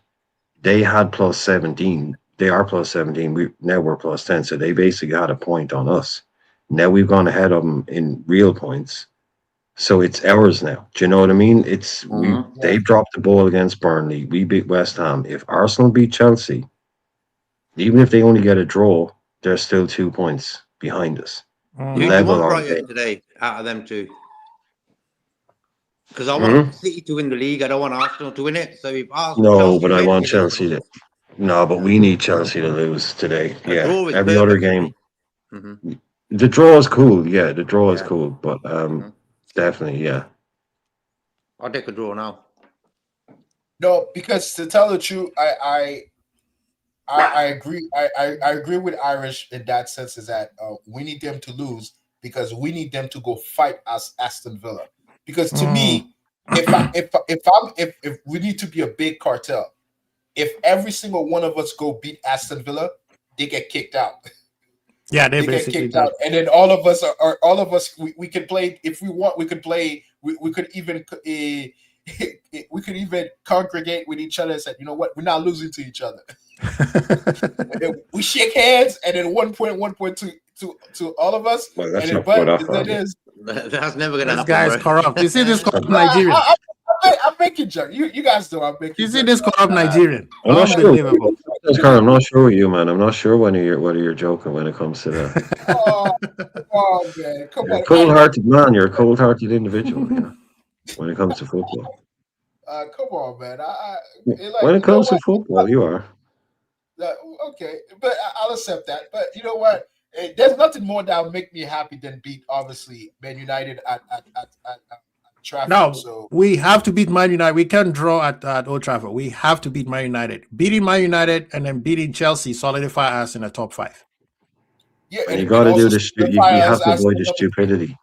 They had plus 17. They are plus 17. We're plus 10. So they basically had a point on us. Now we've gone ahead of them in real points. So it's ours now. Do you know what I mean? They've dropped the ball against Burnley. We beat West Ham. If Arsenal beat Chelsea, even if they only get a draw, they're still 2 points behind us. Who do you Level want on Brighton game. today out of them 2? Because I want City to win the league. I don't want Arsenal to win it. So if Arsenal, No, but I win, want you know, Chelsea to. No, but we need Chelsea to lose today. a Yeah, draw is every other perfect for game. me. The draw is cool. Yeah, the draw is Yeah. cool. But definitely, yeah. I'll take a draw now. No, because to tell the truth, I agree. I agree with Irish in that sense. Is that we need them to lose because we need them to go fight as Aston Villa. Because to me, if we need to be a big cartel, if every single one of us go beat Aston Villa, they get kicked out. Yeah, they They get basically kicked did. out, and then all of us are all of us. We could play if we want. We could play. We could even we could even congregate with each other and say, you know what, we're not losing to each other. And then we shake hands, and then 1 point to all of us. Well, that's and not then, what but I that is. That's never going to This happen. guy's bro. corrupt. You see this corrupt Nigerian? I'm making joke. You guys know I'm making. You see jokes. this corrupt Nigerian? I'm not sure. Unbelievable. Carl, I'm not sure with you, man. I'm not sure whether you're joking when it comes to that. Oh man, come You're a on. cold-hearted man. You're a cold-hearted individual. Yeah, when it comes to football. Come on, man. When it comes to football, you are. Okay, but I'll accept that. But you know what? There's nothing more that would make me happy than beat, obviously, Man United at Trafford. No, So we have to beat Man United. We can't draw at Old Trafford. We have to beat Man United. Beating Man United and then beating Chelsea solidify us in the top 5. yeah, And you got to do this. You have to avoid the the stupidity.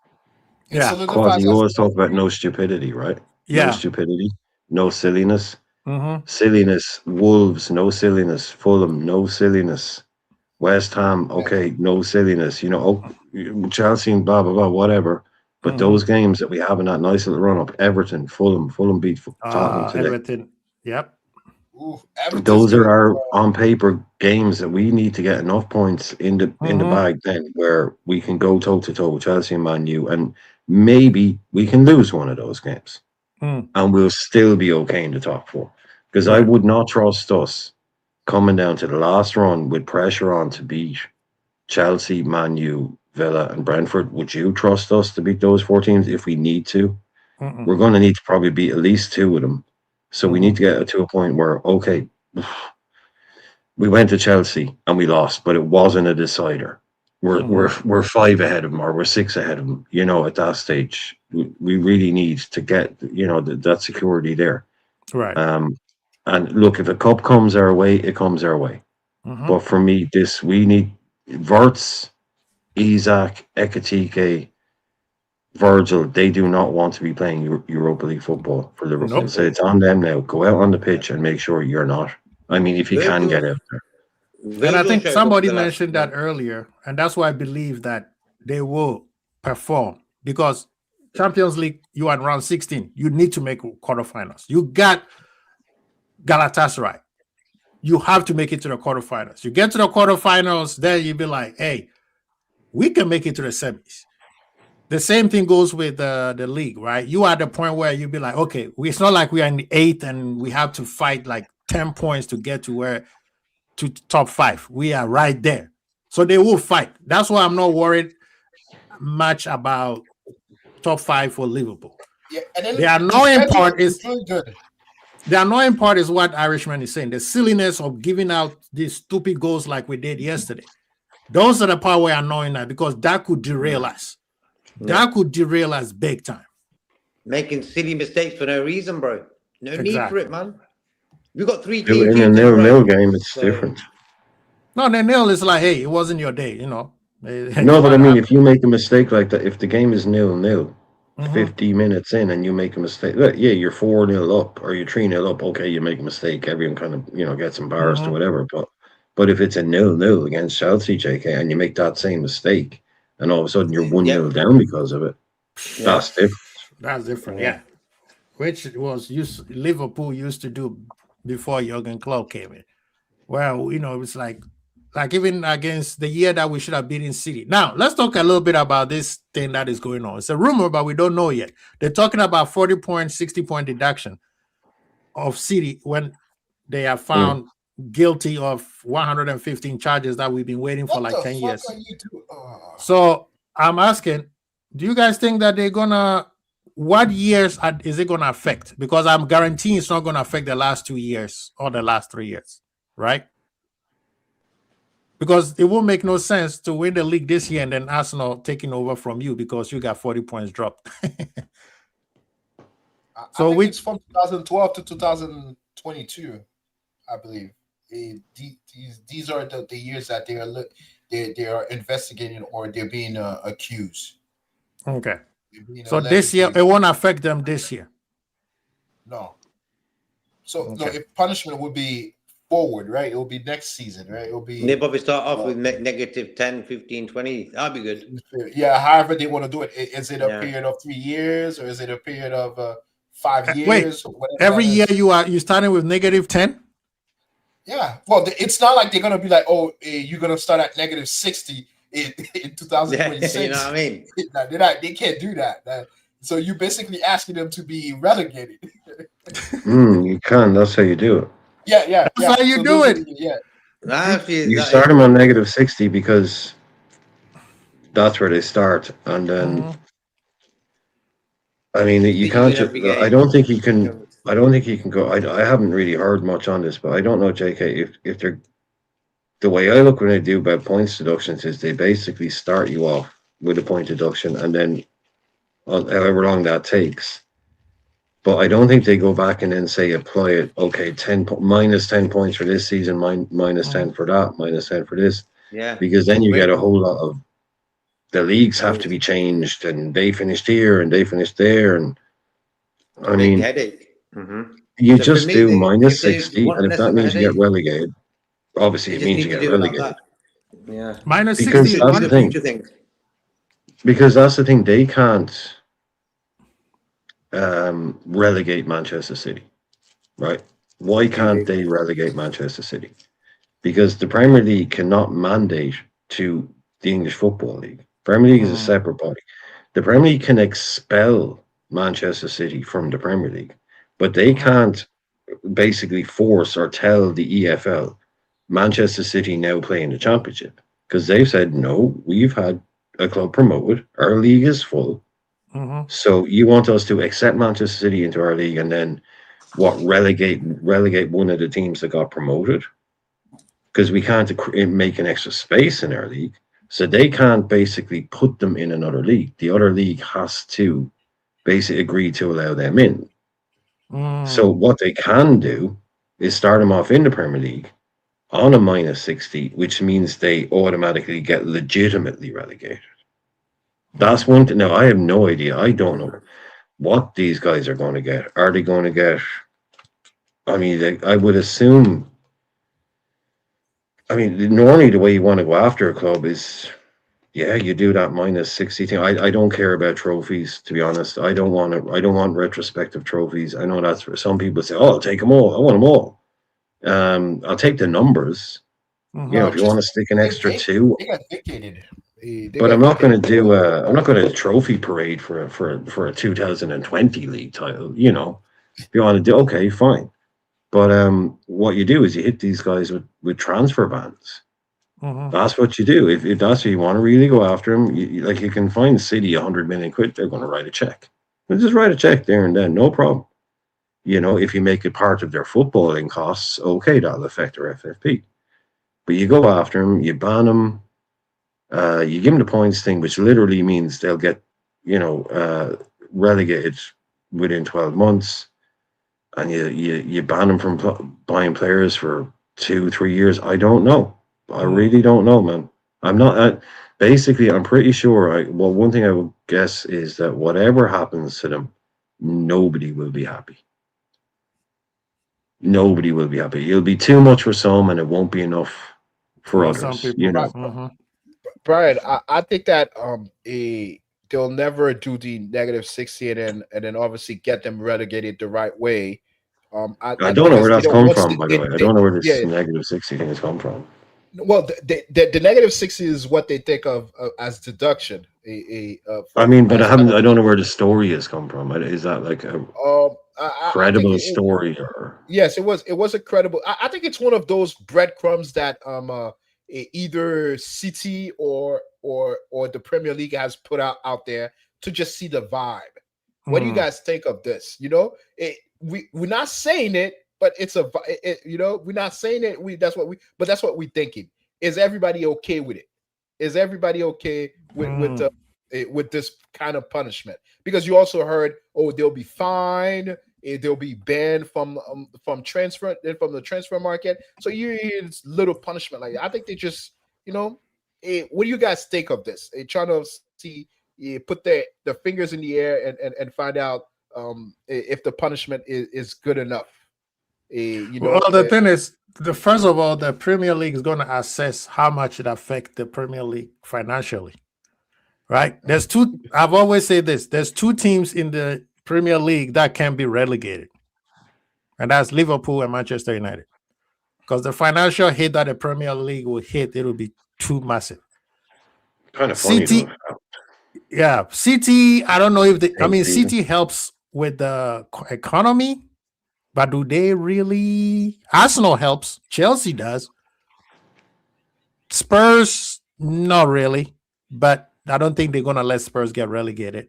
Yeah. Quasi, you always talk about no stupidity, right? Yeah. No stupidity, no silliness. Mm-hmm. Silliness. Wolves, no silliness. Fulham, no silliness. West Ham, okay, no silliness. You know, Chelsea and blah blah blah, whatever. But those games that we have in that nice little run up, Everton, Fulham beat Tottenham today. Everton. Yep. Ooh, Those are our on paper games that we need to get enough points in the bag then where we can go toe to toe with Chelsea and Man U, and maybe we can lose one of those games and we'll still be okay in the top 4. Because I would not trust us coming down to the last run with pressure on to beat Chelsea, Man U, Villa, and Brentford. Would you trust us to beat those 4 teams if we need to? We're going to need to probably beat at least 2 of them. So we need to get to a point where, okay, we went to Chelsea and we lost, but it wasn't a decider. We're 5 ahead of them, or we're 6 ahead of them. You know, at that stage, we really need to get that security there. Right. And look, if a cup comes our way, it comes our way. But for me, we need Wirtz, Isak, Ekitike, Virgil. They do not want to be playing Europa League football for Liverpool. So it's on them now. Go out on the pitch and make sure you're not. I mean, if you can get out there. And I think somebody mentioned that earlier, and that's why I believe that they will perform, because Champions League, you are in round 16. You need to make quarterfinals. You got Galatasaray. You have to make it to the quarterfinals. You get to the quarterfinals, then you'll be like, hey, we can make it to the semis. The same thing goes with the league, right? You are at the point where you'll be like, okay, it's not like we are in the 8th and we have to fight like 10 points to get to top 5. We are right there. So they will fight. That's why I'm not worried much about top 5 for Liverpool. Yeah, and then the annoying part is really good. The annoying part is what Irishman is saying. The silliness of giving out these stupid goals like we did yesterday. Those are the part where annoying us, because that could derail us. That could derail us big time. Making silly mistakes for no reason, bro. No need for it, man. We got 3 in a nil game. It's different. No, the nil is like, hey, it wasn't your day, you know. No, but I mean, if you make a mistake like that, if the game is 0-0, 50 minutes in, and you make a mistake, yeah, you're 4-0 up or you're 3-0 up. Okay, you make a mistake. Everyone kind of gets embarrassed or whatever. But if it's a 0-0 against Chelsea, JK, and you make that same mistake, and all of a sudden you're 1-0 down because of it, that's different. That's different, yeah. Which was Liverpool used to do before Jurgen Klopp came in. Well, it's like even against the year that we should have beaten City. Now, let's talk a little bit about this thing that is going on. It's a rumor, but we don't know yet. They're talking about 40-point, 60-point deduction of City when they are found guilty of 115 charges that we've been waiting for like 10 years. So I'm asking, do you guys think that they're gonna, what years is it gonna affect? Because I'm guaranteeing it's not gonna affect the last 2 years or the last 3 years, right? Because it will make no sense to win the league this year and then Arsenal taking over from you because you got 40 points dropped. So it's from 2012 to 2022, I believe. These are the years that they are investigating or they're being accused. Okay. So this year it won't affect them this year. No. So no, if punishment would be forward, right? It will be next season, right? It will be. They probably start off with negative 10, 15, 20. That'd be good. Yeah, however they want to do it. Is it a period of 3 years or is it a period of 5 years? Wait, every year you starting with negative 10? Yeah. Well, it's not like they're gonna be like, oh, you're gonna start at negative 60 in 2026. You know what I mean? They can't do that. So you're basically asking them to be relegated. You can. That's how you do it. Yeah. That's how you do it. Actually, You that start is them on negative 60 because that's where they start, and then Mhm. I mean you City can't. win every I game. don't think you can. I don't think you can go. I haven't really heard much on this, but I don't know, JK, if they're the way I look when they do about points deductions is they basically start you off with a point deduction, and then however long that takes. But I don't think they go back and then say apply it. Okay, minus 10 points for this season, minus 10 for that, minus 10 for this, Yeah. because then you Wait, get a whole lot of the leagues have to be changed, and they finished here and they finished there, and I big mean headache. Hmm. you So for just me, do minus if they 60, want and if less that of a means you get headache, relegated, obviously they it just means need you to get do it like relegated. that. Yeah. Minus Because 60. that's Do the the thing. future thing. Because that's the thing, they can't relegate Manchester City, right? Why can't they relegate Manchester City? Because the Premier League cannot mandate to the English Football League. Premier League is a Mm. separate body. The Premier League can expel Manchester City from the Premier League, but they Mhm. can't basically force or tell the EFL Manchester City now play in the Championship, because they've said no. We've had a club promoted. Our league is full. Mhm. So you want us to accept Manchester City into our league and then relegate one of the teams that got promoted? Because we can't make an extra space in our league. So they can't basically put them in another league. The other league has to basically agree to allow them in. So Mm. what they can do is start them off in the Premier League on a minus 60, which means they automatically get legitimately relegated. That's one thing. Now, I have no idea. I don't know what these guys are going to get. Are they going to get? I mean, I would assume. I mean, normally the way you want to go after a club is, yeah, you do that minus 60 thing. I don't care about trophies, to be honest. I don't want to. I don't want retrospective trophies. I know that's for some people say, "Oh, I'll take them all. I want them all." I'll take the numbers. Mhm. You know, if you want to stick an extra two, They got dictated. but I'm not going to do I'm not going to trophy parade for a 2020 league title. You know, if you want to do, okay, fine. But what you do is you hit these guys with transfer bans. Mhm. That's what you do. If that's what you want to really go after them, like you can find City 100 million quid. They're going to write a check. They'll just write a check there and then, no problem. You know, if you make it part of their footballing costs, okay, that'll affect their FFP. But you go after them, you ban them. You give them the points thing, which literally means they'll get, relegated within 12 months, and you ban them from buying players for 2-3 years. I don't know. I really don't know, man. I'm not. Basically, I'm pretty sure. One thing I would guess is that whatever happens to them, nobody will be happy. Nobody will be happy. It'll be too much for some, and it won't be enough for For others. some people. You know. Mhm. Brian, I think that they'll never do the negative 60 and then obviously get them relegated the right way. I don't know where that's come from, by the way. I don't know where this yeah. negative 60 thing has come from. Well, the negative 60 is what they think of as deduction. I mean, but I don't know where the story has come from. Is that like a credible story or? Yes, it was a credible. I think it's one of those breadcrumbs that either City or the Premier League has put out there to just see the vibe. What do you guys think of this? You know, we're not saying it, but it's we're not saying it. That's what we're thinking. Is everybody okay with it? Is everybody okay with this kind of punishment? Because you also heard, oh, they'll be fined. They'll be banned from the transfer market. So you hear this little punishment like that. I think they just, what do you guys think of this? Trying to see, put the fingers in the air and find out if the punishment is good enough. Well, the thing is, first of all, the Premier League is going to assess how much it affects the Premier League financially, right? There's two. I've always said this. There's two teams in the Premier League that can be relegated, and that's Liverpool and Manchester United, because the financial hit that the Premier League will hit, it will be too massive. Kind of funny. City, yeah, City. I don't know if City helps with the economy. But do they really? Arsenal helps. Chelsea does. Spurs, not really, but I don't think they're gonna let Spurs get relegated.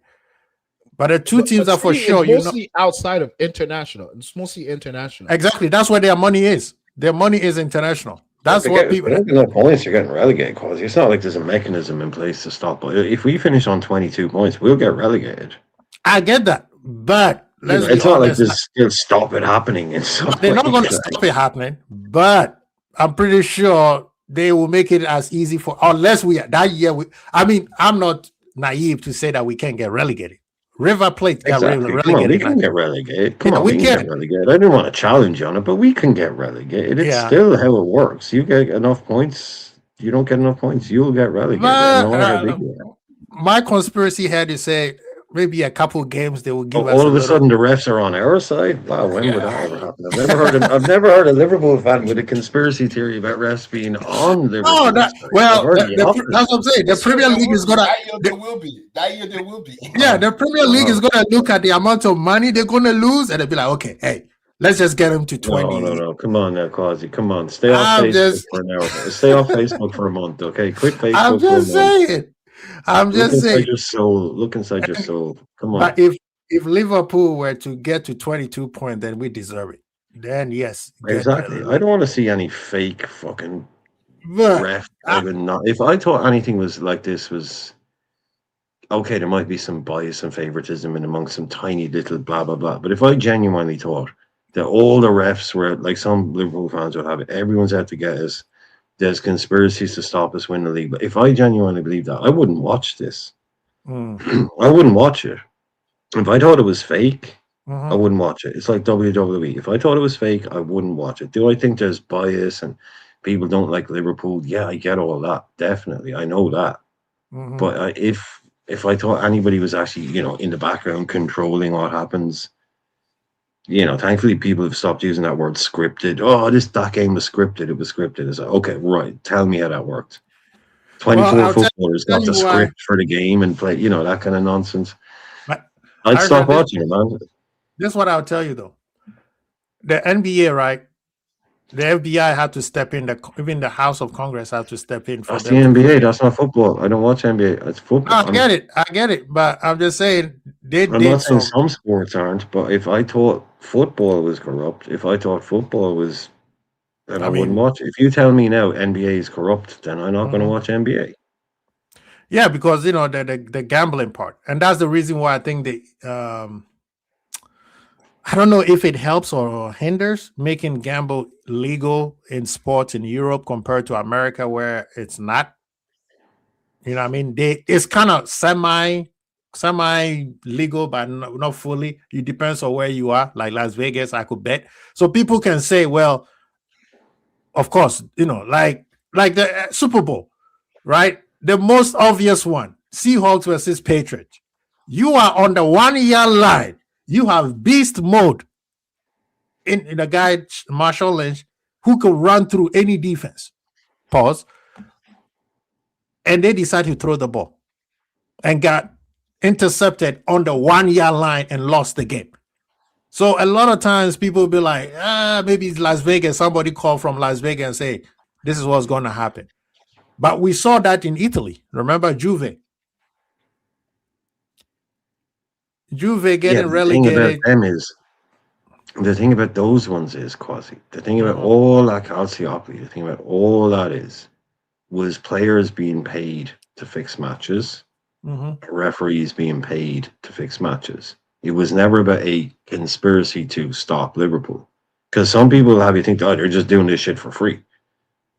But the two teams But are for City is sure. You know mostly outside of international. It's mostly international. exactly. That's where their money is. Their money is international. That's If what they people. don't get no points, you're getting relegated. Cause it's not like there's a mechanism in place to stop. But if we finish on 22 points, we'll get relegated. I get that, but let's be It's not like honest. this will stop it happening and stuff. They're not like going to that. stop it happening, but I'm pretty sure they will make it as easy for unless we that year. I mean, I'm not naive to say that we can't get relegated. River Plate got Exactly. Come on, we relegated. can get relegated. Come Yeah, on, we we can can. get relegated. I didn't want to challenge on it, but we can get relegated. It's Yeah. still how it works. You get enough points. You don't get enough points, you'll get relegated. But, No matter how big you are. my conspiracy had to say maybe a couple games they will give us All of a little- sudden, the refs are on our side. Wow, when would that ever happen? I've never heard a Liverpool fan with a conspiracy theory about refs being on Liverpool. Oh, that, side. well, I've heard the- the opposite. that's what I'm saying. The This year Premier there League will is be. gonna. That year there will be. That year there will be. Yeah, the Premier League is going to look at the amount of money they're going to lose and they'll be like, okay, hey, let's just get them to 20. No. Come on now, Quasi. Come on. Stay off I'm Facebook just- for an hour. Stay off Facebook for a month, okay? Quit Facebook I'm for a just month. saying. I'm Look just inside saying. your soul. Look inside your soul. Come on. But if Liverpool were to get to 22 points, then we deserve it. Then yes. get Exactly. that. I don't want to see any fake fucking But ref. If I thought anything was like this was okay, there might be some bias and favoritism in amongst some tiny little blah blah blah. But if I genuinely thought that all the refs were like some Liverpool fans would have it, everyone's out to get us. There's conspiracies to stop us winning the league. But if I genuinely believe that, I wouldn't watch this. I wouldn't watch it. If I thought it was fake, I wouldn't watch it. It's like WWE. If I thought it was fake, I wouldn't watch it. Do I think there's bias and people don't like Liverpool? Yeah, I get all that. Definitely. I know that. But if I thought anybody was actually, in the background controlling what happens, thankfully people have stopped using that word scripted. Oh, that game was scripted. It was scripted. It's like, okay, right. Tell me how that worked. 24 I'll tell footballers got the you why. script for the game and play, that kind of nonsense. But I'd I stop heard watching it, man. this is what I'll tell you though. The NBA, right? The FBI had to step in. Even the House of Congress had to step in for That's the them. NBA. That's not football. I don't watch NBA. It's football. I get it. But I'm just saying they I'm did not saying some. some sports aren't, but if I thought football was corrupt, if I thought football was, then I wouldn't watch it. If you tell me now NBA is corrupt, then I'm not going to watch NBA. Yeah, because the gambling part, and that's the reason why I think I don't know if it helps or hinders making gamble legal in sports in Europe compared to America, where it's not. You know what I mean? It's kind of semi legal, but not fully. It depends on where you are. Like Las Vegas, I could bet. So people can say, well, of course, like the Super Bowl, right? The most obvious one, Seahawks versus Patriots. You are on the 1 year line. You have beast mode in a guy, Marshall Lynch, who could run through any defense. Pause. And they decide to throw the ball and got intercepted on the 1 year line and lost the game. So a lot of times people will be like, maybe it's Las Vegas. Somebody call from Las Vegas and say, this is what's going to happen. But we saw that in Italy. Remember Juve? Juve getting relegated. The thing about those ones is, Quasi, the thing about all that Calciopoli, the thing about all that was players being paid to fix matches, referees being paid to fix matches. It was never about a conspiracy to stop Liverpool. Because some people have you think, they're just doing this shit for free.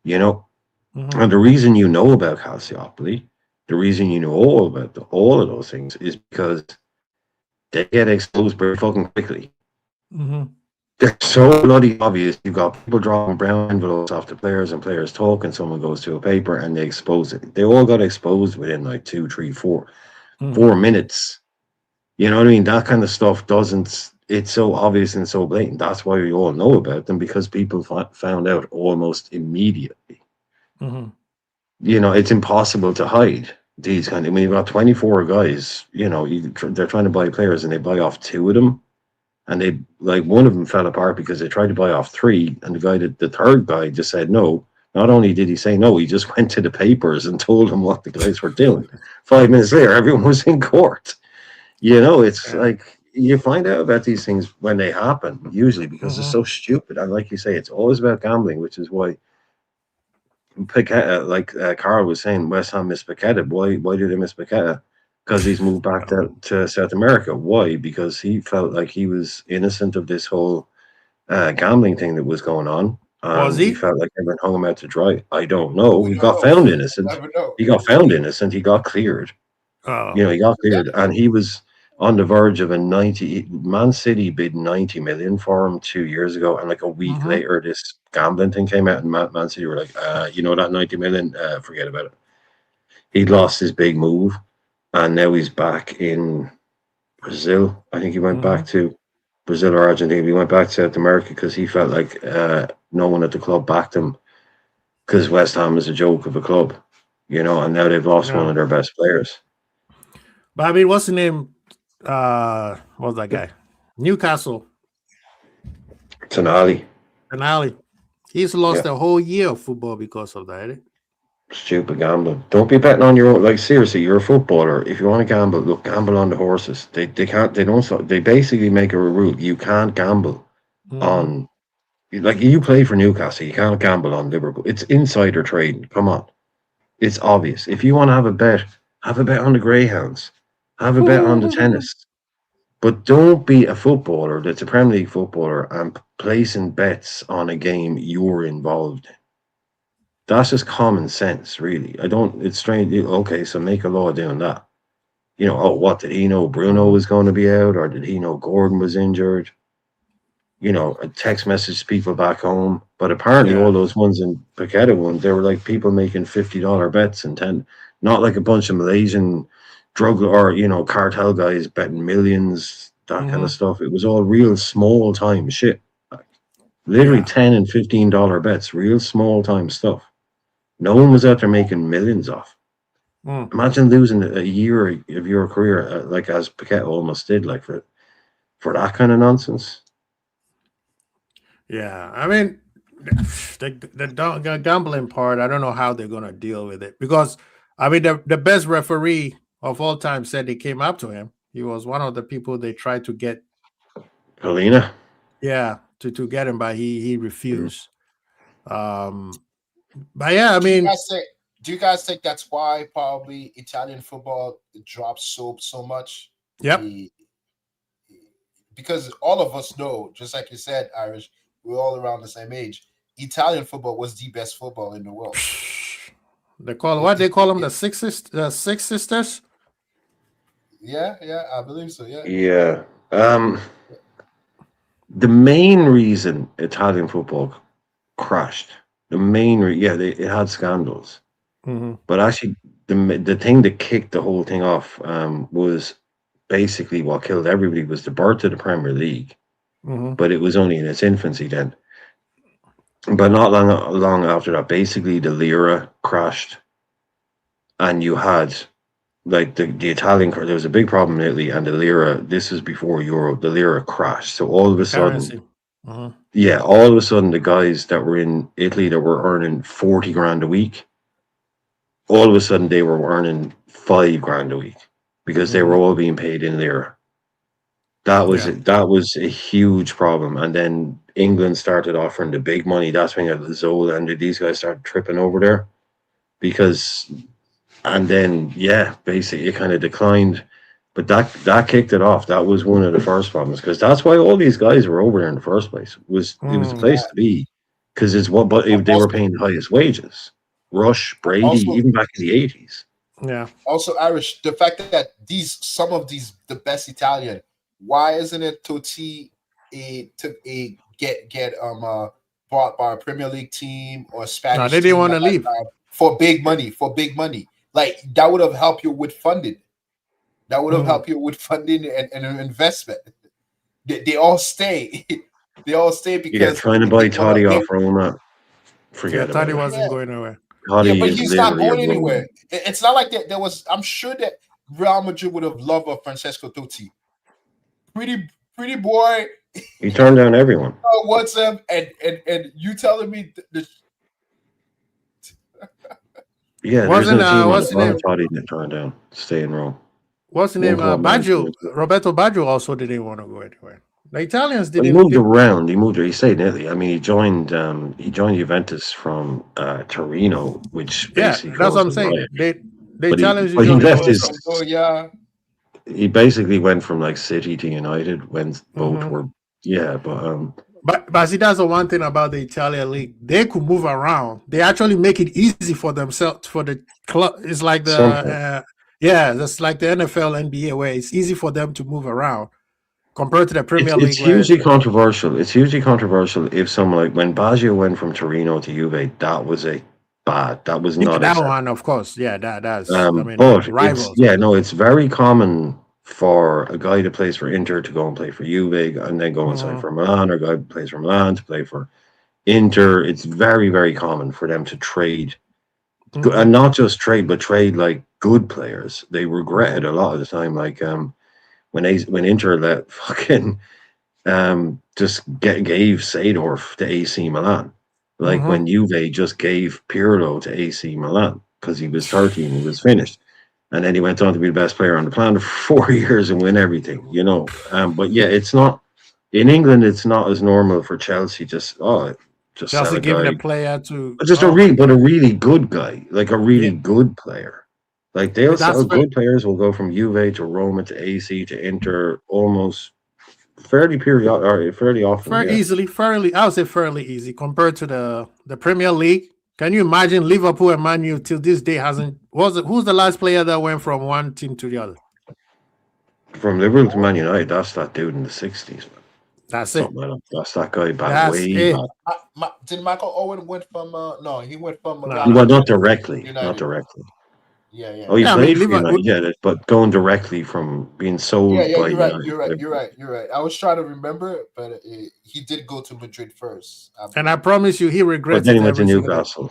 And the reason you know about Calciopoli, the reason you know all about all of those things is because they get exposed very fucking quickly. They're so bloody obvious. You've got people drawing brown envelopes off the players and players talk, and someone goes to a paper and they expose it. They all got exposed within like 2, 3, 4 minutes. You know what I mean? That kind of stuff it's so obvious and so blatant. That's why we all know about them, because people found out almost immediately. It's impossible to hide these kind of. When you've got 24 guys, they're trying to buy players and they buy off 2 of them, and they one of them fell apart because they tried to buy off 3, and the third guy just said no. Not only did he say no, he just went to the papers and told them what the guys were doing. 5 minutes later, everyone was in court. It's like you find out about these things when they happen, usually because it's so stupid. And like you say, it's always about gambling, which is why Paqueta, like Carl was saying, West Ham missed Paqueta. Why did they miss Paqueta? Because he's moved back to South America. Why? Because he felt like he was innocent of this whole gambling thing that was going on. Was he? He felt like everyone hung him out to dry. I don't know. We He don't got know. found innocent. Never know. He got found innocent. He got cleared. Oh. He got cleared, and he was on the verge of a 90. Man City bid 90 million for him 2 years ago, and like a week later, this gambling thing came out, and Man City were like, that 90 million, forget about it. He'd lost his big move, and now he's back in Brazil. I think he went back to Brazil or Argentina. He went back to South America because he felt like no one at the club backed him because West Ham is a joke of a club, and now they've lost one of their best players. But I mean, what's the name? What's that guy? Newcastle. Tonali. He's lost a whole year of football because of that. Stupid gambling. Don't be betting on your own. Like, seriously, you're a footballer. If you want to gamble, look, gamble on the horses. They basically make a rule. You can't gamble on, like, you play for Newcastle. You can't gamble on Liverpool. It's insider trading. Come on. It's obvious. If you want to have a bet on the Greyhounds. Have a bet on the tennis. But don't be a footballer that's a Premier League footballer and placing bets on a game you're involved in. That's just common sense, really. It's strange. Okay, so make a law doing that. What did he know Bruno was going to be out, or did he know Gordon was injured? A text message people back home. But apparently all those ones in Paqueta ones, they were like people making $50 bets and 10, not like a bunch of Malaysian drug or cartel guys betting millions, that kind of stuff. It was all real small time shit. Literally $10 and $15 bets, real small time stuff. No one was out there making millions off. Imagine losing a year of your career, like as Paqueta almost did, like for that kind of nonsense. Yeah, I mean, the gambling part, I don't know how they're gonna deal with it because I mean the best referee of all time said they came up to him. He was one of the people they tried to get. Helena. Yeah, to get him, but he refused. But yeah, I mean, do you guys think that's why probably Italian football drops so much? Yep. Because all of us know, just like you said, Irish, we're all around the same age. Italian football was the best football in the world. They call them the Six Sisters. Yeah, I believe so. Yeah. Yeah. The main reason Italian football crashed, it had scandals, but actually the thing that kicked the whole thing off was basically what killed everybody was the birth of the Premier League, but it was only in its infancy then. But not long after that, basically the lira crashed, and you had like the Italian. There was a big problem in Italy, and the lira. This was before Euro. The lira crashed, so all of a sudden, all of a sudden, the guys that were in Italy that were earning 40 grand a week, all of a sudden they were earning 5 grand a week because they were all being paid in lira. That was a huge problem, and then England started offering the big money. That's when Zola and these guys started tripping over there, and then basically it kind of declined. But that kicked it off. That was one of the first problems because that's why all these guys were over there in the first place. It was the place to be because they were paying the highest wages. Rush, Brady, even back in the 80s. Yeah. Also, Irish, the fact that some of the best Italian. Why isn't it Totti get bought by a Premier League team or a Spanish? No, they didn't want to leave for big money. Like that would have helped you with funding. That would have helped you with funding and an investment. They all stay. They all stay because trying to buy Totti off Roma. Forget about Totti it. wasn't going nowhere. But he's not going anywhere. It's not like that. There was. I'm sure that Real Madrid would have loved a Francesco Totti. Pretty boy. He turned down everyone. What's up? And you telling me Yeah, there Wasn't isn't a team on what's the the name? bottom he didn't turn down. Stay in Rome. What's the One name? club man. Baggio. Roberto Baggio also didn't want to go anywhere. The Italians He didn't. moved around. He moved. He stayed in Italy. I mean, he joined Juventus from Torino, which Yeah, basically that's what I'm caused a saying. riot. The But he, Italians but he usually left go his. from- Oh yeah. He basically went from like City to United when both Mhm. were. Yeah, but But see, that's the one thing about the Italian league. They could move around. They actually make it easy for themselves, for the club. It's like Something. that's like the NFL, NBA, where it's easy for them to move around compared to the Premier It's League. where hugely controversial. It's hugely controversial if someone like when Baggio went from Torino to Juve, that was a bad. That was not that acceptable. one, of course, yeah, that's. I mean, But rivals. it's very common for a guy that plays for Inter to go and play for Juve and then go and sign Mhm. for Milan, or a guy who plays for Milan to play for Inter. It's very, very common for them to trade, Mhm. and not just trade, but trade like good players. They regret it a lot of the time. Like when Inter let fucking just gave Seedorf to AC Milan. Like Mhm. when Juve just gave Pirlo to AC Milan because he was 30 and he was finished. And then he went on to be the best player on the planet for 4 years and win everything, you know. But yeah, it's not in England. It's not as normal for Chelsea. Just sell Chelsea a giving guy, a player to just a really good guy, like a really good player. Like they'll That's sell fair. good players. Will go from Juve to Roma to AC to Inter almost fairly often. Fairly Yeah. easily, I would say fairly easy compared to the Premier League. Can you imagine Liverpool and Man U till this day hasn't? Who's the last player that went from one team to the other? From Liverpool to Man United, that's that dude in the 60s. That's it. That's that guy back That's way it. back. Did Michael Owen went from? No, he went from. No. Milan Well, to not directly. United. Not directly. Yeah. Oh, he Yeah, I mean, played for Liverpool- United, yeah, but going directly from being sold Yeah, by you're right. United. You're right. I was trying to remember, but he did go to Madrid first. And I promise you, he But regrets then it he went to every single day. Newcastle.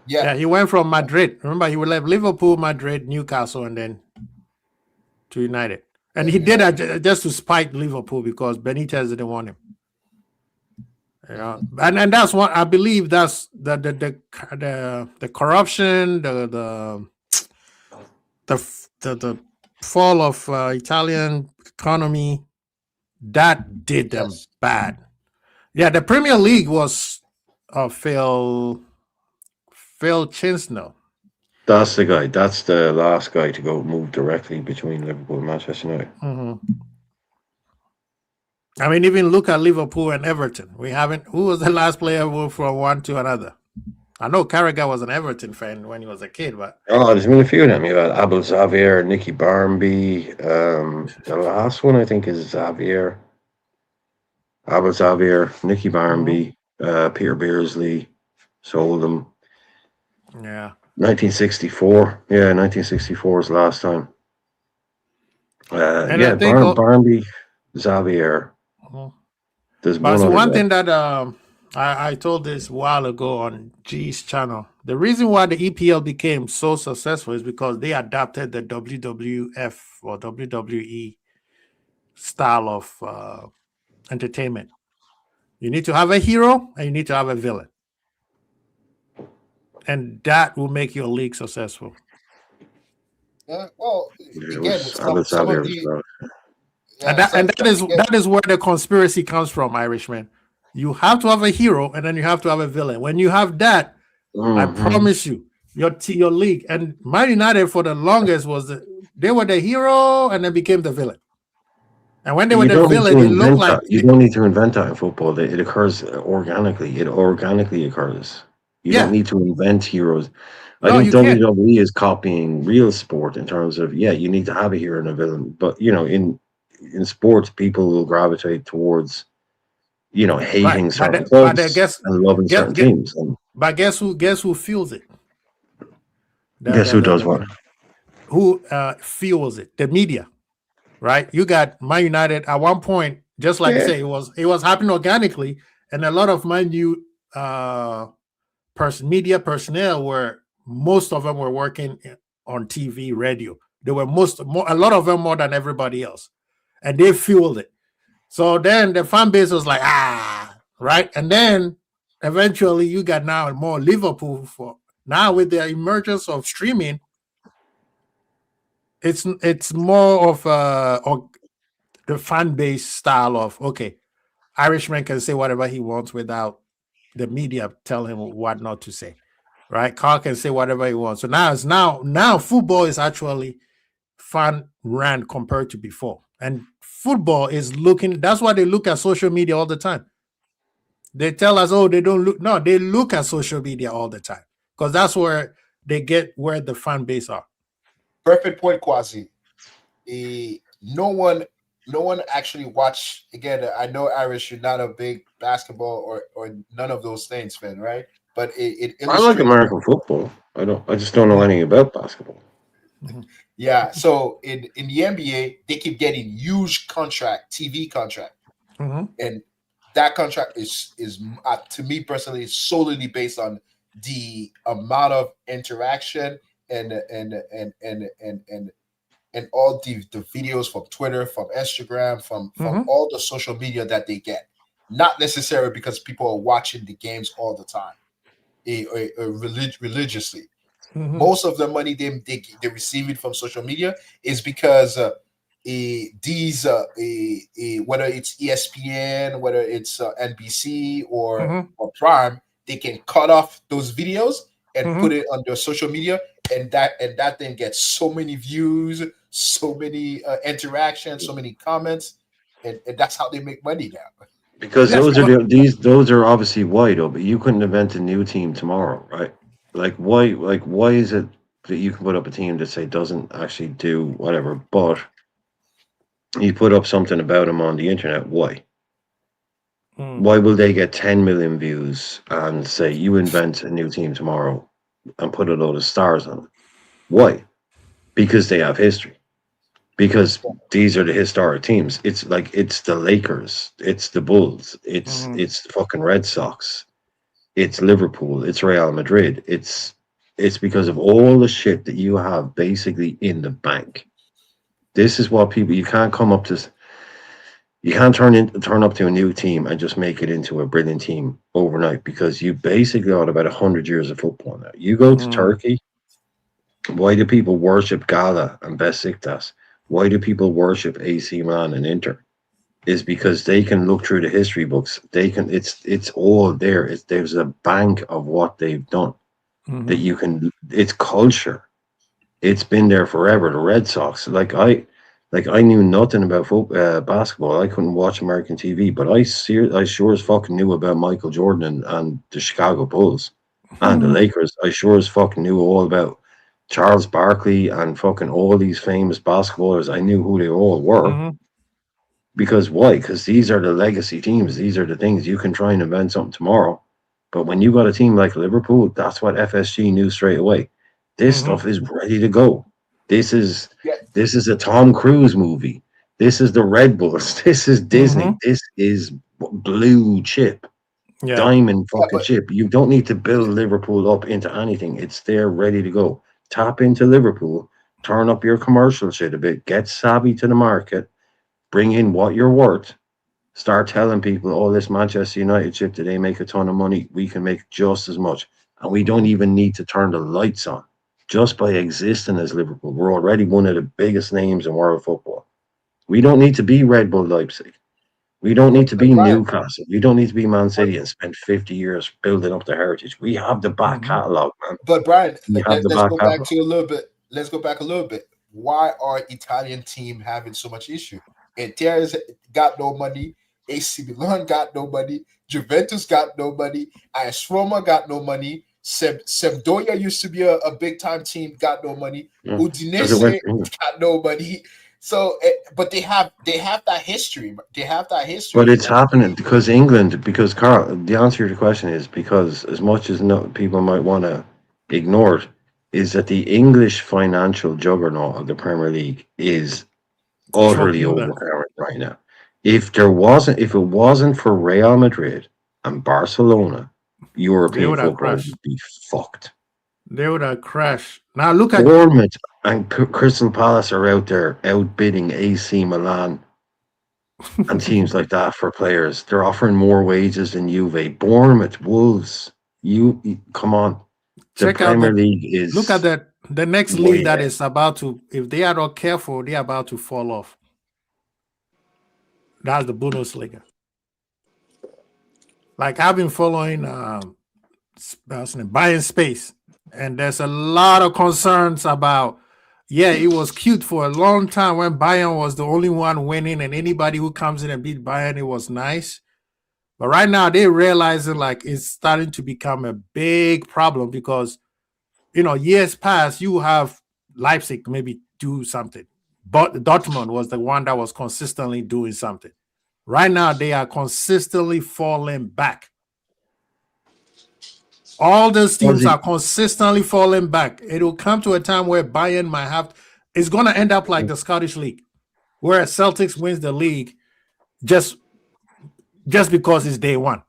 Yeah, he went from Madrid. Remember, he left Liverpool, Madrid, Newcastle, and then to United. And he did that just to spite Liverpool because Benitez didn't want him. Yeah, and that's what I believe. That's the corruption, the fall of Italian economy that did them bad. Yeah, the Premier League was Phil Chinsnell. That's the guy. That's the last guy to go move directly between Liverpool and Manchester United. Mm-hmm. I mean, even look at Liverpool and Everton. We haven't. Who was the last player who moved from one to another? I know Carragher was an Everton fan when he was a kid, but there's been a few of them. You had Abel Xavier, Nicky Barmby. The last one I think is Xavier. Abel Xavier, Nicky Barmby, Peter Beardsley, sold them. Yeah. 1964. Yeah, 1964 is the last time. And I think Barmby, Xavier. There's one thing that I told this a while ago on G's channel. The reason why the EPL became so successful is because they adapted the WWF or WWE style of entertainment. You need to have a hero and you need to have a villain. And that will make your league successful. Well, again, some of the... that is where the conspiracy comes from, Irishman. You have to have a hero and then you have to have a villain. When you have that, I promise you, your league and Man United for the longest they were the hero and then became the villain. And when they were the villain, it looked like you don't need to invent that in football. It occurs organically. It organically occurs. You don't need to invent heroes. I think WWE is copying real sport in terms of you need to have a hero and a villain. But in sports, people will gravitate towards hating certain clubs and loving certain teams. But guess who feels it? Guess who does what? Who fuels it? The media, right? You got Man United at one point, just like you say, it was happening organically, and a lot of Man U media personnel most of them were working on TV, radio. They were a lot of them more than everybody else, and they fueled it. So then the fan base was like, right, and then eventually you got now more Liverpool Now with the emergence of streaming, it's more of the fan base style of, okay, Irishman can say whatever he wants without the media telling him what not to say, right? Carl can say whatever he wants. So now football is actually fan ran compared to before, and football is looking. That's why they look at social media all the time. They tell us, oh, they don't look. No, they look at social media all the time because that's where they get where the fan base are. Perfect point, Kwasi. No one actually watched. Again, I know, Irish, you're not a big basketball or none of those things fan, right? But it I like illustrates. American football. I just don't know anything about basketball. Yeah. So in the NBA, they keep getting huge TV contract, and that contract is to me personally is solely based on the amount of interaction and all the videos from Twitter, from Instagram, from all the social media that they get. Not necessarily because people are watching the games all the time, religiously. Most of the money they receive it from social media is because these whether it's ESPN, whether it's NBC or Prime, they can cut off those videos and put it on their social media, and that thing gets so many views, so many interactions, so many comments, and that's how they make money now. Because those are obviously why though, but you couldn't invent a new team tomorrow, right? Why is it that you can put up a team that say doesn't actually do whatever, but you put up something about them on the internet? Why? Why will they get 10 million views and say you invent a new team tomorrow and put a load of stars on it? Why? Because they have history. Because these are the historic teams. It's the Lakers, it's the Bulls, it's the fucking Red Sox, it's Liverpool, it's Real Madrid. It's because of all the shit that you have basically in the bank. This is what you can't come up to. You can't turn up to a new team and just make it into a brilliant team overnight, because you basically got about 100 years of football now. You go to Turkey. Why do people worship Gala and Besiktas? Why do people worship AC Milan and Inter? Is because they can look through the history books. They can. It's all there. There's a bank of what they've done that you can. It's culture. It's been there forever. The Red Sox, I knew nothing about basketball. I couldn't watch American TV, but I sure as fucking knew about Michael Jordan and the Chicago Bulls and the Lakers. I sure as fucking knew all about Charles Barkley and fucking all these famous basketballers. I knew who they all were. Because why? Because these are the legacy teams. These are the things you can try and invent something tomorrow. But when you got a team like Liverpool, that's what FSG knew straight away. This stuff is ready to go. This is a Tom Cruise movie. This is the Red Bulls. This is Disney. This is blue chip. Diamond fucking chip. You don't need to build Liverpool up into anything. It's there ready to go. Tap into Liverpool, turn up your commercial shit a bit, get savvy to the market, bring in what you're worth, start telling people, oh, this Manchester United ship, they make a ton of money, we can make just as much. And we don't even need to turn the lights on. Just by existing as Liverpool, we're already one of the biggest names in world football. We don't need to be Red Bull Leipzig. We don't need to be Newcastle. We don't need to be Man City and spend 50 years building up the heritage. We have the back catalogue, man. But Brian, let's go back a little bit. Why are Italian team having so much issue? Inter's got no money. AC Milan got no money. Juventus got no money. AS Roma got no money. Sampdoria used to be a big time team, got no money. Udinese got no money. So, but they have that history. But it's happening because Carl, the answer to the question is because as much as people might want to ignore it, is that the English financial juggernaut of the Premier League is utterly overpowering right now. If it wasn't for Real Madrid and Barcelona, European football would be fucked. They would have crashed. Now look at Bournemouth and Crystal Palace are out there outbidding AC Milan and teams like that for players. They're offering more wages than Juve. Bournemouth, Wolves. You come on. Check out Premier the League is look at the next way league that ahead. is about to, if they are not careful, they are about to fall off. That's the Bundesliga. Like I've been following Bayern Space, and there's a lot of concerns about. Yeah, it was cute for a long time when Bayern was the only one winning, and anybody who comes in and beat Bayern, it was nice. But right now, they're realizing like it's starting to become a big problem because, years past, you have Leipzig maybe do something, but Dortmund was the one that was consistently doing something. Right now, they are consistently falling back. All those teams are consistently falling back. It will come to a time where Bayern might have. It's going to end up like the Scottish League, where Celtics wins the league just because it's day one.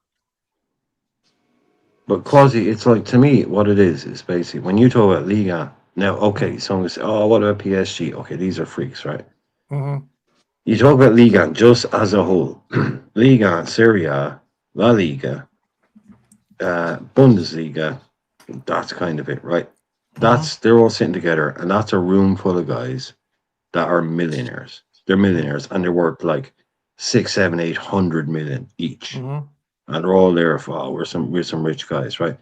But Quasi, it's like, to me, what it is basically when you talk about Liga. Now, okay, someone will say, "Oh, what about PSG?" Okay, these are freaks, right? Mm-hmm. You talk about Liga just as a whole. Liga, Serie A, La Liga, Bundesliga, that's kind of it, right? They're all sitting together, and that's a room full of guys that are millionaires. They're millionaires, and they're worth like 6, 7, 800 million each, and they're all there for we're some rich guys, right?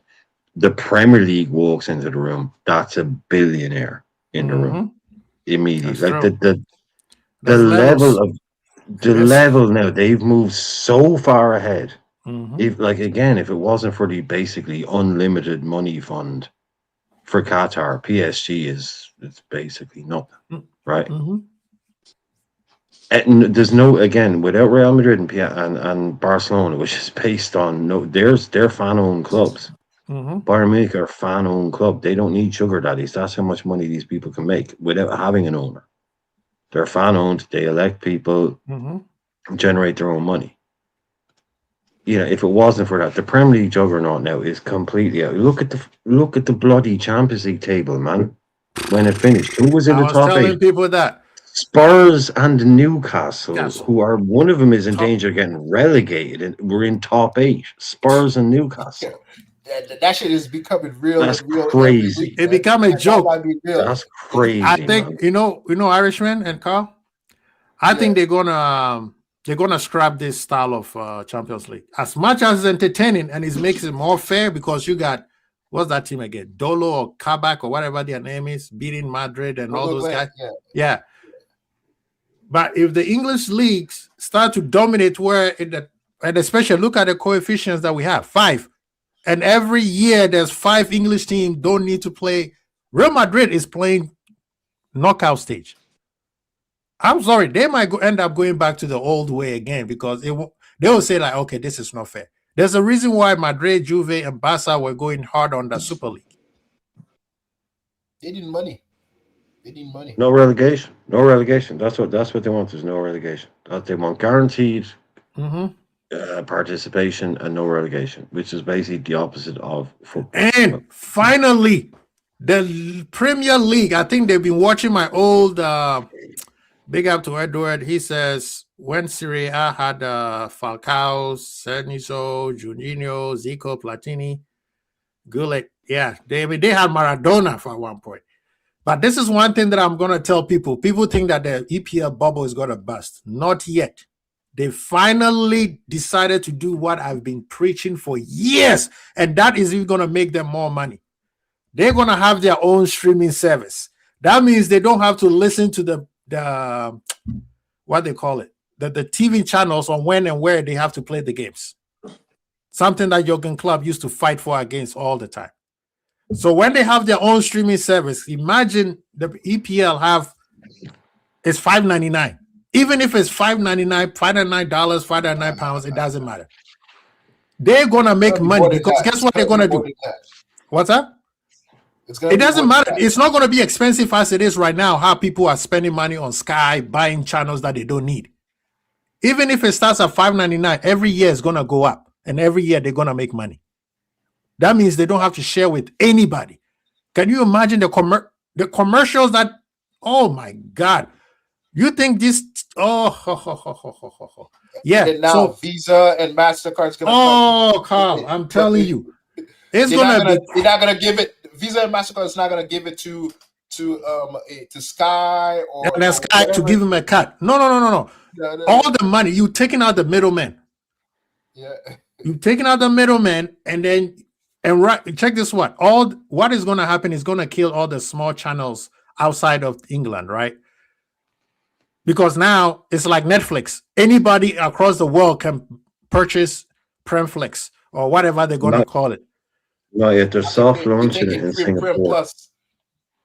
The Premier League walks into the room, that's a billionaire in the room immediately. That's Like true. the level now, they've moved so far ahead. If it wasn't for the basically unlimited money fund for Qatar, PSG it's basically nothing, right? And there's no, again, without Real Madrid and Barcelona, which is based on they're fan-owned clubs. Bayern Munich are a fan-owned club. They don't need sugar daddies. That's how much money these people can make without having an owner. They're fan-owned. They elect people, generate their own money. If it wasn't for that, the Premier League juggernaut now is completely out. Look at the bloody Champions League table, man. When it finished, who was in the top 8? I was telling people that Spurs and Newcastle, who are one of them is in danger of getting relegated, and we're in top 8. Spurs and Newcastle. That shit is becoming real. That's crazy. It become a joke. That's crazy. I think man. Irishman and Carl. I think they're gonna scrap this style of Champions League. As much as it's entertaining and it makes it more fair because you got what's that team again? Dolo or Kabak or whatever their name is, beating Madrid and all those guys. Yeah. But if the English leagues start to dominate, and especially look at the coefficients that we have, 5. And every year there's 5 English teams don't need to play. Real Madrid is playing knockout stage. I'm sorry, they might end up going back to the old way again because they will say like, okay, this is not fair. There's a reason why Madrid, Juve, and Barca were going hard on the Super League. They need money. No relegation. No relegation. That's what they want. There's no relegation. They want guaranteed participation and no relegation, which is basically the opposite of football. And finally, the Premier League. I think they've been watching my old big up to Edward. He says when Serie A had Falcao, Senso, Juninho, Zico, Platini, Gullit. Yeah, they had Maradona for one point. But this is one thing that I'm going to tell people. People think that the EPL bubble is going to bust. Not yet. They finally decided to do what I've been preaching for years, and that is even going to make them more money. They're going to have their own streaming service. That means they don't have to listen to the what they call it, the TV channels on when and where they have to play the games. Something that Jurgen Klopp used to fight for against all the time. So when they have their own streaming service, imagine the EPL it's $5.99. Even if it's $5.99, $5.99, it doesn't matter. They're gonna make money because guess what they're gonna do? What's that? It doesn't matter. It's not gonna be expensive as it is right now. How people are spending money on Sky, buying channels that they don't need. Even if it starts at $5.99, every year it's gonna go up, and every year they're gonna make money. That means they don't have to share with anybody. Can you imagine the commercials that? Oh my God! You think this? Yeah. And now Visa and MasterCard's gonna. Oh, Carl, I'm telling you, It's they're gonna be. they're not gonna give it. Visa and Mastercard is not gonna give it to Sky or And then Sky to whatever. give him a cut. No. No. All the money you taking out the middleman. Yeah. You taking out the middleman, and then check this one. What is going to happen is going to kill all the small channels outside of England, right? Because now it's like Netflix. Anybody across the world can purchase Premflix or whatever they're going to call it. No, yet they're soft launching it in Singapore. Plus.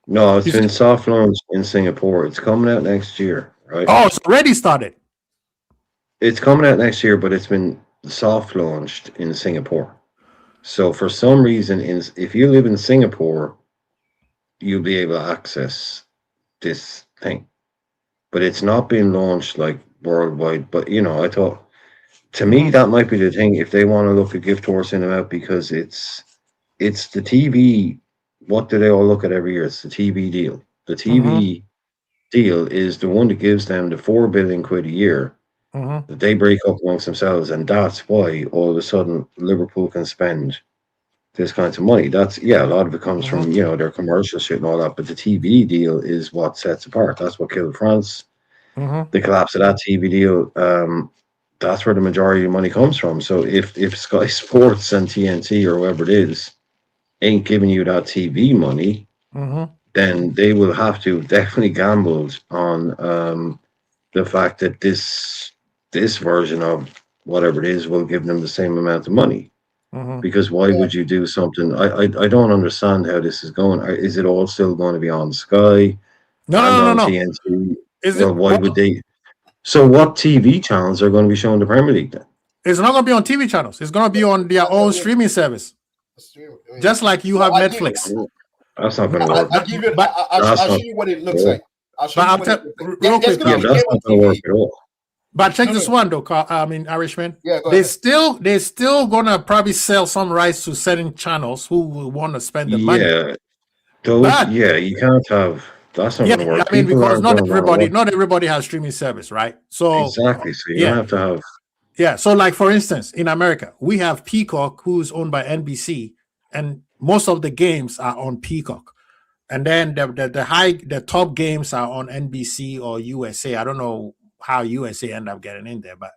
No, it's been soft launched in Singapore. It's coming out next year, right? Oh, it's already started. It's coming out next year, but it's been soft launched in Singapore. So for some reason, if you live in Singapore, you'll be able to access this thing. But it's not been launched like worldwide. But I thought, to me, that might be the thing if they want to look at gift horse in them out, because it's the TV. What do they all look at every year? It's the TV deal. The TV deal is the one that gives them the £4 billion a year that they break up amongst themselves, and that's why all of a sudden Liverpool can spend this kind of money. That's a lot of it comes from their commercial shit and all that, but the TV deal is what sets apart. That's what killed France. The collapse of that TV deal. That's where the majority of money comes from. So if Sky Sports and TNT or whoever it is ain't giving you that TV money, then they will have to definitely gamble on the fact that this version of whatever it is will give them the same amount of money. Because why would you do something? I don't understand how this is going. Is it all still going to be on Sky? No. TNT? Why would they? So what TV channels are going to be showing the Premier League then? It's not going to be on TV channels. It's going to be on their own streaming service. Just like you have Netflix. That's not going to work. I'll show you what it looks like. I'll show you what it looks like. Real quick, that's not going to work at all. But check this one though, Irishman. Yeah, go they're ahead. still gonna probably sell some rights to certain channels who will want to spend the money. You can't have. That's not going to work. I mean, because not everybody has streaming service, right? So exactly. So you have to have. Yeah. So, like for instance, in America, we have Peacock, who's owned by NBC, and most of the games are on Peacock. And then the top games are on NBC or USA. I don't know how USA end up getting in there, but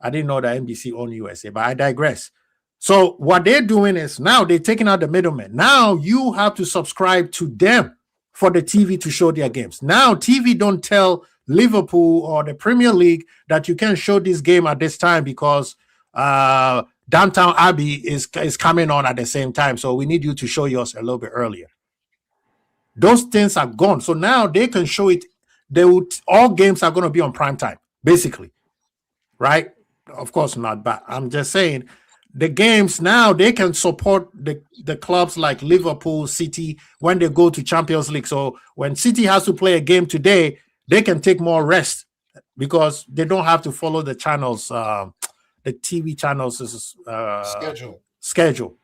I didn't know that NBC owned USA, but I digress. So what they're doing is now they're taking out the middleman. Now you have to subscribe to them for the TV to show their games. Now TV don't tell Liverpool or the Premier League that you can show this game at this time because Downtown Abbey is coming on at the same time. So we need you to show yours a little bit earlier. Those things are gone. So now they can show it. All games are going to be on prime time, basically. Right? Of course not, but I'm just saying the games now, they can support the clubs like Liverpool, City when they go to Champions League. So when City has to play a game today, they can take more rest because they don't have to follow the channels, the TV channels schedule.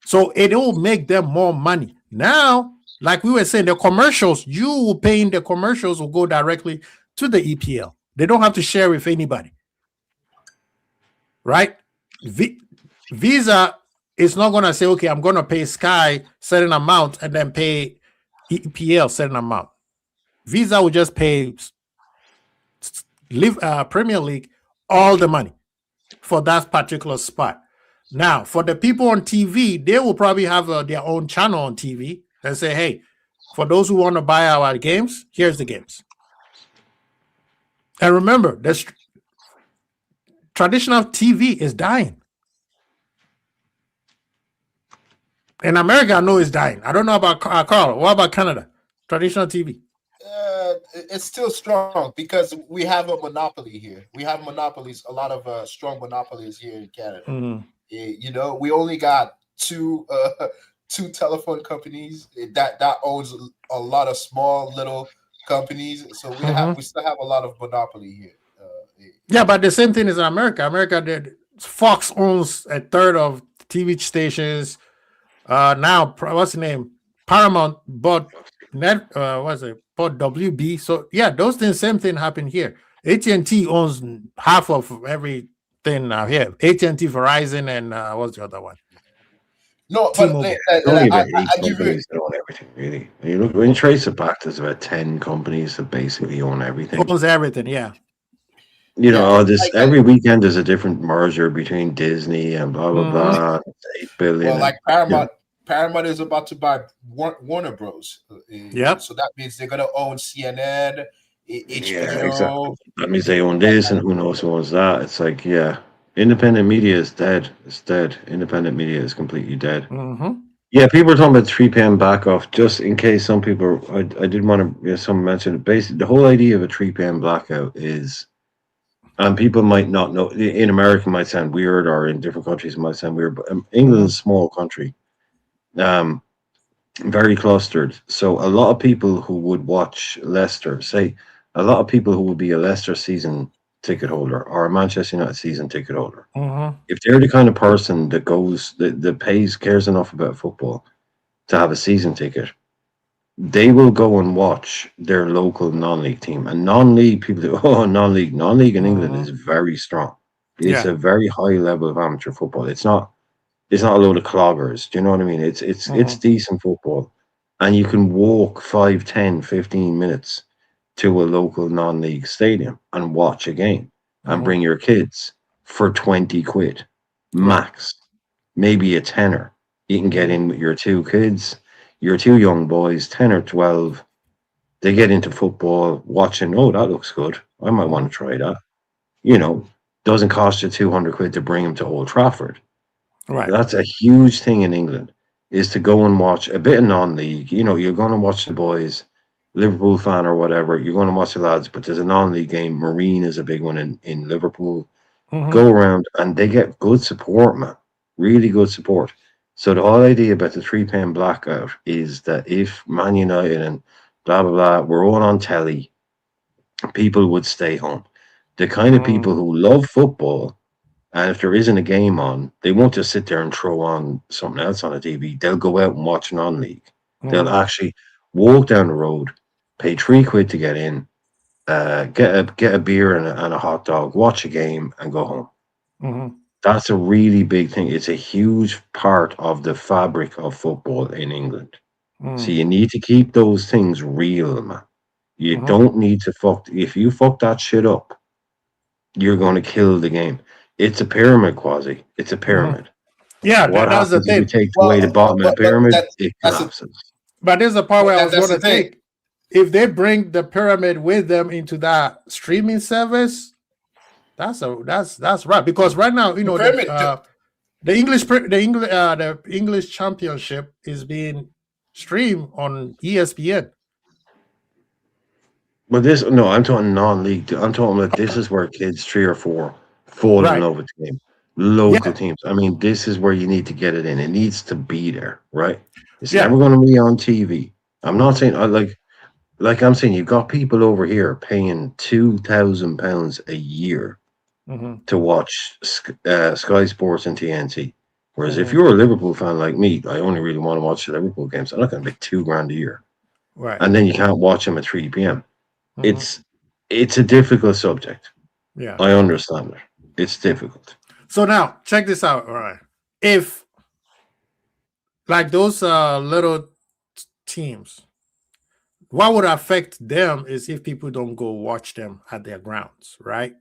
So it will make them more money. Now, like we were saying, the commercials, you paying the commercials will go directly to the EPL. They don't have to share with anybody. Right? Visa is not going to say, okay, I'm going to pay Sky certain amount and then pay EPL certain amount. Visa will just pay Premier League all the money for that particular spot. Now, for the people on TV, they will probably have their own channel on TV and say, hey, for those who want to buy our games, here's the games. And remember, this traditional TV is dying. In America, I know it's dying. I don't know about Carl. What about Canada? Traditional TV? It's still strong because we have a monopoly here. We have monopolies, a lot of strong monopolies here in Canada. Mm-hmm. You know, we only got two telephone companies that owns a lot of small little companies. So we still have a lot of monopoly here. Yeah, but the same thing is in America. Fox owns a third of TV stations. Now, what's the name? Paramount bought bought WB. So yeah, those things, same thing happened here. AT&T owns half of everything now here. AT&T, Verizon, and what's the other one? No, but T-Mobile. Only I about 8 give you companies that own everything, really. When you trace it back, there's about 10 companies that basically own everything. Owns everything, yeah. Every weekend there's a different merger between Disney and blah blah blah. It's 8 billion. well, like Paramount is about to buy Warner Bros. Yep. So that means they're gonna own CNN, HBO. Yeah, exactly. That means they own this, and who knows who owns that. It's like, yeah, independent media is dead. It's dead. Independent media is completely dead. Mm-hmm. Yeah, people are talking about 3 p.m. back off. Just in case some people, I did want to, someone mentioned it. Basically, the whole idea of a 3 p.m. blackout is, and people might not know, in America might sound weird, or in different countries it might sound weird, but England's a small country, very clustered. So a lot of people who would watch Leicester, say, a lot of people who would be a Leicester season ticket holder or a Manchester United season ticket holder, if they're the kind of person that goes, that pays, cares enough about football to have a season ticket, they will go and watch their local non-league team. And non-league people do, non-league in England is very strong. It's a very high level of amateur football. It's not a load of cloggers. Do you know what I mean? It's decent football. And you can walk 5, 10, 15 minutes to a local non-league stadium and watch a game and bring your kids for 20 quid max, maybe a tenner. You can get in with your 2 kids, your 2 young boys, 10 or 12. They get into football watching, oh, that looks good, I might want to try that. Doesn't cost you 200 quid to bring them to Old Trafford. Right. That's a huge thing in England, is to go and watch a bit of non-league. You're going to watch the boys, Liverpool fan or whatever, you're going to watch the lads, but there's a non-league game. Marine is a big one in Liverpool. Go around and they get good support, man. Really good support. So the whole idea about the 3 p.m. blackout is that if Man United and blah, blah, blah, were all on telly, people would stay home. The kind of people who love football, and if there isn't a game on, they won't just sit there and throw on something else on the TV. They'll go out and watch non-league. They'll actually walk down the road, pay 3 quid to get in, get a beer and a hot dog, watch a game, and go home. That's a really big thing. It's a huge part of the fabric of football in England. So you need to keep those things real, man. You don't need to if you fuck that shit up, you're going to kill the game. It's a pyramid, quasi. It's a pyramid. Yeah, What that's the happens if thing. you take away the bottom of the pyramid? It collapses. But there's a part where I was That's going to the thing. think, if they bring the pyramid with them into that streaming service, that's right. Because right now, the English Championship is being streamed on ESPN. But I'm talking non-league. I'm talking about this is where kids 3 or 4 fall in love with the game. Local teams. I mean, this is where you need to get it in. It needs to be there, right? It's never going to be on TV. I'm not saying like I'm saying, you've got people over here paying £2,000 a year to watch Sky Sports and TNT. Whereas if you're a Liverpool fan like me, I only really want to watch the Liverpool games. I'm not going to pay $2,000 a year, Right. and then you can't watch them at 3 p.m. It's a difficult subject. Yeah. I understand it. It's difficult. So now check this out. All right. If like those little teams, what would affect them is if people don't go watch them at their grounds, right?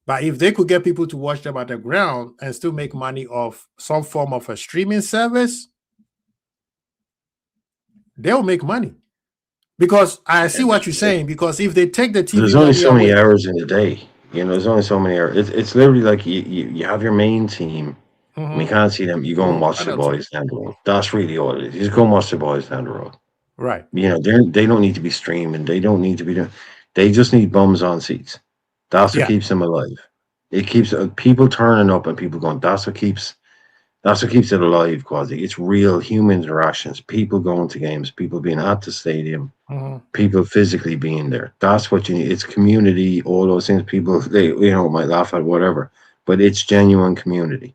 But if they could get people to watch them at their ground and still make money off some form of a streaming service, they'll make money. Because I see what you're saying. Because if they take the TV, there's only so many hours in the day. There's only so many hours. It's literally like you have your main team. And you can't see them. You go and watch the boys down the road. That's really all it is. You just go and watch the boys down the road. Right. They don't need to be streaming. They don't need to be doing. They just need bums on seats. That's what keeps them alive. It keeps people turning up and people going. That's what keeps it alive, quasi. It's real human interactions. People going to games. People being at the stadium. People physically being there. That's what you need. It's community. All those things. People they might laugh at whatever, but it's genuine community.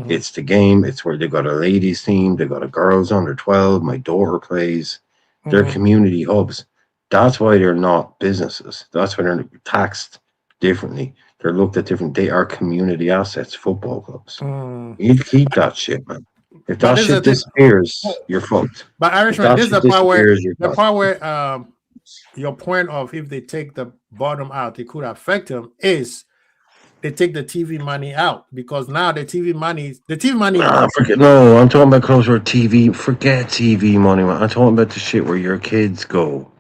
It's the game. It's where they got a ladies team. They got a girls under 12. My daughter plays. They're community hubs. That's why they're not businesses. That's why they're taxed differently. They're looked at different. They are community assets, football clubs. You need to keep that shit, man. If But that this is the shit thing. disappears, you're fucked. But If Irishman, that this is shit the part where disappears, you're fucked. your point of if they take the bottom out, it could affect them is they take the TV money out because now the TV money Nah, no, I'm talking about closer TV. Forget TV money, man. I'm talking about the shit where your kids go.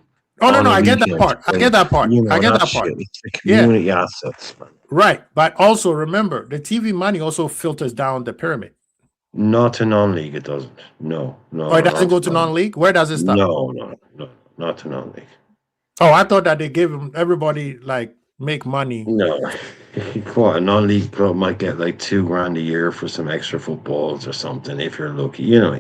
Oh no, on no, a I get that weekend part. to I get that part. You know, I get that shit. part. It's the Yeah. community assets, man. Right. But also remember the TV money also filters down the pyramid. Not to non-league, it doesn't. No. Or it doesn't go to non-league? Where does it stop? No, not to non-league. Oh, I thought that they gave everybody like make money. No. What, a non-league club might get like $2,000 a year for some extra footballs or something if you're lucky. You know,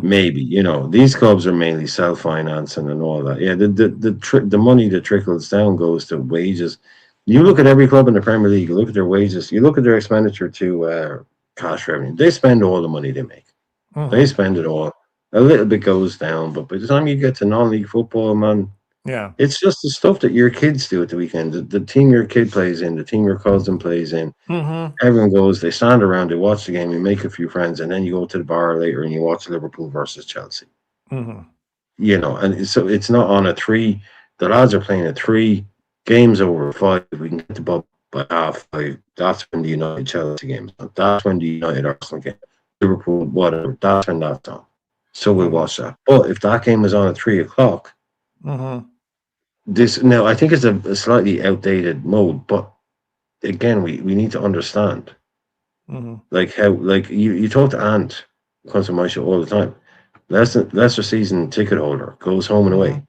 maybe. You know, these clubs are mainly self-financing and all that. Yeah, the money that trickles down goes to wages. You look at every club in the Premier League. You look at their wages. You look at their expenditure to cash revenue. They spend all the money they make. They spend it all. A little bit goes down, but by the time you get to non-league football, man, yeah, it's just the stuff that your kids do at the weekend. The team your kid plays in, the team your cousin plays in. Everyone goes, they stand around, they watch the game, you make a few friends, and then you go to the bar later and you watch Liverpool versus Chelsea. You know, and so it's not on a 3. The lads are playing at 3, games over 5. We can get the ball by half 5. That's when the United Chelsea games. That's when the United Arsenal game. Liverpool, whatever. That's when that's on. So we'll watch that. But if that game is on at 3 o'clock, this now I think it's a slightly outdated mode, but again, we need to understand like how you talk to Ant comes to my show all the time. Leicester season ticket holder goes home and away.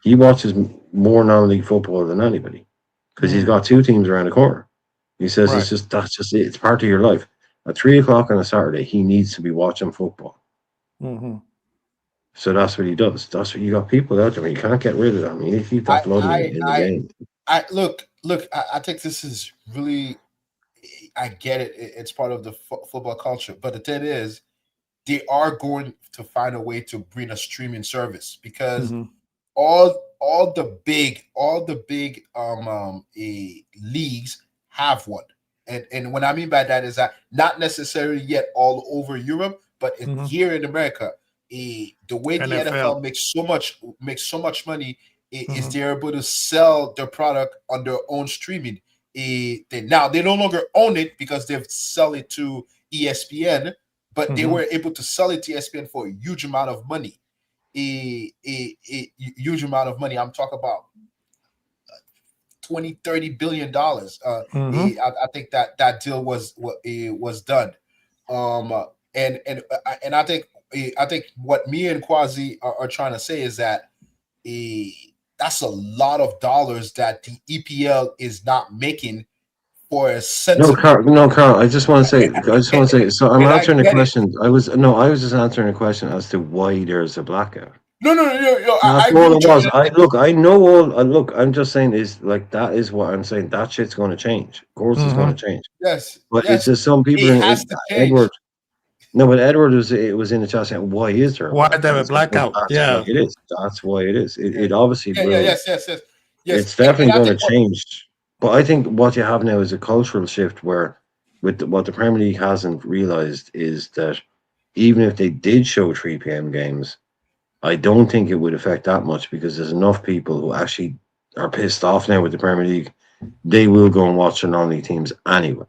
He watches more non-league football than anybody because he's got 2 teams around the corner. He says that's just it. It's part of your life. At 3 o'clock on a Saturday, he needs to be watching football. So that's what he does. That's what you got people out there. You can't get rid of them. You need to keep that blood in the game. Look. I think this is really. I get it. It's part of the football culture, but the thing is, they are going to find a way to bring a streaming service because all the big leagues have one, and what I mean by that is that not necessarily yet all over Europe, but here in America. The way the NFL makes so much money is they're able to sell their product on their own streaming. Now they no longer own it because they've sell it to ESPN, but they were able to sell it to ESPN for a huge amount of money. A huge amount of money. I'm talking about $20-30 billion. I think that deal was done. And I think what me and Quasi are trying to say is that that's a lot of dollars that the EPL is not making for a sensible. No, Carl. I just want to say. So I'm answering the question. I was just answering a question as to why there's a blackout. No. That's all it was. I'm just saying is like that is what I'm saying. That shit's going to change. Of course, it's going to change. Yes, but it's just some people. It has to change. Edward. No, but Edward was in the chat saying, "Why is there? Why there a blackout? Yeah, it is. That's why it is. It obviously. Yes. It's definitely going to change. But I think what you have now is a cultural shift where, what the Premier League hasn't realized is that even if they did show 3 p.m. games, I don't think it would affect that much because there's enough people who actually are pissed off now with the Premier League. They will go and watch the non-league teams anyway.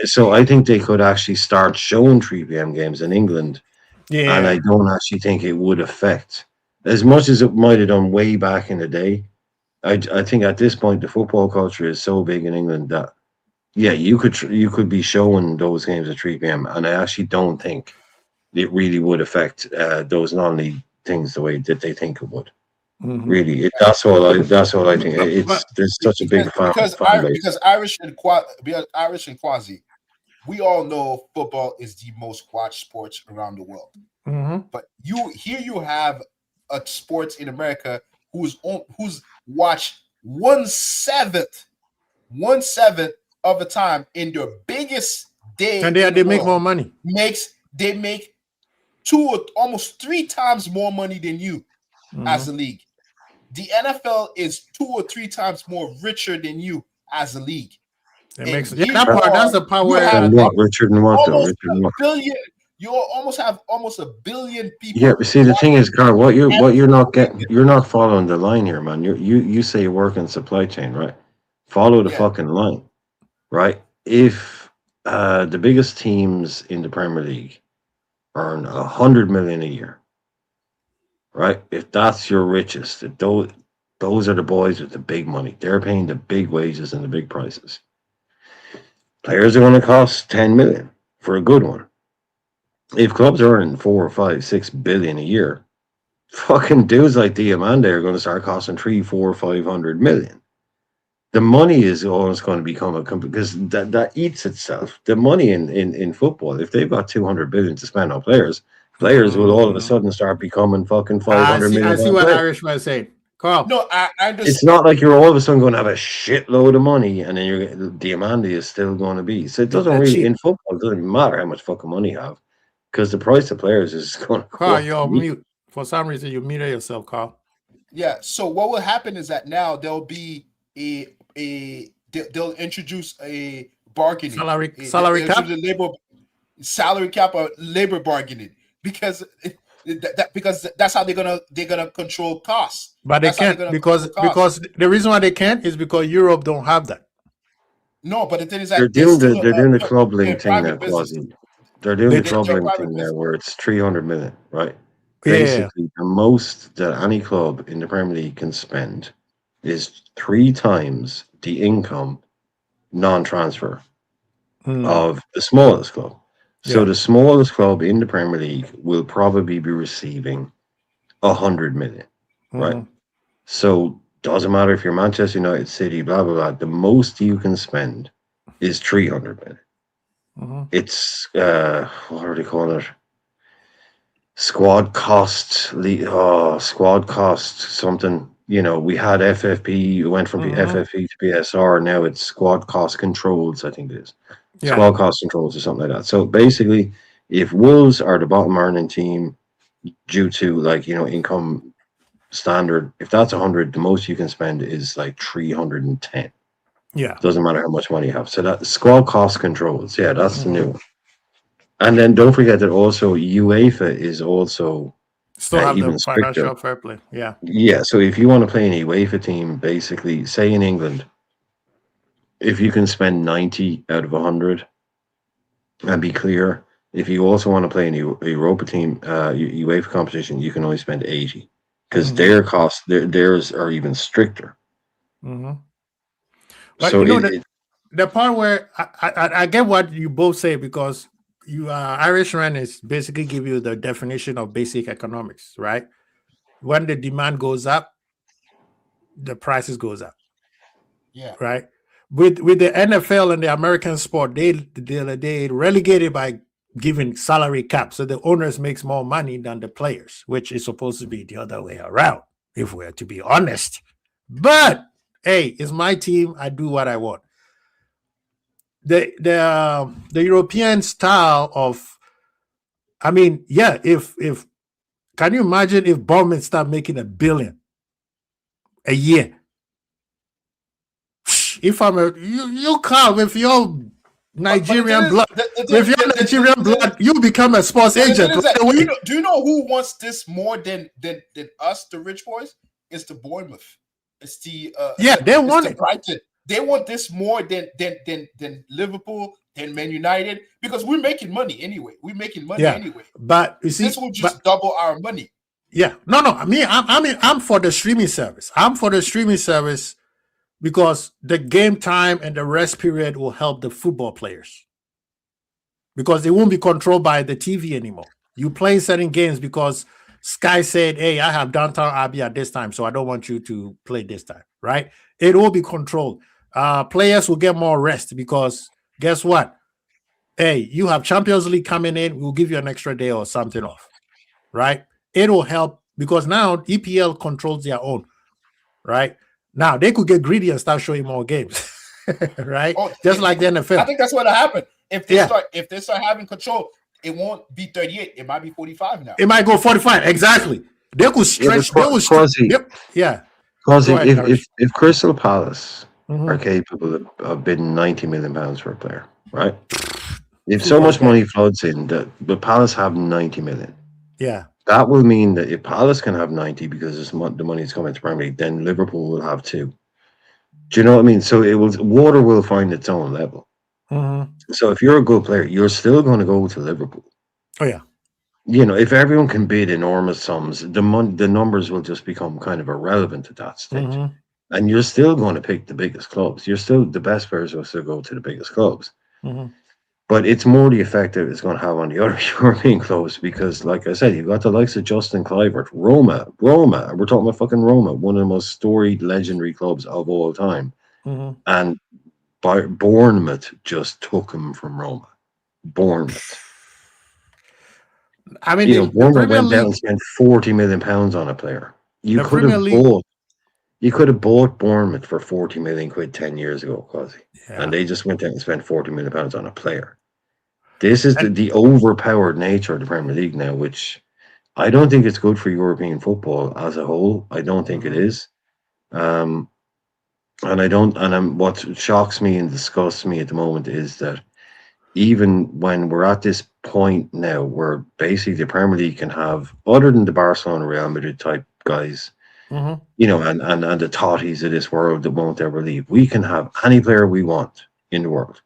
So I think they could actually start showing 3 p.m. games in England. Yeah. And I don't actually think it would affect as much as it might have done way back in the day. I think at this point the football culture is so big in England that you could be showing those games at 3 p.m. and I actually don't think it really would affect those non-league things the way that they think it would. Really, that's all I think. There's such a big fan base. Because Irish and Quasi, we all know football is the most watched sports around the world. But you have a sports in America who's watched 1/7 of the time in their biggest day, and they make more money. They make 2 or almost 3 times more money than you as a league. The NFL is 2 or 3 times more richer than you as a league. It makes And that part. That's the part you where have And what, Richard and what though? almost Richard and a what? billion. You almost have almost a billion people. Yeah, but see, the thing is, Carl, what you're not getting, you're not following the line here, man. You say you work in supply chain, right? Follow the Yeah. fucking line, right? If the biggest teams in the Premier League earn 100 million a year, right? If that's your richest, those are the boys with the big money. They're paying the big wages and the big prices. Players are going to cost 10 million for a good one. If clubs are earning 4 or 5, 6 billion a year, fucking dudes like Diamande are going to start costing 3, 4, 500 million. The money is always going to become because that eats itself. The money in football, if they've got 200 billion to spend on players will all of a sudden start becoming fucking 500 million. I see what players. Irishman is saying. Carl. No, I understand. It's not like you're all of a sudden going to have a shitload of money and then Diamande is still going to be. So it doesn't That's really, cheap. in football, it doesn't matter how much fucking money you have because the price of players is going to Carl, you're on mute. For some reason, you muted yourself, Carl. Yeah. So what will happen is that now there'll be they'll introduce a bargaining Salary they'll cap? introduce salary cap or labor bargaining because because that's how they're gonna control costs. But they That's how they're can't gonna control because the reason why they can't is because Europe don't have that. No, but the thing is that They're doing the they're club link thing private now, business. Quasi. They're doing They- the club they're link private thing now business. where it's 300 million, right? Yeah. Basically, the most that any club in the Premier League can spend is 3 times the income non-transfer of the smallest club. So Yeah. the smallest club in the Premier League will probably be receiving 100 million, right? So doesn't matter if you're Manchester United, City, blah blah blah. The most you can spend is 300 million. It's what are they calling it? Squad cost, squad cost something. You know, we had FFP, it went from FFP to PSR, now it's squad cost controls, I think it is. Yeah. Squad cost controls or something like that. So basically, if Wolves are the bottom earning team due to income standard, if that's 100, the most you can spend is like 310. Yeah. Doesn't matter how much money you have. So that squad cost controls, yeah, that's the new one. And then don't forget that also UEFA is also Still have even the stricter. financial fair play. Yeah. Yeah, so if you want to play an UEFA team, basically, say in England, if you can spend 90 out of 100, and be clear, if you also want to play in a Europa team, UEFA competition, you can only spend 80 because their costs, theirs are even stricter. But So the part where I get what you both say because you Irish Rand is basically give you the definition of basic economics, right? When the demand goes up, the prices goes up. Yeah. Right. With the NFL and the American sport, they relegated by giving salary cap, so the owners makes more money than the players, which is supposed to be the other way around, if we're to be honest. But hey, it's my team. I do what I want. The European style of, I mean, yeah. If can you imagine if Bournemouth start making $1 billion a year? If I'm you come with your Nigerian blood, with your Nigerian blood, you become a sports agent. Do you know who wants this more than us, the rich boys? It's the Bournemouth. It's the they want it. Brighton. They want this more than Liverpool, than Man United, because we're making money anyway. We're making money anyway. But you see, this will just double our money. Yeah, no. I'm for the streaming service. I'm for the streaming service because the game time and the rest period will help the football players because they won't be controlled by the TV anymore. You play certain games because Sky said, "Hey, I have Downtown Abbey at this time, so I don't want you to play this time." Right? It will be controlled. Players will get more rest because guess what? Hey, you have Champions League coming in. We'll give you an extra day or something off. Right? It will help because now EPL controls their own. Right? Now they could get greedy and start showing more games. Right? Just like the NFL. I think that's what'll happen. If they start having control, it won't be 38. It might be 45 now. It might go 45. Exactly. They could stretch. Quasi, Yeah. Because if Crystal Palace are capable of bidding £90 million for a player, right? If so Football much player. money floods in, the Palace have 90 million. Yeah. That will mean that if Palace can have 90 because the money is coming to Premier League, then Liverpool will have 2. Do you know what I mean? So water will find its own level. Mm-hmm. So if you're a good player, you're still going to go to Liverpool. Oh yeah. You know, if everyone can bid enormous sums, the numbers will just become kind of irrelevant at that stage. Mm-hmm. And you're still going to pick the biggest clubs. You're still the best players will still go to the biggest clubs. Mm-hmm. But it's more the effect that it's going to have on the other European clubs because, like I said, you've got the likes of Justin Kluivert, Roma. We're talking about fucking Roma, one of the most storied, legendary clubs of all time. Mm-hmm. And Bournemouth just took him from Roma. Bournemouth. I mean, You know, the Bournemouth Premier went down and League. spent £40 million on a player. You The could Premier have League- bought. You could have bought Bournemouth for 40 million quid 10 years ago, Quasi. Yeah. And they just went down and spent £40 million on a player. This is the overpowered nature of the Premier League now, which I don't think it's good for European football as a whole. I don't think it is. What shocks me and disgusts me at the moment is that even when we're at this point now where basically the Premier League can have, other than the Barcelona, Real Madrid type guys, Mm-hmm. you know, and the totties of this world that won't ever leave, we can have any player we want in the world.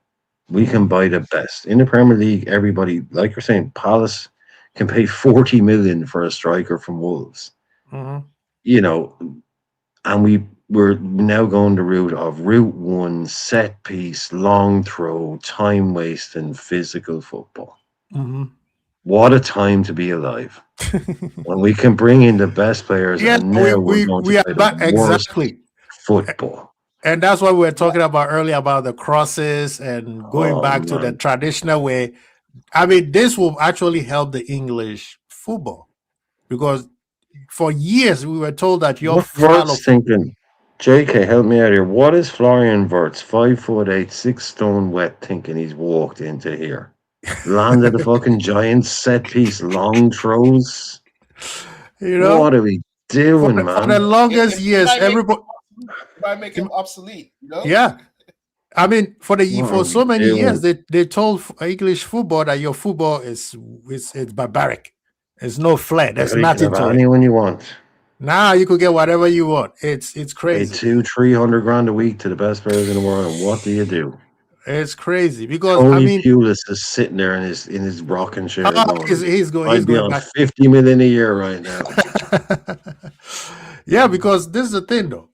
We can buy the best. In the Premier League, everybody, like you're saying, Palace can pay 40 million for a striker from Wolves. Mm-hmm. You know, and we're now going the route of route one, set piece, long throw, time wasting, physical football. Mm-hmm. What a time to be alive. When we can bring in the best players, Yeah, and now we going are to play back the worst exactly. football. And that's what we were talking about earlier about the crosses and going Oh, back to the man. traditional way. I mean, this will actually help the English football because for years we were told that your What style Wirtz of thinking? JK, help me out here. What is Florian Wirtz, 5'8", 6 stone wet, thinking he's walked into here? Landed a fucking giant set piece, long throws. you know What are we doing, for man? the longest years, everybody. might make him obsolete, you know? Yeah, I mean, for What so are we many years, doing? they told English football that your football is it's barbaric. There's no flair. There's You can nothing have to it. anyone you want. Now you could get whatever you want. It's Pay crazy. 200-300 grand a week to the best players in the world, and what do? It's crazy because Tony I mean, Pulis is sitting there in his rocking chair going, he's going I'd be on back. 50 million a year right now. Yeah, because this is the thing though,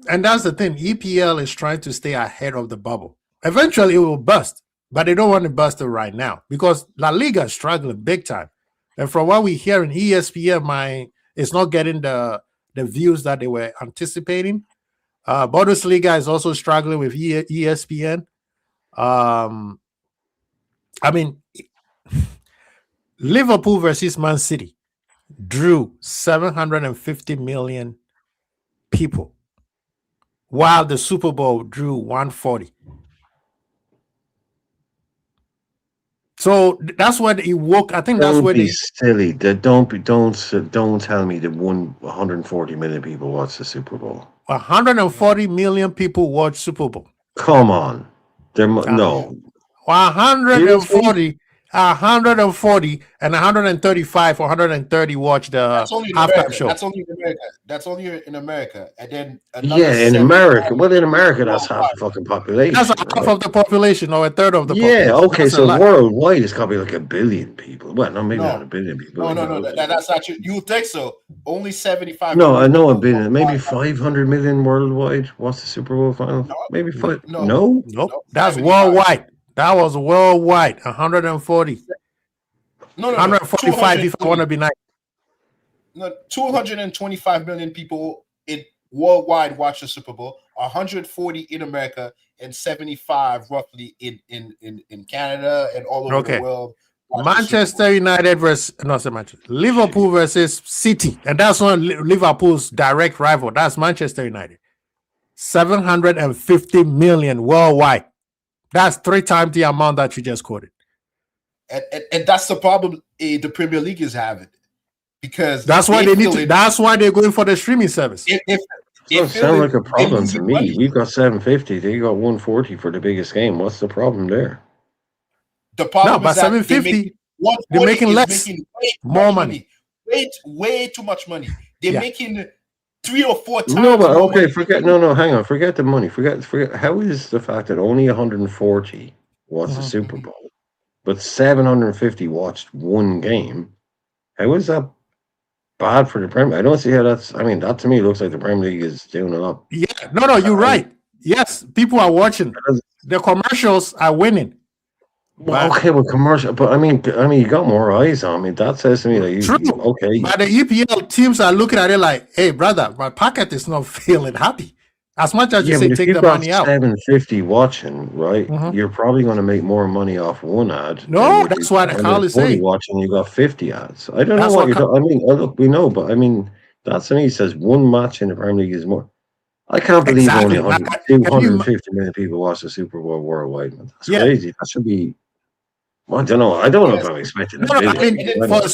and that's the thing. EPL is trying to stay ahead of the bubble. Eventually, it will bust, but they don't want to bust it right now because La Liga is struggling big time. And from what we hear in ESPN, it's not getting the views that they were anticipating. Bundesliga is also struggling with ESPN. I mean, Liverpool versus Man City drew 750 million people, while the Super Bowl drew 140. So that's where it woke. I think that's Don't where be they. silly. Don't tell me that 140 million people watch the Super Bowl. 140 million people watch Super Bowl. Come on, no. 140 and 135 or 130 watch the That's only in halftime America. show. That's only in America. And then Yeah, in 75 America. Well, in America, that's half the fucking population. That's half of the population or a third of the population. Yeah, okay, That's a so lot. worldwide it's probably like 1 billion people. Well, no, maybe No. not 1 billion people. No, that's not true. You would think so. Only 75. No, I know 1 people. billion. Maybe 500 million worldwide. What's the Super Bowl final? No. Maybe 5. No. No? Nope, No, that's 75. worldwide. That was worldwide. 140, No. 145 if I want to be nice. No, 225 million people in worldwide watch the Super Bowl. 140 in America and 75 roughly in Canada and all over Okay. the world. watch the Super Manchester United versus Liverpool versus City, and that's not Liverpool's direct rival. That's Manchester United. 750 million worldwide. That's 3 times the amount that you just quoted. Bowl. And that's the problem the Premier League is having because That's why they need to. feel it- That's why they're going for the streaming service. if Doesn't feel sound they- like a they problem to losing me. money. We've got 750. They got 140 for the biggest game. What's the problem there? The problem No, but is that 750, they're 140 making is less, making way too more much money. Way too much money. They're Yeah. making 3 or 4 times No, but more okay, money. forget. No, hang on. Forget the money. Forget. How is the fact that only 140 watched the Mhm. Super Bowl, but 750 watched one game? How is that bad for the Premier? I don't see how that's. I mean, that to me looks like the Premier League is doing a lot. Yeah, no, you're right. Yes, people are watching. The commercials are winning. Well, But- okay, well, commercial, but I mean, you got more eyes on me. That says to me that True. okay. But the EPL teams are looking at it like, hey, brother, my pocket is not feeling happy. As much as you Yeah, say, but if take you've the got money out. 750 watching, right? Mhm. You're probably going to make more money off one ad. No, than you that's do- what and Carl there's is 40 saying. watching, you got 50 ads. I don't That's know what what you're Carl- talking. I mean, look, we know, but I mean, that to me says one match in the Premier League is more. I can't believe Exactly. only 100, Can you- 250 million people watch the Super Bowl worldwide. Man. That's Yeah. crazy. That should be. Well, I don't know. I don't know if I'm expecting. No, a I billion. mean, for a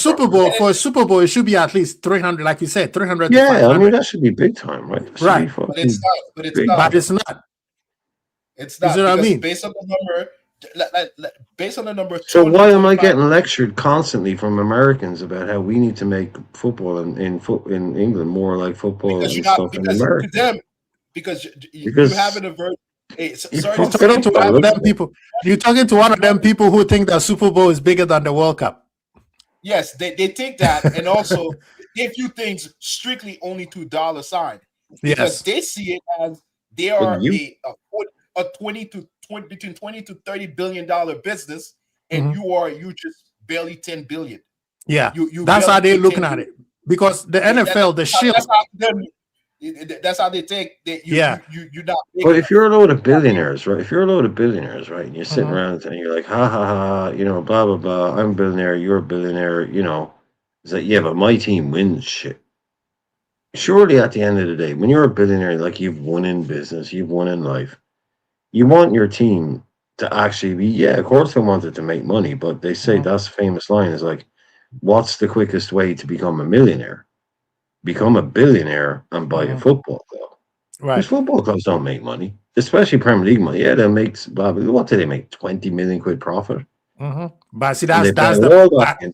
Super Bowl, it should be at least 300, like you said, 300 to yeah, 500. I mean that should be big time, right? That should Right. be fucking But it's not. But it's big. not. But it's not. It's You not see what I because mean? based on the number, based on the number. So why am I 225 getting lectured constantly from Americans about how we need to make football in England more like football Because and you have stuff in because to America? them because you Because have an aversion. Hey, you sorry put to it Talking to say, you one have of an them people. You're talking to one of them people who think that Super Bowl is bigger than the World Cup. Yes, they think that, and also they view things strictly only to dollar sign because Yes. they see it as they are you- a 20 between 20 to 30 billion dollar business, Mhm. and you just barely 10 billion. Yeah. You That's how barely they're 10 looking at it. Because the NFL, the shield. That's how they take that. Yeah. You're not. big But enough. if you're a load of billionaires, right? If you're a load of billionaires, right, and you're sitting Mhm. around and you're like, ha ha ha, blah blah blah. I'm a billionaire. You're a billionaire. It's like, yeah, but my team wins shit. Surely, at the end of the day, when you're a billionaire, like you've won in business, you've won in life, you want your team to actually be. Yeah, of course, they want it to make money, but they say Mhm. that's a famous line is like, what's the quickest way to become a millionaire? Become a billionaire and buy a Mhm. football club. Right. Because football clubs don't make money, especially Premier League money. Yeah, they'll make blah, blah, what do they make? 20 million quid profit. Mhm. But see, And they that's pay the. all that in.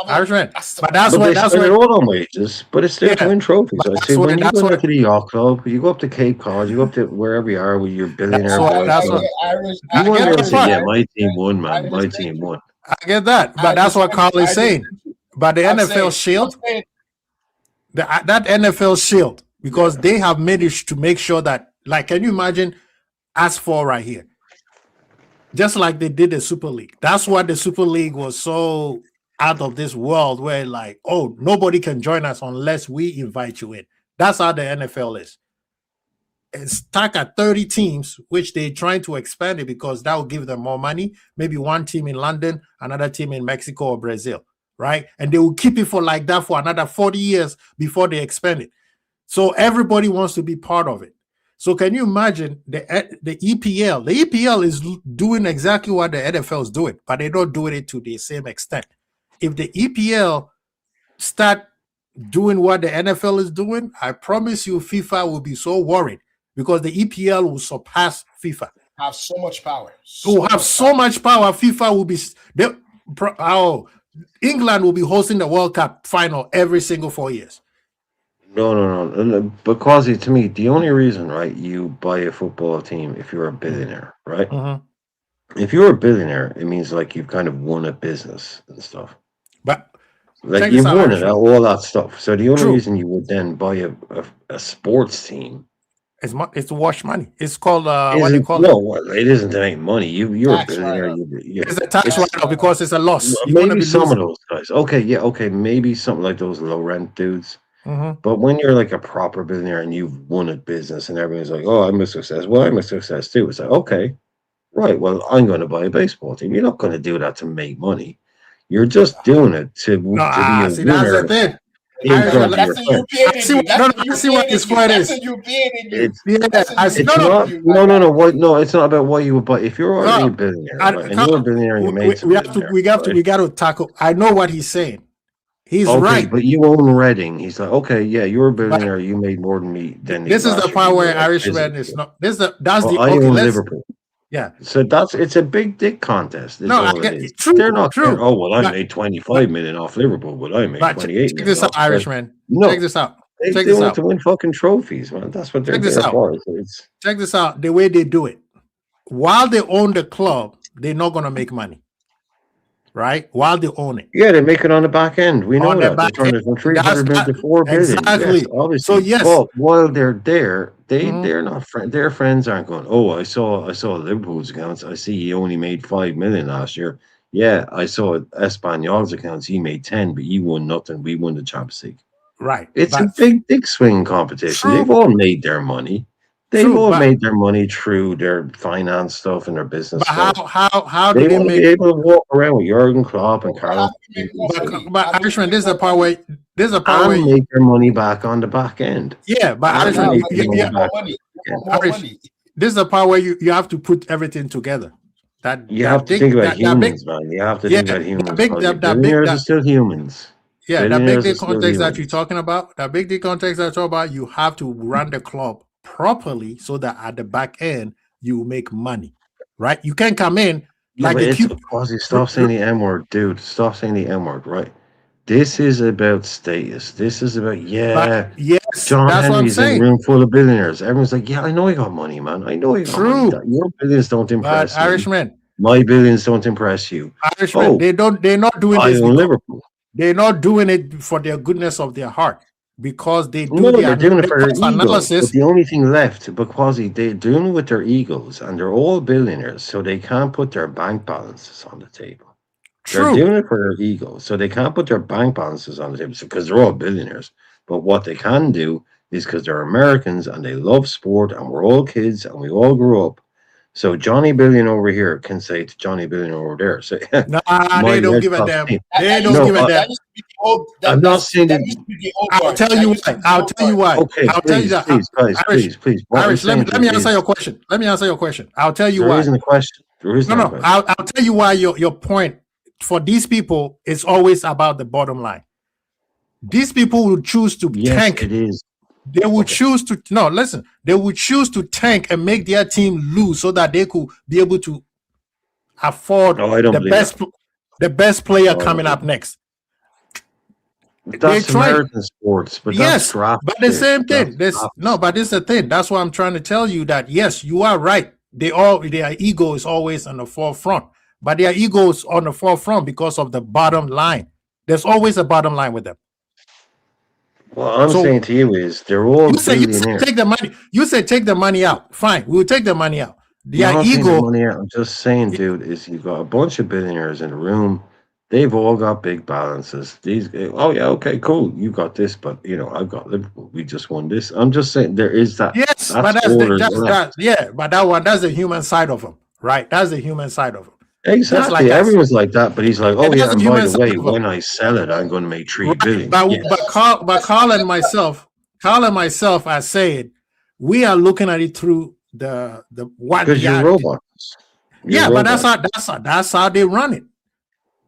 Irishman. That's the But that's But what they that's spend it what all on wages, but it's there to Yeah, win trophies. but I that's see what- when you that's go what- down to the yacht club, you go up to Cape Cod, you go up to wherever you are with your billionaire what- boys. that's club. what- You I want get them the to say, part. yeah, my team won, man. My team won. I get that. But that's what Carl is saying. But the NFL shield, that NFL shield, because they have managed to make sure that, like, can you imagine us four right here? Just like they did the Super League. That's why the Super League was so out of this world, where like, oh, nobody can join us unless we invite you in. That's how the NFL is. It's stuck at 30 teams, which they're trying to expand it because that will give them more money. Maybe one team in London, another team in Mexico or Brazil, right? And they will keep it for like that for another 40 years before they expand it. So everybody wants to be part of it. So can you imagine the EPL? The EPL is doing exactly what the NFL is doing, but they don't do it to the same extent. If the EPL start doing what the NFL is doing, I promise you FIFA will be so worried because the EPL will surpass FIFA. have so much power. It will have so much power. FIFA will be England will be hosting the World Cup final every single 4 years. No. But Quasi, to me, the only reason, right, you buy a football team if you're a billionaire, right? If you're a billionaire, it means like you've kind of won a business and stuff. But Like check you've this out, won it, Archie. all that stuff. So the only True. reason you would then buy a sports team It's wash money. It's called what do you isn't, call no, it? well, it isn't to make money. You're a Tax billionaire. write-off. It's a tax write-off because it's a loss. You're gonna Maybe be some losing. of those guys. Okay, maybe something like those low rent dudes. Mhm. But when you're like a proper billionaire and you've won a business and everyone's like, "Oh, I'm a success." Well, I'm a success too. It's like, okay, right. Well, I'm going to buy a baseball team. You're not going to do that to make money. You're just doing it to be No, a see, that's the winner. thing. in I- front of That's your the friends. European I see in you. what- That's no, the no, I see what European his in you. point That's is. the European in you. It's Yeah, That's I the see. it's No, European no, in you. not. What? No, it's not about what you would buy. If you're already No, a billionaire, I- right, and you're a billionaire, and your we mate's a have to billionaire, we got to right? we got to tackle. I know what he's saying. He's Okay, right. but you own Reading. He's like, okay, yeah, you're a billionaire. You made more than me. Than This is the last year. part where You're like, Irishman is not. This is the that's Well, the I okay. own Let's Liverpool. yeah. So it's a big dick contest. Is No, I all get it is. true. They're not true. saying, oh well, I But- made 25 million off Liverpool, but I made But 28 check million this out, off Chelsea. Irishman. No, Check this out. they check do this it out. to win fucking trophies, man. That's what they're Check this there out. for. So it's Check this out. The way they do it, while they own the club, they're not gonna make money, right? While they own it. yeah, they make it on the back end. We know On the that. They back turned end. it from 300 million to 4 billion. Exactly. Yes, obviously. So, yes. But while they're there, Mhm. they're not their friends aren't going, oh, I saw Liverpool's accounts. I see he only made 5 million last year. Yeah, I saw Espanyol's accounts. He made 10, but he won nothing. We won the Champions League. Right. It's But- a big dick swing competition. True. They've all made their money. They've True, all but- made their money through their finance stuff and their business but stuff. how They do they want to be make able to walk around with Jurgen Klopp and Carlo. but Irishman, this is the part where And make their money back on the back end. yeah, but and Irishman, make you- their yeah, money back. Money. More Irish, money. this is the part where you have to put everything together. That You that have to big- think about that big- humans, man. You have to think Yeah, about humans. that big- because that big- billionaires that- are still humans. Yeah, that big Billionaires day are still context that you're humans. talking about, that big day context that you're talking about, you have to run the club properly so that at the back end you make money, right? You can't come in Yeah, like but a it's cute. Quasi, stop saying the M word, dude. Stop saying the M word, right? This is about status. This is about But yes, John that's what I'm Henry's in a saying. room full of billionaires. Everyone's like, yeah, I know you got money, man. I know you got True. money. Your billions don't impress But me. Irishman, My billions don't impress you. Irishman, Oh. they're not doing I this. own Because, Liverpool. they're not doing it for their goodness of their heart because they do No, the they're doing it for their cost egos. But analysis. the only thing left, but Quasi, they're doing it with their egos, and they're all billionaires, so they can't put their bank balances on the table. They're True. doing it for their ego, so they can't put their bank balances on the table because they're all billionaires. But what they can do is because they're Americans and they love sport, and we're all kids and we all grew up. So Johnny Billion over here can say to Johnny Billion over there, say, Nah, My they don't Red give a Sox damn. team. They don't No, give a damn. That used to be the old. I'm not saying that that- used to be the old I'll guard. tell That you used to why. be the I'll old tell you guard. why. okay, I'll tell you please, that. please, guys, Irish, please. What I'm Irish, let saying me to answer you your is, question. Let me answer your question. I'll tell you there why. isn't a question. There is No, no no. question. I'll tell you why your point for these people is always about the bottom line. These people will choose to Yes, tank. it is. They would Okay. choose to no listen. They would choose to tank and make their team lose so that they could be able to afford No, I don't the believe best the best player No, I don't coming believe up next. That's try- American sports, but Yes, that's draft. but the pick. same thing. That's This draft. no, but this is the thing. That's why I'm trying to tell you that yes, you are right. Their ego is always on the forefront, but their ego is on the forefront because of the bottom line. There's always a bottom line with them. What I'm So- saying to you is they're all You say billionaires. take the money. You say take the money out. Fine, we'll take the money out. I'm Their not saying the ego. money out. I'm just saying, dude, is you've got a bunch of billionaires in a room. They've all got big balances. These, oh yeah, okay, cool. You got this, but I've got Liverpool. We just won this. I'm just saying there is that. Yes, but That's that's the, orders that's left. that. Yeah, but that one that's the human side of them, right? That's the human side of them. Exactly. like us. Everyone's like that, but he's like, oh And yeah, that's and the by human the side way, of them. when I sell it, I'm going to make 3 billion. But Yes. Carl and myself are saying we are looking at it through the what Because you're reality. robots. You're Yeah, but robots. that's how they run it.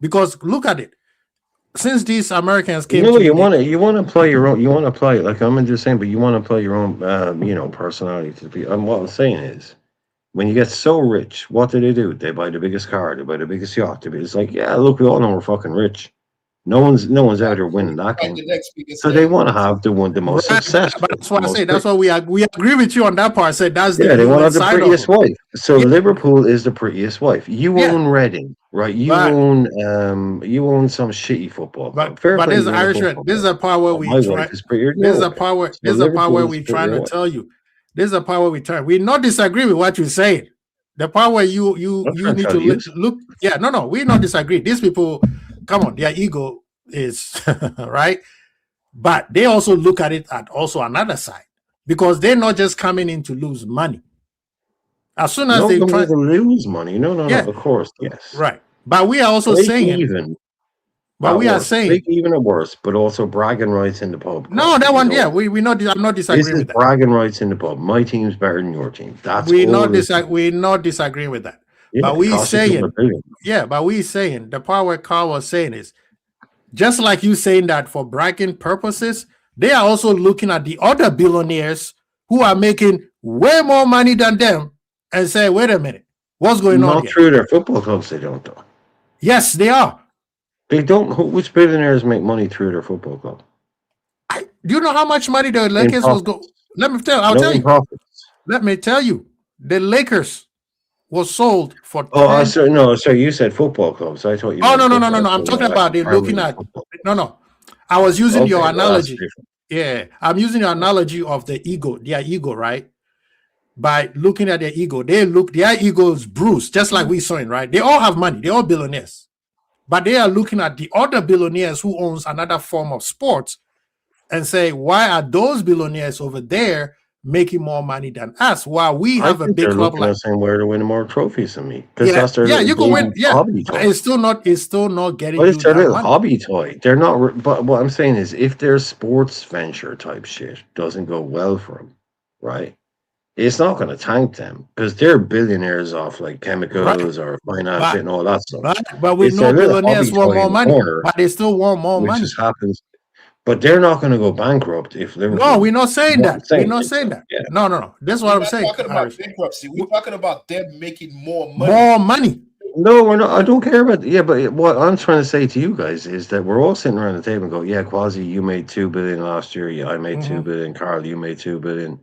Because look at it. Since these Americans came No, to you the- want to play your own. You want to play like I'm just saying, but you want to play your own, personality to be. What I'm saying is, when you get so rich, what do? They buy the biggest car, they buy the biggest yacht. It's like, yeah, look, we all know we're fucking rich. No one's out there winning that Like game. the next biggest So they thing. want to have the most Right, successful. but that's what I most say. That's pretty- why we agree with you on that part. I said that's the Yeah, they want to human have the side of prettiest it. wife. So Yeah. Liverpool is the prettiest wife. You Yeah. own Reading, right? You But- own some shitty football club. But Fair but play this to is Liverpool Irishman. This is a part where we My try. wife is prettier than This is your a wife. part where So this is a part where Liverpool we is trying to prettier. tell you. This is a part where we try. We not disagree with what you're saying. The part where you I'm trying to need tell to you. look. Yeah, no, we not disagree. These people, come on, their ego is right, but they also look at it at also another side because they're not just coming in to lose money. As soon as No, they they try, lose money. No, Yeah. of course, yes. right, but we are also Break saying, even. but at we are worst. saying, break even at worst, but also bragging rights in the pub. no, that one, You know, yeah, we not. I'm not This disagreeing is with that. bragging rights in the pub. My team's better than your team. That's We all not this is. we not disagreeing with that. Yeah, but it we costs you saying- 200 billion. Yeah, but we saying the part where Carl was saying is just like you saying that for bragging purposes, they are also looking at the other billionaires who are making way more money than them and say, wait a minute, what's going on Not here? through their football clubs, they don't though. Yes, they are. They don't. Which billionaires make money through their football club? Do you know how much money the Lakers was go? Let me tell. I'll No tell you. profits. Let me tell you. The Lakers was sold for. Oh, 10 sorry. You said football clubs. I thought you. Oh meant no. football I'm clubs, talking like about they're looking primary at. football. No. I was using your Okay, well, that's analogy. different. Yeah, I'm using your analogy of the ego, their ego, right? By looking at their ego, their ego is bruised, just like we saw it, right? They all have money, they're all billionaires, but they are looking at the other billionaires who owns another form of sports and say, why are those billionaires over there making more money than us? While we have a think big they're club looking like at saying where to win more trophies than me because yeah, that's their you can win, hobby but toy. it's still not getting But you it's their that little money. hobby toy. They're not. But what I'm saying is, if their sports venture type shit doesn't go well for them, right? It's not going to tank them because they're billionaires off like chemicals or finance But- shit and all that stuff. But we It's know their little billionaires hobby want toy more in the money, corner, but they still want more which money. just happens. But they're not going to go bankrupt if Liverpool. No, we're not saying What I'm that. We're saying not is saying that, that. yeah. No. That's what We're I'm not saying. talking about Irish. bankruptcy. We're talking about them making more money. More money. No, we're not. I don't care about. Yeah, but what I'm trying to say to you guys is that we're all sitting around the table and go, "Yeah, Quasi, you made 2 billion last year. Yeah, I made 2 billion. Carl, you made 2 billion.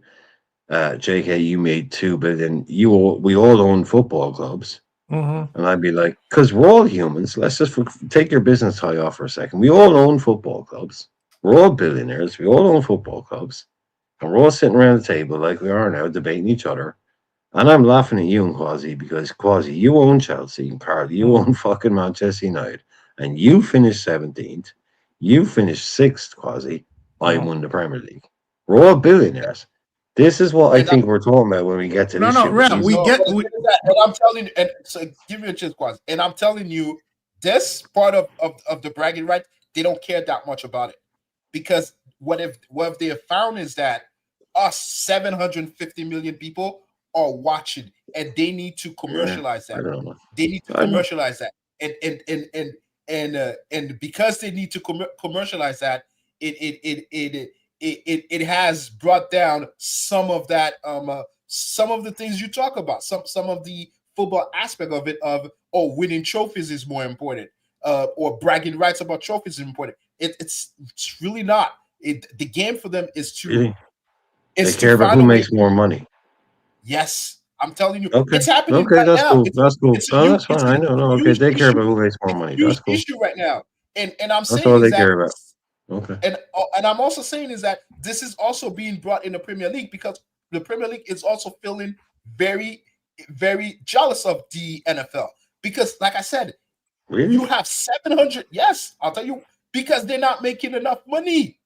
JK, you made 2 billion. We all own football clubs." Mm-hmm. And I'd be like, because we're all humans. Let's just take your business tie off for a second. We all own football clubs. We're all billionaires. We all own football clubs. And we're all sitting around the table like we are now, debating each other. And I'm laughing at you and Quasi because Quasi, you own Chelsea, and Carl, you own fucking Manchester United. And you finished 17th. You finished 6th, Quasi. I won the Premier League. We're all billionaires. This is what I think we're talking about when we get to this shit. Real, we get. And I'm telling you, and so give me a chance, Quaz. And I'm telling you, this part of the bragging right, they don't care that much about it. Because what if they have found is that us 750 million people are watching and they need to commercialize that. I don't know. They need to commercialize that. And because they need to commercialize that, it has brought down some of that some of the things you talk about, some of the football aspect of it, of winning trophies is more important, or bragging rights about trophies is important. It's really not. The game for them is to really? They care about who makes more money. Yes, I'm telling you, okay. It's happening okay, right that's now. Cool. That's cool. That's fine. I know. No, okay, they care about who makes more money. That's cool. Issue right now, and I'm saying that's all they that, care about. Okay. And I'm also saying is that this is also being brought in the Premier League because the Premier League is also feeling very, very jealous of the NFL because, like I said, really? You have 700. Yes, I'll tell you, because they're not making enough money.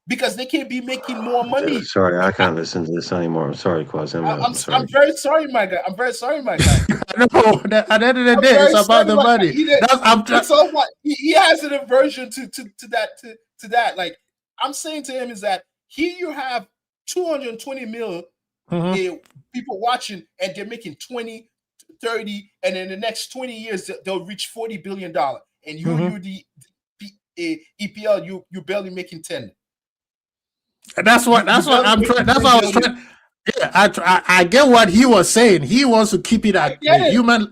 Because they can't be making more money. Sorry, I can't listen to this anymore. I'm sorry, Quaz. I'm sorry. I'm very sorry, my guy. I'm very sorry, my guy. No, at the end of the day, it's about the money. It's all about, he has an aversion to that. Like I'm saying to him is that here you have 220 mil people watching, and they're making 20, 30, and in the next 20 years they'll reach $40 billion. And you're the EPL, you're barely making 10. That's what I'm trying. That's what I was trying. Yeah, I get what he was saying. He wants to keep it at the human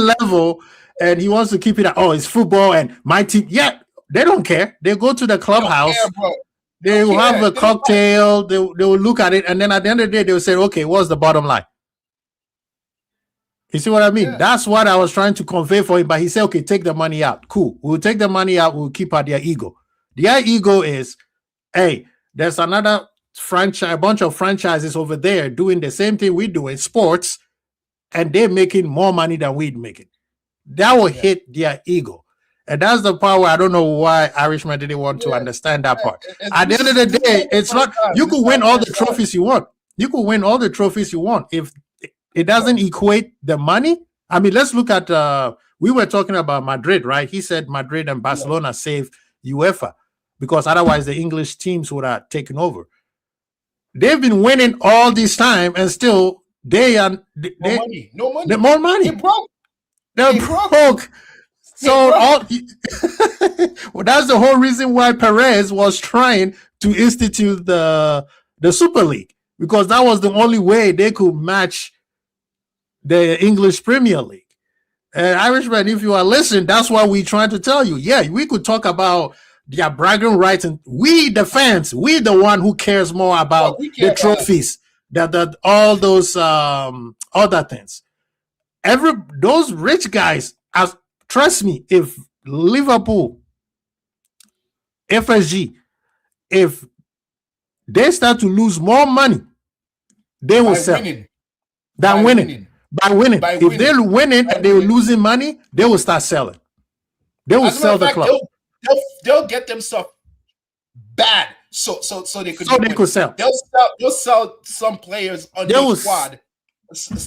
level, and he wants to keep it at it's football and my team. Yeah, they don't care. They go to the clubhouse. They will have a cocktail. They will look at it, and then at the end of the day, they will say, "Okay, what's the bottom line?" You see what I mean? Yeah. That's what I was trying to convey for him. But he said, "Okay, take the money out. Cool. We'll take the money out. We'll keep out their ego. Their ego is, hey." There's another franchise, a bunch of franchises over there doing the same thing we do in sports, and they're making more money than we're making. That will hit their ego. And that's the part where I don't know why Irishman didn't want to understand that part. At the end of the day, it's not, you could win all the trophies you want. You could win all the trophies you want. If it doesn't equate the money, I mean, let's look at, we were talking about Madrid, right? He said Madrid and Barcelona saved UEFA, because otherwise the English teams would have taken over. They've been winning all this time, and still no money. They're broke. They're broke. So all Well, that's the whole reason why Perez was trying to institute the Super League, because that was the only way they could match the English Premier League. And Irishman, if you are listening, that's why we're trying to tell you. Yeah, we could talk about their bragging rights, and we, the fans, we the one who cares more about we care the trophies, that all those other things. Those rich guys, trust me, if Liverpool, FSG, if they start to lose more money, they will sell winning. than winning. By winning. If they're winning and they're losing money, they will start selling. They will sell the club. They'll get themselves bad so they could sell. They'll sell some players on their squad.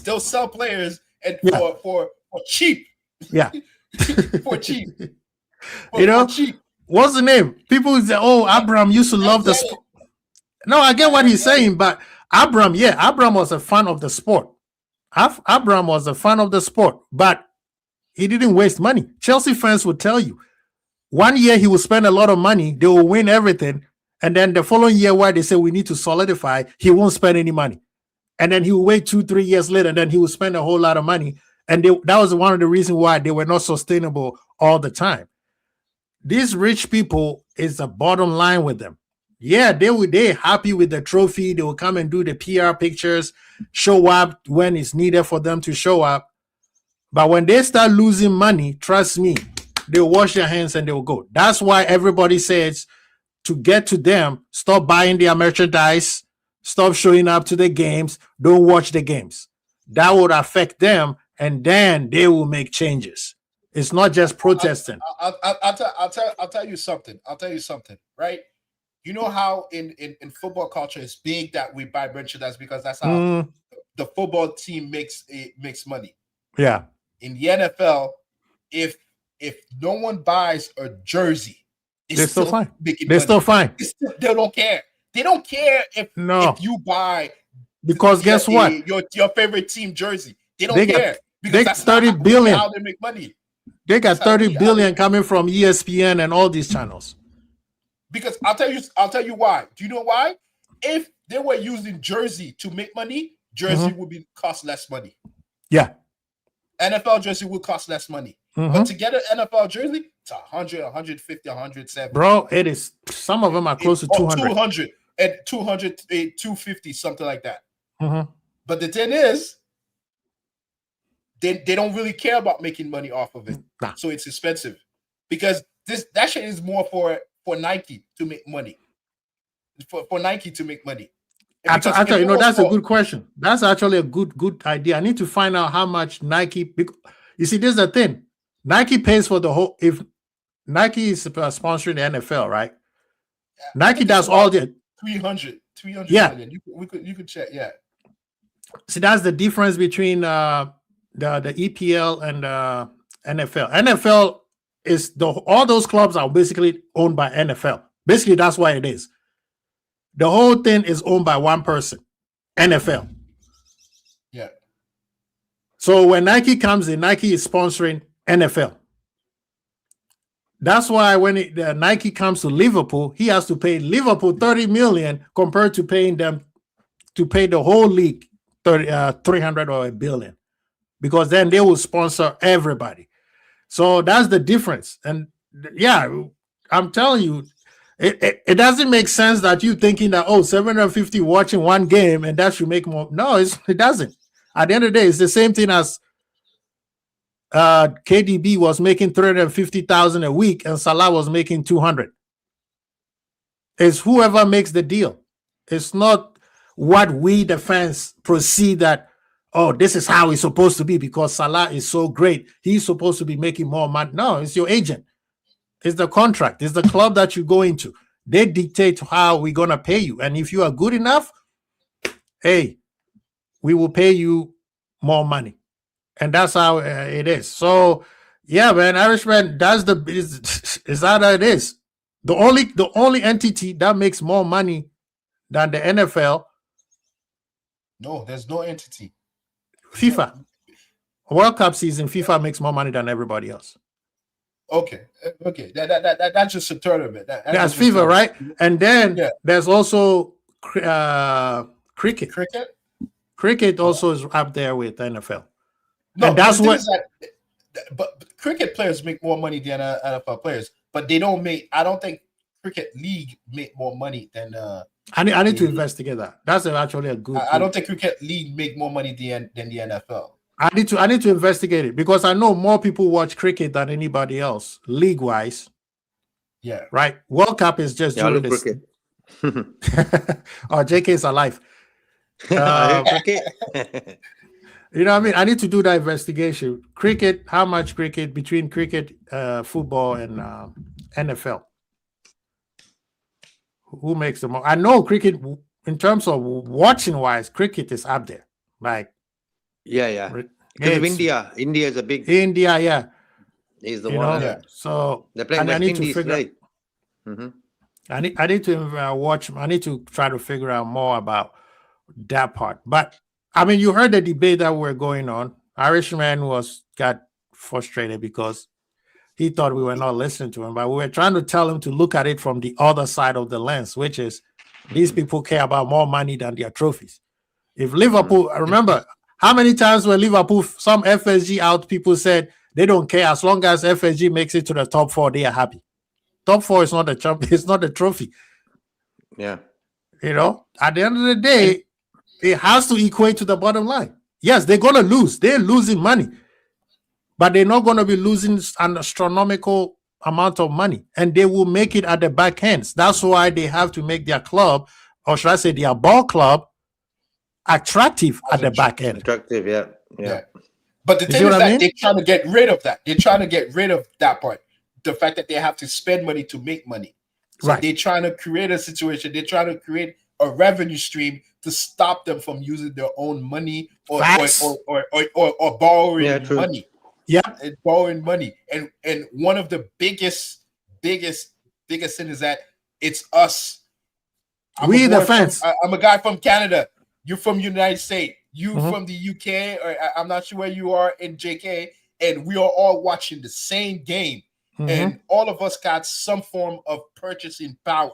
They'll sell players and for cheap. Yeah. For cheap. For cheap. What's the name? People say, "Oh, Abraham used to love the sport." No, I get what he's saying, but Abraham was a fan of the sport. Abraham was a fan of the sport, but he didn't waste money. Chelsea fans would tell you, 1 year he will spend a lot of money, they will win everything, and then the following year, where they say we need to solidify, he won't spend any money, and then he will wait 2-3 years later, and then he will spend a whole lot of money, and that was one of the reasons why they were not sustainable all the time. These rich people is the bottom line with them. Yeah, they're happy with the trophy. They will come and do the PR pictures, show up when it's needed for them to show up. But when they start losing money, trust me, they'll wash their hands and they'll go. That's why everybody says to get to them, stop buying their merchandise, stop showing up to the games, don't watch the games. That would affect them, and then they will make changes. It's not just protesting. I'll tell you something. Right? You know how in football culture it's big that we buy merchandise because that's how the football team makes money. Yeah. In the NFL, if no one buys a jersey, they're still fine. They're still fine. They don't care. They don't care if you buy, because guess what? Your favorite team jersey. They don't care. They got 30 billion. How they make money. They got 30 billion coming from ESPN and all these channels. Because I'll tell you why. Do you know why? If they were using jersey to make money, jersey would cost less money. Yeah. NFL jersey would cost less money. But to get an NFL jersey, it's 100, 150, 170. Bro, it is. Some of them are close to 200. 200 and 200, 250, something like that. But the thing is, they don't really care about making money off of it. Nah. So it's expensive. Because that shit is more for Nike to make money. For Nike to make money. Actually, that's a good question. That's actually a good idea. I need to find out how much Nike. You see, this is the thing. Nike pays for the whole. If Nike is sponsoring the NFL, right? Yeah, Nike does all the 300 yeah. million. You could check. Yeah. See, that's the difference between the EPL and NFL. NFL is all those clubs are basically owned by NFL. Basically, that's why it is. The whole thing is owned by one person, NFL. Yeah. So when Nike comes in, Nike is sponsoring NFL. That's why when Nike comes to Liverpool, he has to pay Liverpool 30 million compared to paying them to pay the whole league 300 or $1 billion, because then they will sponsor everybody. So that's the difference. And yeah, I'm telling you, it doesn't make sense that you thinking that 750 watching one game and that should make more. No, it doesn't. At the end of the day, it's the same thing as KDB was making 350,000 a week and Salah was making 200. It's whoever makes the deal. It's not what we the fans proceed that this is how it's supposed to be because Salah is so great. He's supposed to be making more money. No, it's your agent. It's the contract. It's the club that you go into. They dictate how we're going to pay you. And if you are good enough, hey, we will pay you more money. And that's how it is. So, yeah, man, Irishman, is that how it is. The only entity that makes more money than the NFL. No, there's no entity. FIFA. World Cup season, FIFA makes more money than everybody else. Okay. That's just a tournament. That's That's just a FIFA, tournament. right? And then Yeah. there's also cricket. Cricket. Cricket also is up there with NFL. No, And that's the thing what- is but cricket players make more money than NFL players, but they don't make. I don't think cricket league make more money than. I need to investigate that. That's actually a good. I don't think cricket league make more money than the NFL. I need to investigate it because I know more people watch cricket than anybody else, league wise. Yeah. Right. World Cup is just Yeah, I during love this. cricket. Oh, JK is alive. I love cricket. You know what I mean? I need to do that investigation. Cricket, how much cricket between cricket, football, and NFL? Who makes the most? I know cricket in terms of watching wise, cricket is up there. Like Yeah. Because of it's- India. India is a big. India, yeah. He's the You one. know, Yeah. so They're playing and I West need to Indies figure. today. Mhm. I need to watch. I need to try to figure out more about that part. But I mean, you heard the debate that we're going on. Irishman got frustrated because he thought we were not listening to him, but we were trying to tell him to look at it from the other side of the lens, which is these people care about more money than their trophies. If Liverpool, remember how many times when Liverpool, some FSG out people said they don't care as long as FSG makes it to the top 4, they are happy. Top 4 is not the champion, it's not the trophy. Yeah. You know, at the end of the day, it has to equate to the bottom line. Yes, they're gonna lose, they're losing money, but they're not gonna be losing an astronomical amount of money, and they will make it at the back ends. That's why they have to make their club, or should I say their ball club, attractive at the back end. Attractive, yeah. But the You thing see is what I that mean? they're trying to get rid of that. They're trying to get rid of that part. The fact that they have to spend money to make money. So Right. they're trying to create a situation. They're trying to create a revenue stream to stop them from using their own money or Facts. borrowing Yeah, true. money. Yeah. And borrowing money. And one of the biggest thing is that it's us. We a the boy fans. I'm a guy from Canada. You're from United States. You Mhm. from the UK, or I'm not sure where you are in JK, and we are all watching the same game, Mhm. and all of us got some form of purchasing power,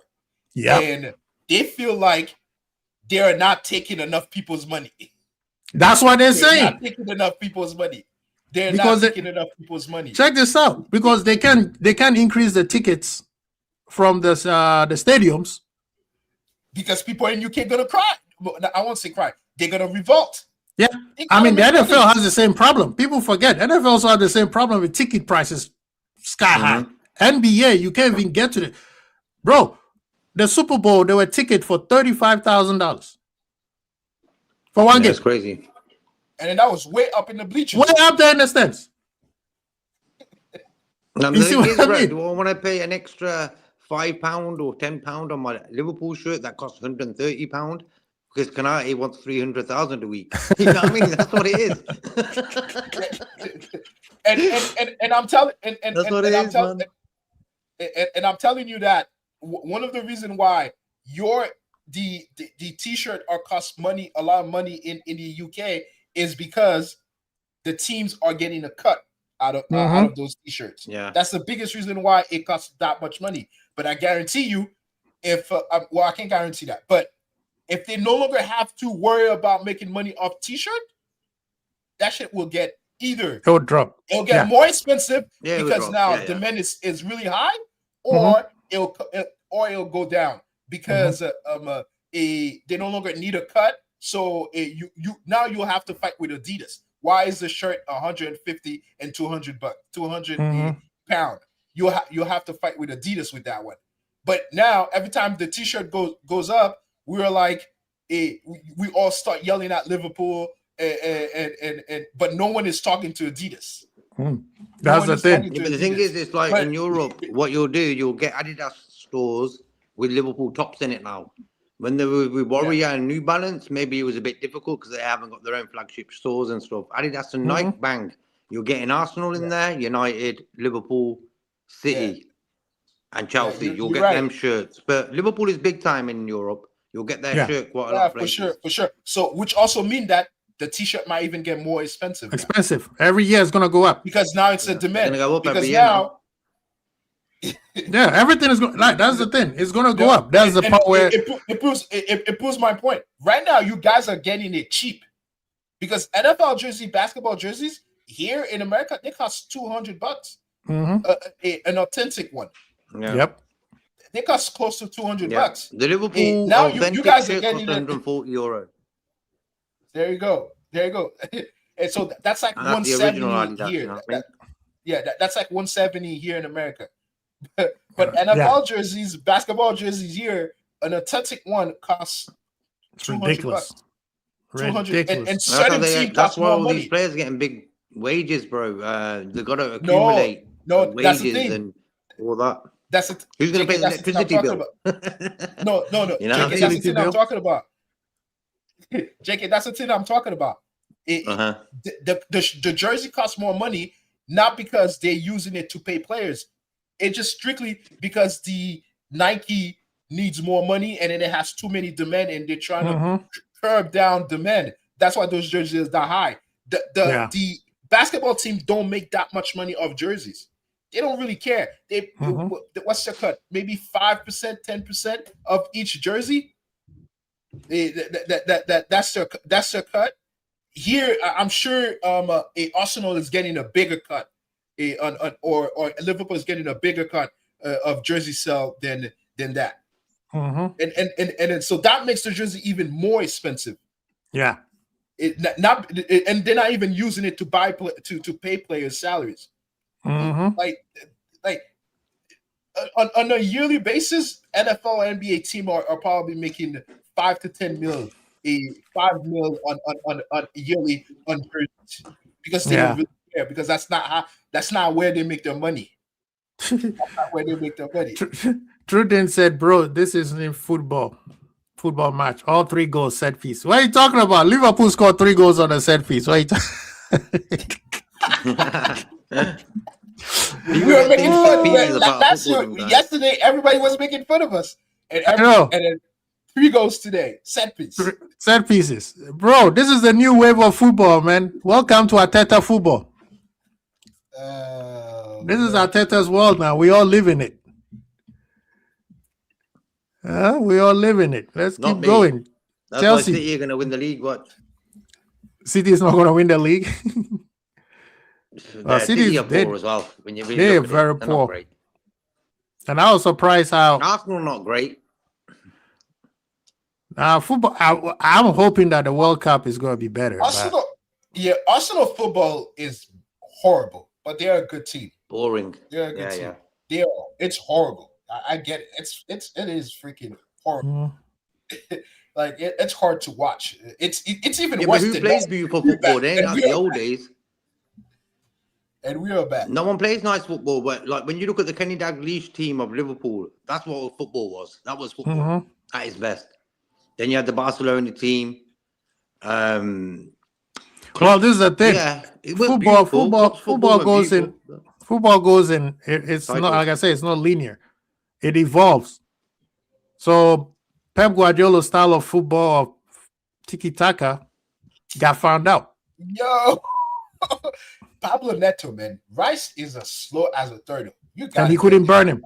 Yeah, and they feel like they are not taking enough people's money. that's what they're They're saying. not taking enough people's money. They're Because not they- taking enough people's money. Check this out, because they can increase the tickets from the stadiums. Because people in UK gonna cry. Well, I won't say cry. They're gonna revolt. Yeah. They I gotta mean, the make NFL money. has the same problem. People forget NFL also have the same problem with ticket prices sky high. NBA, you can't even get to it, bro. The Super Bowl, there were tickets for $35,000 for one That's game. crazy. And then that was way up in the bleachers. Way up there in the stands. Now, You the see thing what is, I Brad, mean? do I want to pay an extra £5 or £10 on my Liverpool shirt that costs £130? Because Kanate wants 300,000 a week. You know what I mean? That's what it is. and I'm telling That's what it I'm is, telling man. and I'm telling you that one of the reasons why the t-shirt are cost money, a lot of money in the UK, is because the teams are getting a cut out of those t-shirts. Yeah. That's the biggest reason why it costs that much money. But I guarantee you, if I can't guarantee that, but if they no longer have to worry about making money off t-shirt, that shit will get either It would drop. it'll get Yeah. more expensive Yeah, it will because drop. now Yeah, yeah. demand is really high, or it'll go down because they no longer need a cut. So you now you'll have to fight with Adidas. Why is the shirt 150 and 200 pound? You'll have to fight with Adidas with that one. But now every time the t-shirt goes up, we're like we all start yelling at Liverpool, and but no one is talking to Adidas. That's one the is thing. talking Yeah, to but the thing Adidas. is, it's like But- in Europe, what you'll do, you'll get Adidas stores with Liverpool tops in it now. When they were with Warrior and New Balance, maybe it was a bit difficult because they haven't got their own flagship stores and stuff. Adidas and Nike, bang. You're getting Arsenal in there, United, Liverpool, City, and Chelsea. you're- You'll you're get right. them shirts. But Liverpool is big time in Europe. You'll get their Yeah. shirt quite a lot Yeah, of for places. sure. So, which also mean that the t-shirt might even get more expensive now. Expensive. Every year it's gonna go up. Because now it's a It's demand. gonna go up Because every year now Yeah, everything is going. Like that's the thing. It's going to go Yeah, up. That's the and part where. it proves my point. Right now, you guys are getting it cheap because NFL jersey, basketball jerseys here in America, they cost $200. Mhm. An authentic one, Yeah. Yep. they cost close to $200. Yeah. The Liverpool Now you authentic guys are shirt getting cost it. €140. There you go. And so that's like And that's the original 170 Adidas, here. you know what I mean? That's like 170 here in America. But NFL jerseys, basketball jerseys here, an authentic one costs It's $200. ridiculous. 200 Ridiculous. and That's, certain teams that's cost why more all money. these players are getting big wages, bro. They've got to accumulate No, that's the wages thing. and all that. That's it. Who's going to pay the That's the thing I'm electricity talking bill? about. No. You know? JK, that's the Utility thing I'm bill? talking about. JK, that's the thing I'm talking about. Uh-huh. The jersey costs more money, not because they're using it to pay players. It's just strictly because the Nike needs more money and then it has too many demand and they're trying to curb down demand. That's why those jerseys are that high. The basketball team don't make that much money off jerseys. They don't really care. What's their cut? Maybe 5%, 10% of each jersey. That's their cut. Here, I'm sure Arsenal is getting a bigger cut, or Liverpool is getting a bigger cut of jersey sale than that. And so that makes the jersey even more expensive. Yeah. And they're not even using it to to pay players' salaries. Like on a yearly basis, NFL and NBA team are probably making 5 to 10 mil, $5 million on yearly on jerseys because they don't really care, because that's not where they make their money. That's not where they make their money. Truden said, "Bro, this isn't in football match. All 3 goals set piece. What are you talking about? Liverpool scored 3 goals on a set piece. What are you We were making fun. Yesterday, everybody was making fun of us, and then 3 goals today. Set piece. Set pieces, bro. This is the new wave of football, man. Welcome to Arteta football. This is Arteta's world now. We all live in it. We all live in it. Let's keep going. That's Chelsea, why City are going to win the league. What? City is not going to win the league. City are poor as well. When you really they're look at very it, they're poor. not great. And I was surprised how Arsenal not great. football. I'm hoping that the World Cup is going to be better. Arsenal football is horrible, but they're a good team. Boring. They're a good team. It's horrible. I get it. It is freaking horrible. Like it's hard to watch. It's even worse. Who plays beautiful football? They ain't like the old days. And we are back. No one plays nice football, but like when you look at the Kenny Dalglish team of Liverpool, that's what football was. That was football at its best. Then you had the Barcelona team. Well, this is the thing. Yeah, football goes in. Football goes in. It's not, like I say, it's not linear. It evolves. So Pep Guardiola's style of football, of tiki-taka, got found out. Yo, Pablo Neto, man. Rice is as slow as a turtle. And he couldn't burn him.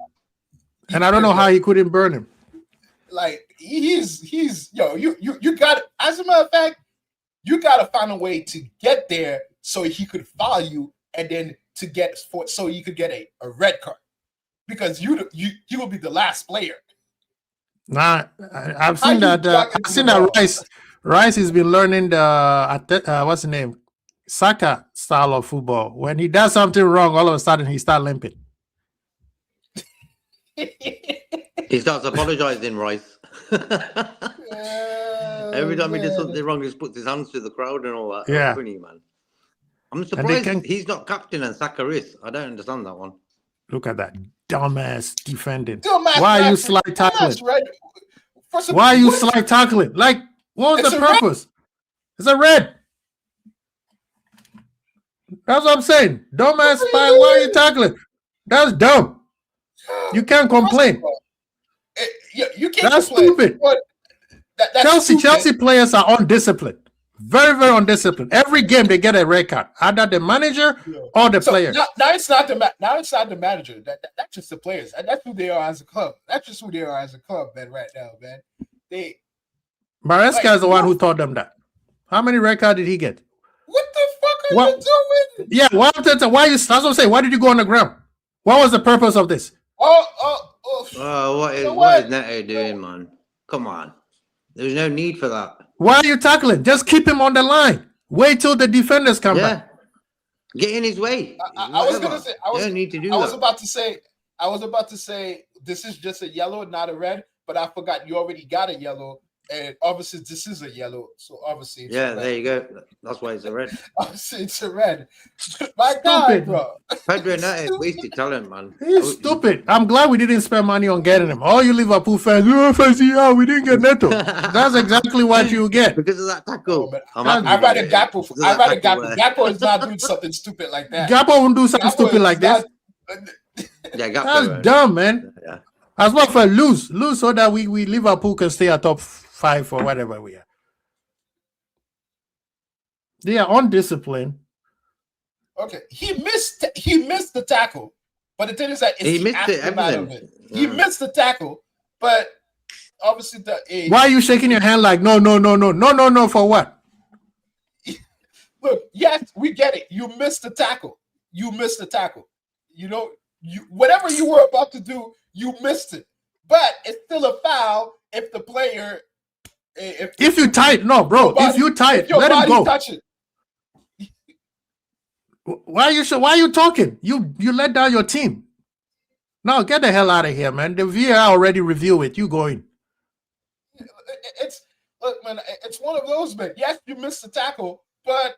And I don't know how he couldn't burn him. Like he's you got, as a matter of fact, you got to find a way to get there so he could foul you, and then so you could get a red card, because you will be the last player. Nah, I've seen that. I've seen that Rice has been learning the what's the name, Saka style of football. When he does something wrong, all of a sudden he starts limping. He starts apologizing, Rice. Every time he does something wrong, he just puts his hands to the crowd and all that. Yeah. Funny, man. I'm surprised he's not captain and Saka is. I don't understand that one. Look at that dumbass defending. Why are you slide tackling? Why are you slide tackling? Like, what was the purpose? It's a red. That's what I'm saying. Dumbass slide. Why are you tackling? That's dumb. You can't complain. You can't. That's complain. stupid. That's Chelsea players are undisciplined. Very, very undisciplined. Every game they get a red card, either the manager or the So players. now it's not the manager. That's just the players. And that's who they are as a club. That's just who they are as a club, man. Right now, man. Maresca is the one who taught them that. How many red cards did he get? What the fuck are What- you doing? Yeah, why? That's what I'm saying. Why did you go on the ground? What was the purpose of this? Oh. What You know is what? Neto doing, man? Come on. There's no need for that. Why are you tackling? Just keep him on the line. Wait till the defenders come Yeah. back. Get in his way. I was gonna Whatever. say. You don't need to do I was that. about to say this is just a yellow, not a red. But I forgot you already got a yellow, and obviously this is a yellow. So obviously, it's Yeah, a red. there you go. That's why it's a red. Obviously, it's a red. My God, bro. Pedro Neto wasted talent, man. He's stupid. I'm glad we didn't spend money on getting him. All you Liverpool fans, we didn't get Neto. That's exactly what you get. Because of that tackle. Oh, man. I'm I'd happy I'd rather with it. Gakpo. Because of I'd that rather tackle, Gakpo. Gakpo is not doing something stupid like that. Gakpo won't do something Gakpo stupid is like this. not- Yeah, Gakpo. That's right. dumb, man. Yeah. As well for lose so that we Liverpool can stay at top 5 or whatever we are. They are undisciplined. Okay, he missed the tackle, but the thing is that He missed asked it, him out of everything. it. He Yeah. missed the tackle, but obviously Why are you shaking your hand like no for what? Look, yes, we get it. You missed the tackle. You missed the tackle. You know, whatever you were about to do, you missed it. But it's still a foul if the player If you tight, no, bro. If you tight, your let him body go. touch it. Why are you talking? You let down your team. No, get the hell out of here, man. The VAR already reviewed it. You going? It's look, man. It's one of those, man. Yes, you missed the tackle, but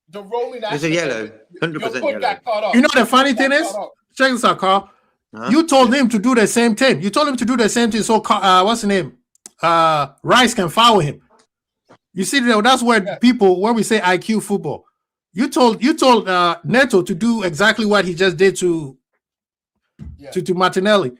the rolling. It's a yellow. 100% Your foot yellow. got caught off. You know the funny Got thing is, caught off. check this out, Carl. Huh? You told him to do the same thing. You told him to do the same thing. So, what's the name? Rice can foul him. You see, that's where when we say IQ football, you told Neto to do exactly what he just did to Martinelli.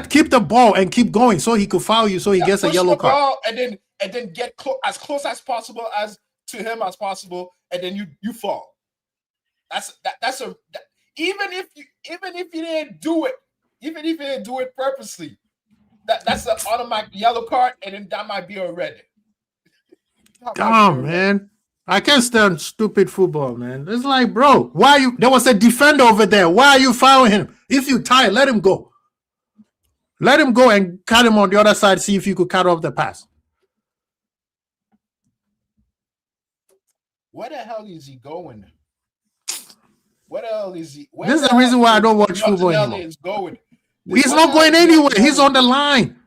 Keep the ball and keep going so he could foul you so he gets a push yellow the card. ball and then get as close as possible as to him as possible, and then you fall. Even if you didn't do it, even if you didn't do it purposely, that's an automatic yellow card, and then that might be a red. Come on, man. I can't stand stupid football, man. It's like, bro, there was a defender over there. Why are you fouling him? If you tie, let him go. Let him go and cut him on the other side, see if you could cut off the pass. Where the hell is he going? Where the hell is he? This is the reason why I don't watch football anymore. Is going. He's not going anywhere. He's on the line.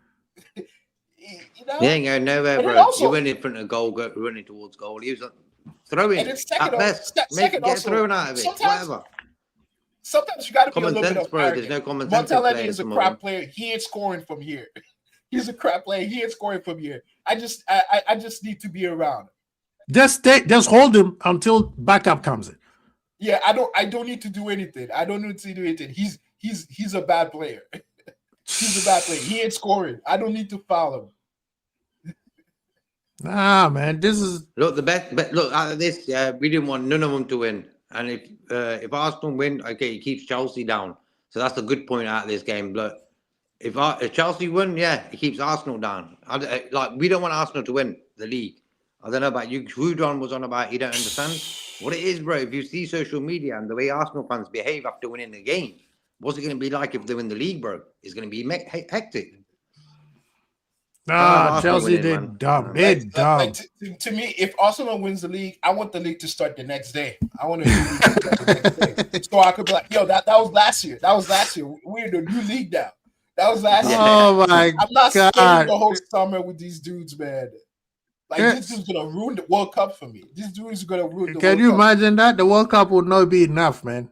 You know? He ain't going nowhere, And then bro. also- He went in front of goal, running towards goal. He was throwing And then second at al- best. se- second Get also, thrown out of it. sometimes- Whatever. Sometimes you got to be a Common little sense, bit of bro. There's arrogant. no common sense in Montellani players is a at the crap moment. player. He ain't scoring from here. He's a crap player. He ain't scoring from here. I just need to be around. Just hold him until backup comes in. Yeah, I don't need to do anything. I don't need to do anything. He's a bad player. He's a bad player. He ain't scoring. I don't need to foul him. Nah, man, this is Look, the best. But look, out of this, we didn't want none of them to win. And if Arsenal win, okay, it keeps Chelsea down. So that's a good point out of this game. But if Chelsea win, yeah, it keeps Arsenal down. We don't want Arsenal to win the league. I don't know about you. Rudon was on about he don't understand what it is, bro. If you see social media and the way Arsenal fans behave after winning the game, what's it going to be like if they win the league, bro? It's going to be hectic. Arsenal Chelsea winning, did man. dumb. They dumb. Like, to me, if Arsenal wins the league, I want the league to start the next day. I want to do the next day. So I could be like, yo, that was last year. That was last year. We're in the new league now. That was last year. Oh my I'm not God. spending the whole summer with these dudes, man. Like Yes. this dude's gonna ruin the World Cup for me. This dude's gonna ruin the Can World you Cup. imagine that? The World Cup would not be enough, man.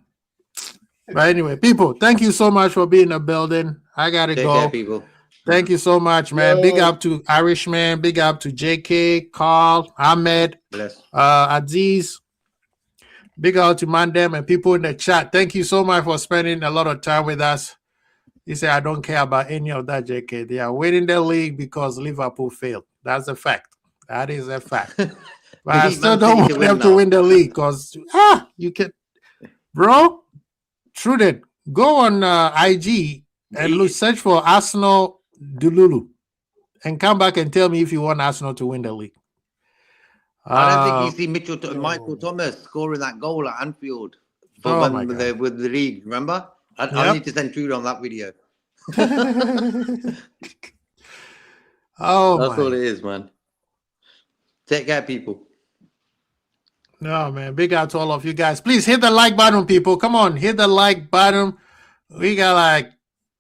But anyway, people, thank you so much for being in the building. I gotta Take go. care, people. Thank you so much, man. Yo. Big up to Irishman. Big up to JK, Carl, Ahmed, Bless. Aziz. Big up to Mandem and people in the chat. Thank you so much for spending a lot of time with us. He said, I don't care about any of that, JK. They are winning the league because Liverpool failed. That's a fact. That is a fact. They But I need still Man don't City want to them win to now. win the league because you can, bro. Trudit, go on IG and look, search for Arsenal Dululu, and come back and tell me if you want Arsenal to win the league. I don't think you see Michael Oh. Thomas scoring that goal at Anfield for Oh when my God. with the league. Remember? I Yep. need to send Trude on that video. Oh That's all my. it is, man. Take care, people. No, man. Big out to all of you guys. Please hit the like button, people. Come on, hit the like button. We got like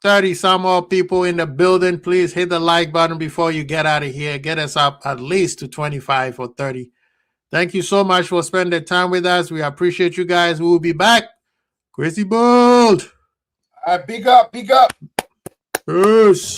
30 some more people in the building. Please hit the like button before you get out of here. Get us up at least to 25 or 30. Thank you so much for spending time with us. We appreciate you guys. We will be back. Crazy Bold. Big up, big up. Peace.